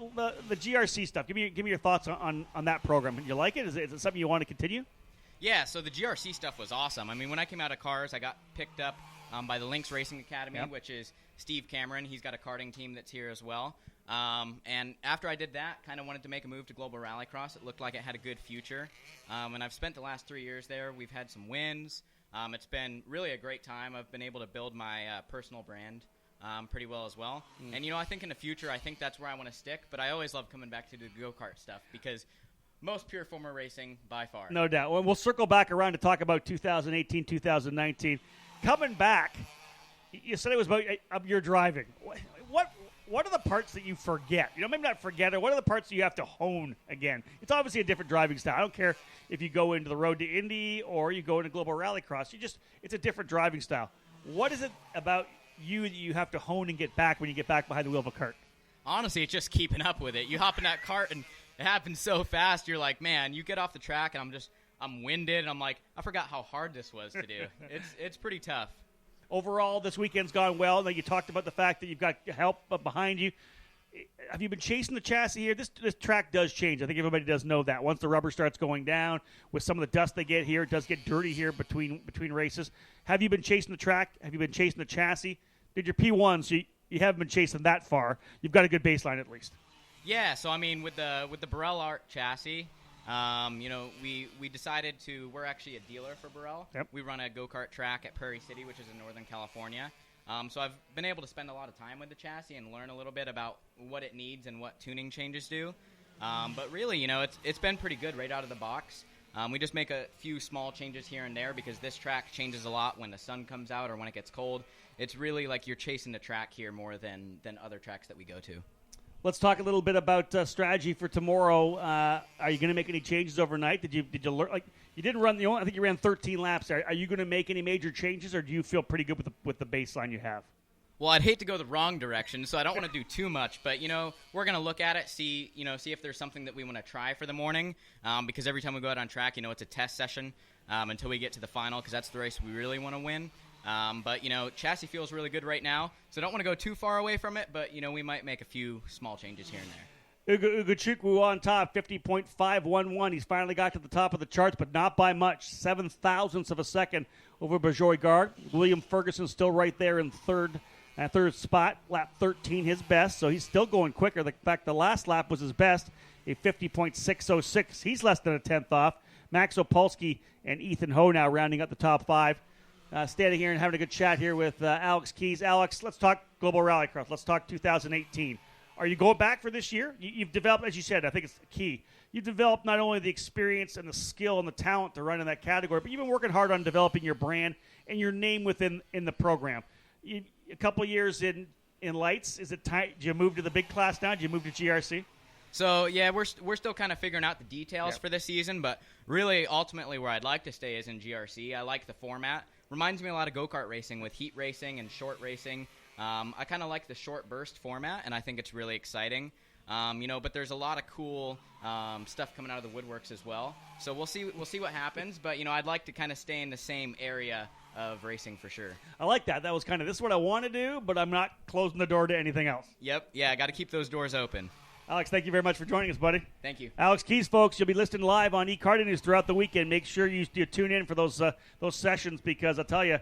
the GRC stuff. Give me your thoughts on that program. You like it? Is it something you want to continue? Yeah. So the GRC stuff was awesome. I mean, when I came out of cars, I got picked up by the Lynx Racing Academy, which is Steve Cameron. He's got a karting team that's here as well. And after I did that, kind of wanted to make a move to Global Rallycross. It looked like it had a good future. And I've spent the last 3 years there. We've had some wins. It's been really a great time. I've been able to build my personal brand pretty well as well. And, I think in the future, I think that's where I want to stick. But I always love coming back to the go-kart stuff because most pure former racing by far. No doubt. Well, we'll circle back around to talk about 2018, 2019. Coming back, you said it was about your driving. What are the parts that you forget? Maybe not forget it. What are the parts that you have to hone again? It's obviously a different driving style. I don't care if you go into the Road to Indy or you go into Global Rallycross. It's a different driving style. What is it about you that you have to hone and get back when you get back behind the wheel of a kart? Honestly, it's just keeping up with it. You hop in that cart and it happens so fast. You're like, man, you get off the track and I'm winded. And I'm like, I forgot how hard this was to do. It's pretty tough. Overall, this weekend's gone well. Now, you talked about the fact that you've got help behind you. Have you been chasing the chassis here? This track does change. I think everybody does know that. Once the rubber starts going down, with some of the dust they get here, it does get dirty here between races. Have you been chasing the track? Have you been chasing the chassis? Did your P1, so you haven't been chasing that far. You've got a good baseline at least. Yeah, so I mean, with the Burrell Art chassis, we decided we're actually a dealer for Burrell. Yep. We run a go-kart track at Prairie City, which is in Northern California. So I've been able to spend a lot of time with the chassis and learn a little bit about what it needs and what tuning changes do. But really, it's been pretty good right out of the box. We just make a few small changes here and there because this track changes a lot when the sun comes out or when it gets cold. It's really like you're chasing the track here more than other tracks that we go to. Let's talk a little bit about strategy for tomorrow. Are you going to make any changes overnight? Did you learn? Like, You didn't run I think you ran 13 laps. Are you going to make any major changes, or do you feel pretty good with the baseline you have? Well, I'd hate to go the wrong direction, so I don't want to do too much. But, we're going to look at it, see if there's something that we want to try for the morning. Because every time we go out on track, it's a test session until we get to the final, because that's the race we really want to win. But, chassis feels really good right now, so I don't want to go too far away from it. But, we might make a few small changes here and there. Ugochukwu on top, 50.511. He's finally got to the top of the charts, but not by much. 7 thousandths of a second over Bajoy Garg. William Ferguson still right there in third spot, lap 13, his best, so he's still going quicker. In fact, the last lap was his best, a 50.606. He's less than a tenth off. Max Opolsky and Ethan Ho now rounding up the top 5. Standing here and having a good chat here with Alex Keys. Alex, let's talk Global Rallycross. Let's talk 2018. Are you going back for this year? You've developed, as you said, I think it's key. You've developed not only the experience and the skill and the talent to run in that category, but you've been working hard on developing your brand and your name within the program. A couple of years in lights, is it time? Do you move to the big class now? Do you move to GRC? So, yeah, we're still kind of figuring out the details for this season, but really, ultimately, where I'd like to stay is in GRC. I like the format. Reminds me a lot of go-kart racing with heat racing and short racing. I kind of like the short burst format, and I think it's really exciting. But there's a lot of cool stuff coming out of the woodworks as well. So we'll see what happens. But I'd like to kind of stay in the same area of racing for sure. I like that. That was kind of, this is what I want to do, but I'm not closing the door to anything else. Yep. Yeah, I got to keep those doors open. Alex, thank you very much for joining us, buddy. Thank you. Alex Keys, folks, you'll be listening live on eKarting News throughout the weekend. Make sure you tune in for those sessions, because I'll tell you,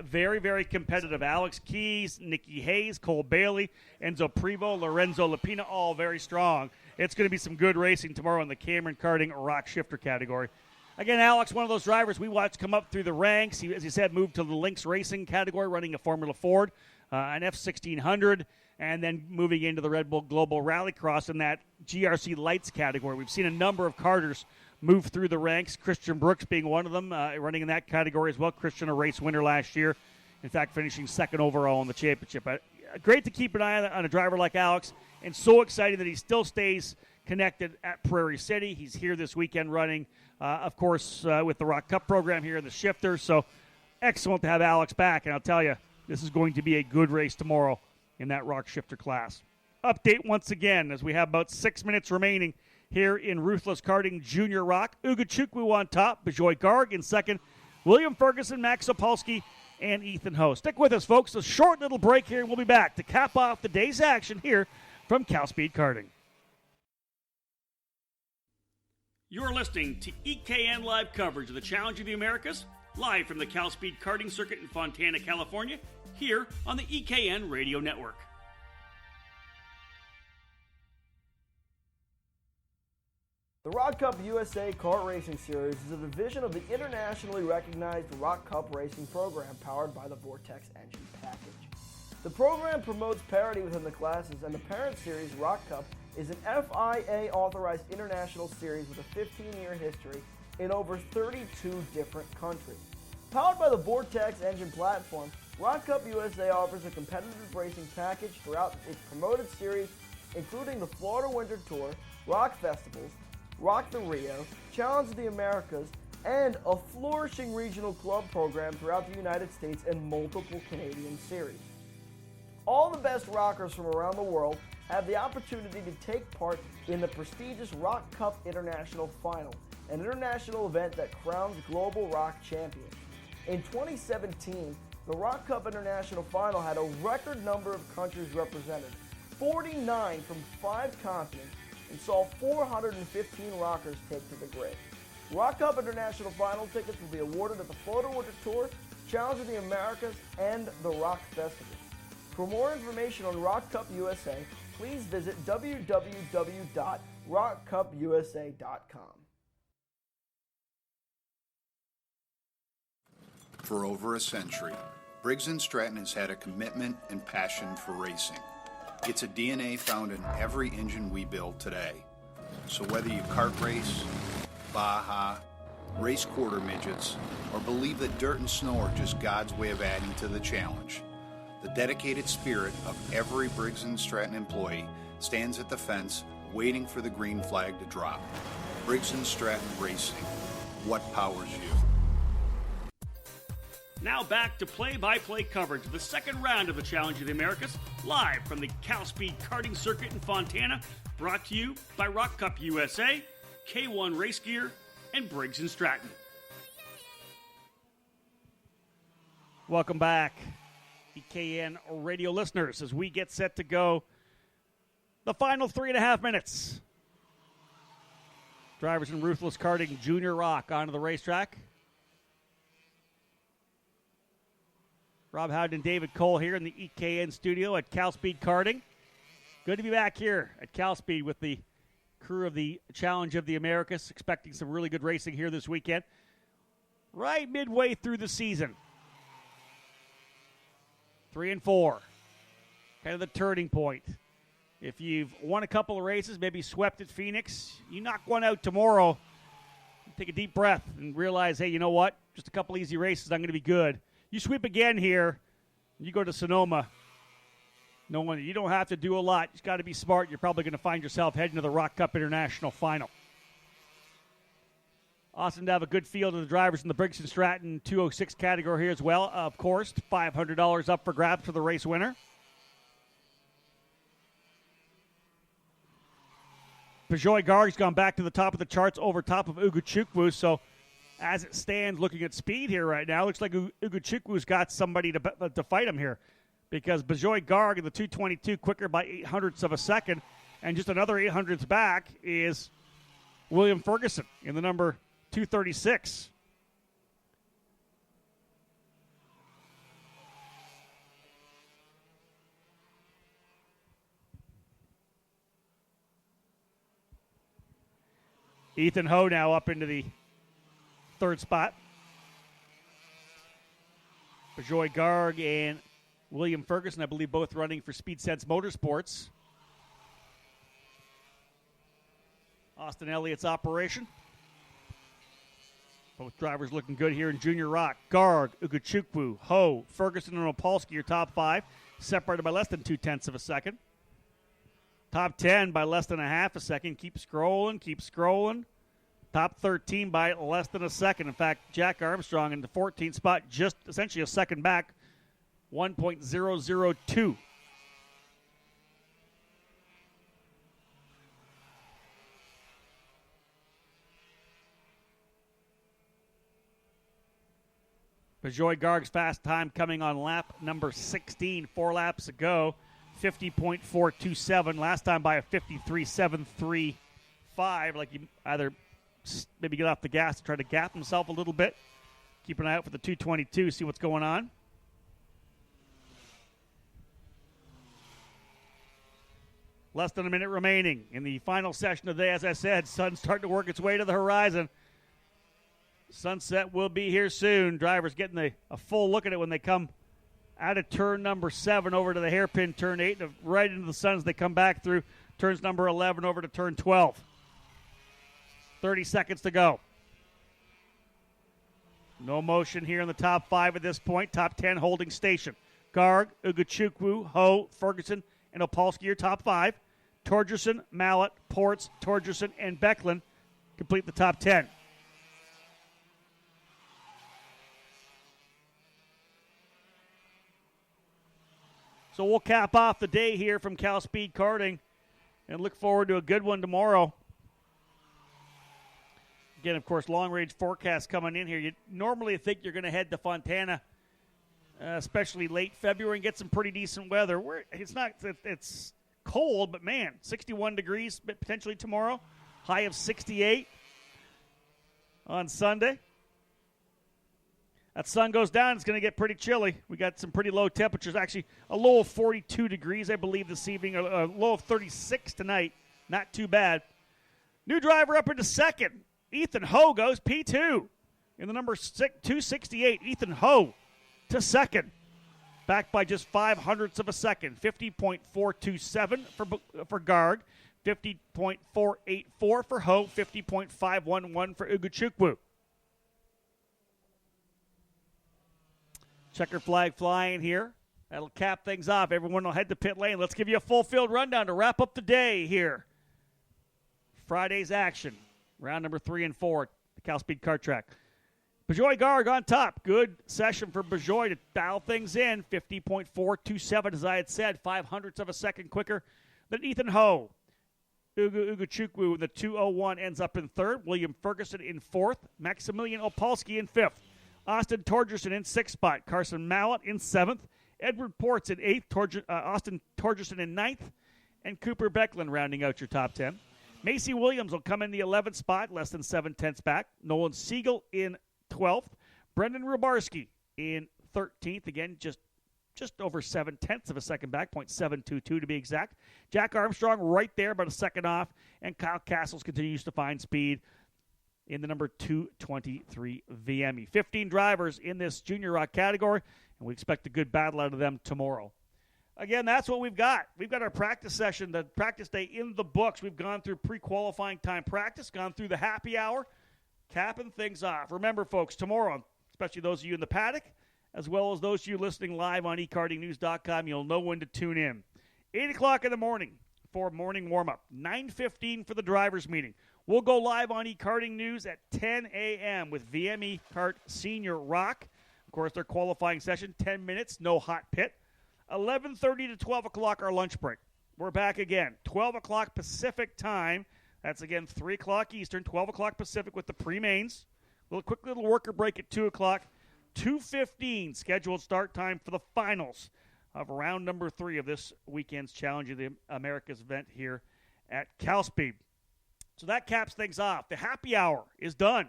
very, very competitive. Alex Keys, Nikki Hayes, Cole Bailey, Enzo Prevo, Lorenzo Lapina, all very strong. It's going to be some good racing tomorrow in the Cameron Karting Rock Shifter category. Again, Alex, one of those drivers we watched come up through the ranks. He, as he said, moved to the Lynx Racing category, running a Formula Ford, an F1600, and then moving into the Red Bull Global Rallycross in that GRC Lights category. We've seen a number of karters move through the ranks, Christian Brooks being one of them, running in that category as well. Christian, a race winner last year, in fact, finishing second overall in the championship. Great to keep an eye on a driver like Alex, and so exciting that he still stays connected at Prairie City. He's here this weekend running, of course, with the Rock Cup program here in the Shifter. So excellent to have Alex back, and I'll tell you, this is going to be a good race tomorrow in that Rock Shifter class. Update once again, as we have about 6 minutes remaining here in Ruthless Karting Junior Rock. Ugochukwu on top, Bajoy Garg in second, William Ferguson, Max Opolsky, and Ethan Ho. Stick with us, folks. A short little break here, and we'll be back to cap off the day's action here from CalSpeed Karting. You're listening to EKN Live coverage of the Challenge of the Americas, live from the CalSpeed Karting Circuit in Fontana, California, here on the EKN Radio Network. The Rock Cup USA Kart Racing Series is a division of the internationally recognized Rock Cup racing program powered by the Vortex engine package. The program promotes parity within the classes, and the parent series, Rock Cup, is an FIA-authorized international series with a 15-year history in over 32 different countries. Powered by the Vortex engine platform, Rock Cup USA offers a competitive racing package throughout its promoted series, including the Florida Winter Tour, Rock Festivals, Rock the Rio, Challenge of the Americas, and a flourishing regional club program throughout the United States and multiple Canadian series. All the best rockers from around the world have the opportunity to take part in the prestigious Rock Cup International Final, an international event that crowns global rock champions. In 2017, the Rock Cup International Final had a record number of countries represented, 49 from 5 continents, and saw 415 rockers take to the grid. Rock Cup International Final tickets will be awarded at the Florida Winter Tour, Challenge of the Americas, and the Rock Festival. For more information on Rock Cup USA, please visit www.rockcupusa.com. For over a century, Briggs & Stratton has had a commitment and passion for racing. It's a DNA found in every engine we build today. So whether you kart race, Baja, race quarter midgets, or believe that dirt and snow are just God's way of adding to the challenge, the dedicated spirit of every Briggs & Stratton employee stands at the fence waiting for the green flag to drop. Briggs & Stratton Racing. what powers you. Now back to play-by-play coverage of the second round of the Challenge of the Americas, live from the CalSpeed Karting Circuit in Fontana, brought to you by Rock Cup USA, K1 Race Gear, and Briggs & Stratton. Welcome back, EKN radio listeners, as we get set to go the final 3.5 minutes. Drivers in Ruthless Karting, Junior Rok onto the racetrack. Rob Howden and David Cole here in the EKN studio at CalSpeed Karting. Good to be back here at CalSpeed with the crew of the Challenge of the Americas, expecting some really good racing here this weekend. Right midway through the season. 3 and 4. Kind of the turning point. If you've won a couple of races, maybe swept at Phoenix, you knock one out tomorrow, take a deep breath and realize, hey, you know what? Just a couple easy races, I'm going to be good. You sweep again here, and you go to Sonoma. No one, you don't have to do a lot. You just got to be smart. You're probably going to find yourself heading to the Rock Cup International Final. Awesome to have a good field of the drivers in the Briggs & Stratton 206 category here as well. Of course, $500 up for grabs for the race winner. Peugeot Garg's gone back to the top of the charts over top of Uguchukwu, so as it stands, looking at speed here right now, looks like Uguchukwu's got somebody to fight him here, because Peugeot Garg in the 222 quicker by 0.08 of a second, and just another 0.08 back is William Ferguson in the number 236. Ethan Ho now up into the third spot. Peugeot Garg and William Ferguson, I believe, both running for Speed Sense Motorsports. Austin Elliott's operation. Both drivers looking good here in Junior Rok. Garg, Uguchukwu, Ho, Ferguson, and Opolsky are top 5, separated by less than 0.2 of a second. Top 10 by less than 0.5 a second. Keep scrolling. Top 13 by less than a second. In fact, Jack Armstrong in the 14th spot, just essentially a second back, 1.002. Peugeot Garg's fast time coming on lap number 16, 4 laps ago, 50.427. Last time by a 53.735. Like he either maybe get off the gas and try to gap himself a little bit. Keep an eye out for the 222, see what's going on. Less than a minute remaining in the final session of the day. As I said, sun's starting to work its way to the horizon. Sunset will be here soon. Drivers getting a full look at it when they come out of turn number 7 over to the hairpin turn 8, right into the sun as they come back through turns number 11 over to turn 12. 30 seconds to go. No motion here in the top 5 at this point. Top 10 holding station. Garg, Uguchukwu, Ho, Ferguson, and Opolsky are top 5. Torgerson, Mallet, Ports, Torgerson, and Becklin complete the top 10. So we'll cap off the day here from CalSpeed Karting and look forward to a good one tomorrow. Again, of course, long-range forecast coming in here. You normally think you're going to head to Fontana, especially late February, and get some pretty decent weather. It's cold, but man, 61 degrees potentially tomorrow. High of 68 on Sunday. That sun goes down, it's going to get pretty chilly. We got some pretty low temperatures. Actually, a low of 42 degrees, I believe, this evening. A low of 36 tonight. Not too bad. New driver up into second. Ethan Ho goes P2 in the number 268. Ethan Ho to second. Back by just 0.05 of a second. 50.427 for Garg. 50.484 for Ho. 50.511 for Uguchukwu. Checker flag flying here. That'll cap things off. Everyone will head to pit lane. Let's give you a full field rundown to wrap up the day here. Friday's action. Round number 3 and 4. the CalSpeed Kart Track. Bejoy Garg on top. Good session for Bejoy to dial things in. 50.427, as I had said, 0.05 of a second quicker than Ethan Ho. Uga Chukwu in the 2:01 ends up in third. William Ferguson in fourth. Maximilian Opolsky in fifth. Austin Torgerson in sixth spot. Carson Mallett in seventh. Edward Ports in eighth. Austin Torgerson in ninth. And Cooper Becklin rounding out your top 10. Macy Williams will come in the 11th spot, less than 7/10 back. Nolan Siegel in 12th. Brendan Rubarski in 13th. Again, just over 7/10 of a second back, 0.722 to be exact. Jack Armstrong right there, about a second off. And Kyle Castles continues to find speed in the number 223 VME. 15 drivers in this Junior Rok category, and we expect a good battle out of them tomorrow. Again, that's what we've got. We've got our practice session, the practice day in the books. We've gone through pre-qualifying time practice, gone through the happy hour, capping things off. Remember, folks, tomorrow, especially those of you in the paddock, as well as those of you listening live on ekartingnews.com, you'll know when to tune in. 8 o'clock in the morning for morning warm-up. 9:15 for the drivers' meeting. We'll go live on eKarting News at 10 a.m. with VME Kart Senior Rok. Of course, their qualifying session, 10 minutes, no hot pit. 11:30 to 12 o'clock, our lunch break. We're back again. 12 o'clock Pacific time. That's, again, 3 o'clock Eastern, 12 o'clock Pacific with the pre-mains. Quick little worker break at 2 o'clock. 2:15 scheduled start time for the finals of round number 3 of this weekend's Challenge of the Americas event here at CalSpeed. So that caps things off. The happy hour is done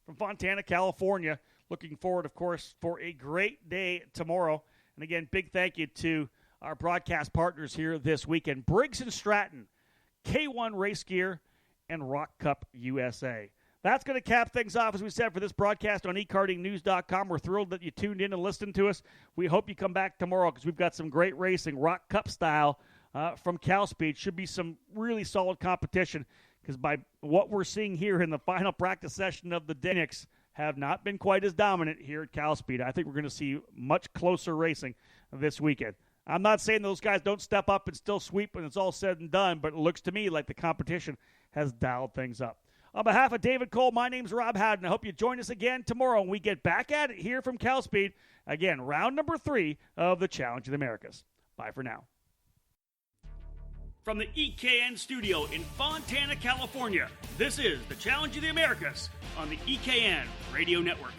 from Fontana, California. Looking forward, of course, for a great day tomorrow. And again, big thank you to our broadcast partners here this weekend. Briggs & Stratton, K1 Race Gear, and Rock Cup USA. That's going to cap things off, as we said, for this broadcast on ekartingnews.com. We're thrilled that you tuned in and listened to us. We hope you come back tomorrow because we've got some great racing, Rock Cup style, from CalSpeed. Should be some really solid competition because by what we're seeing here in the final practice session of the day, have not been quite as dominant here at CalSpeed. I think we're going to see much closer racing this weekend. I'm not saying those guys don't step up and still sweep when it's all said and done, but it looks to me like the competition has dialed things up. On behalf of David Cole, my name's Rob Howden. I hope you join us again tomorrow when we get back at it here from CalSpeed. Again, round number 3 of the Challenge of the Americas. Bye for now. From the EKN studio in Fontana, California, this is the Challenge of the Americas on the EKN Radio Network.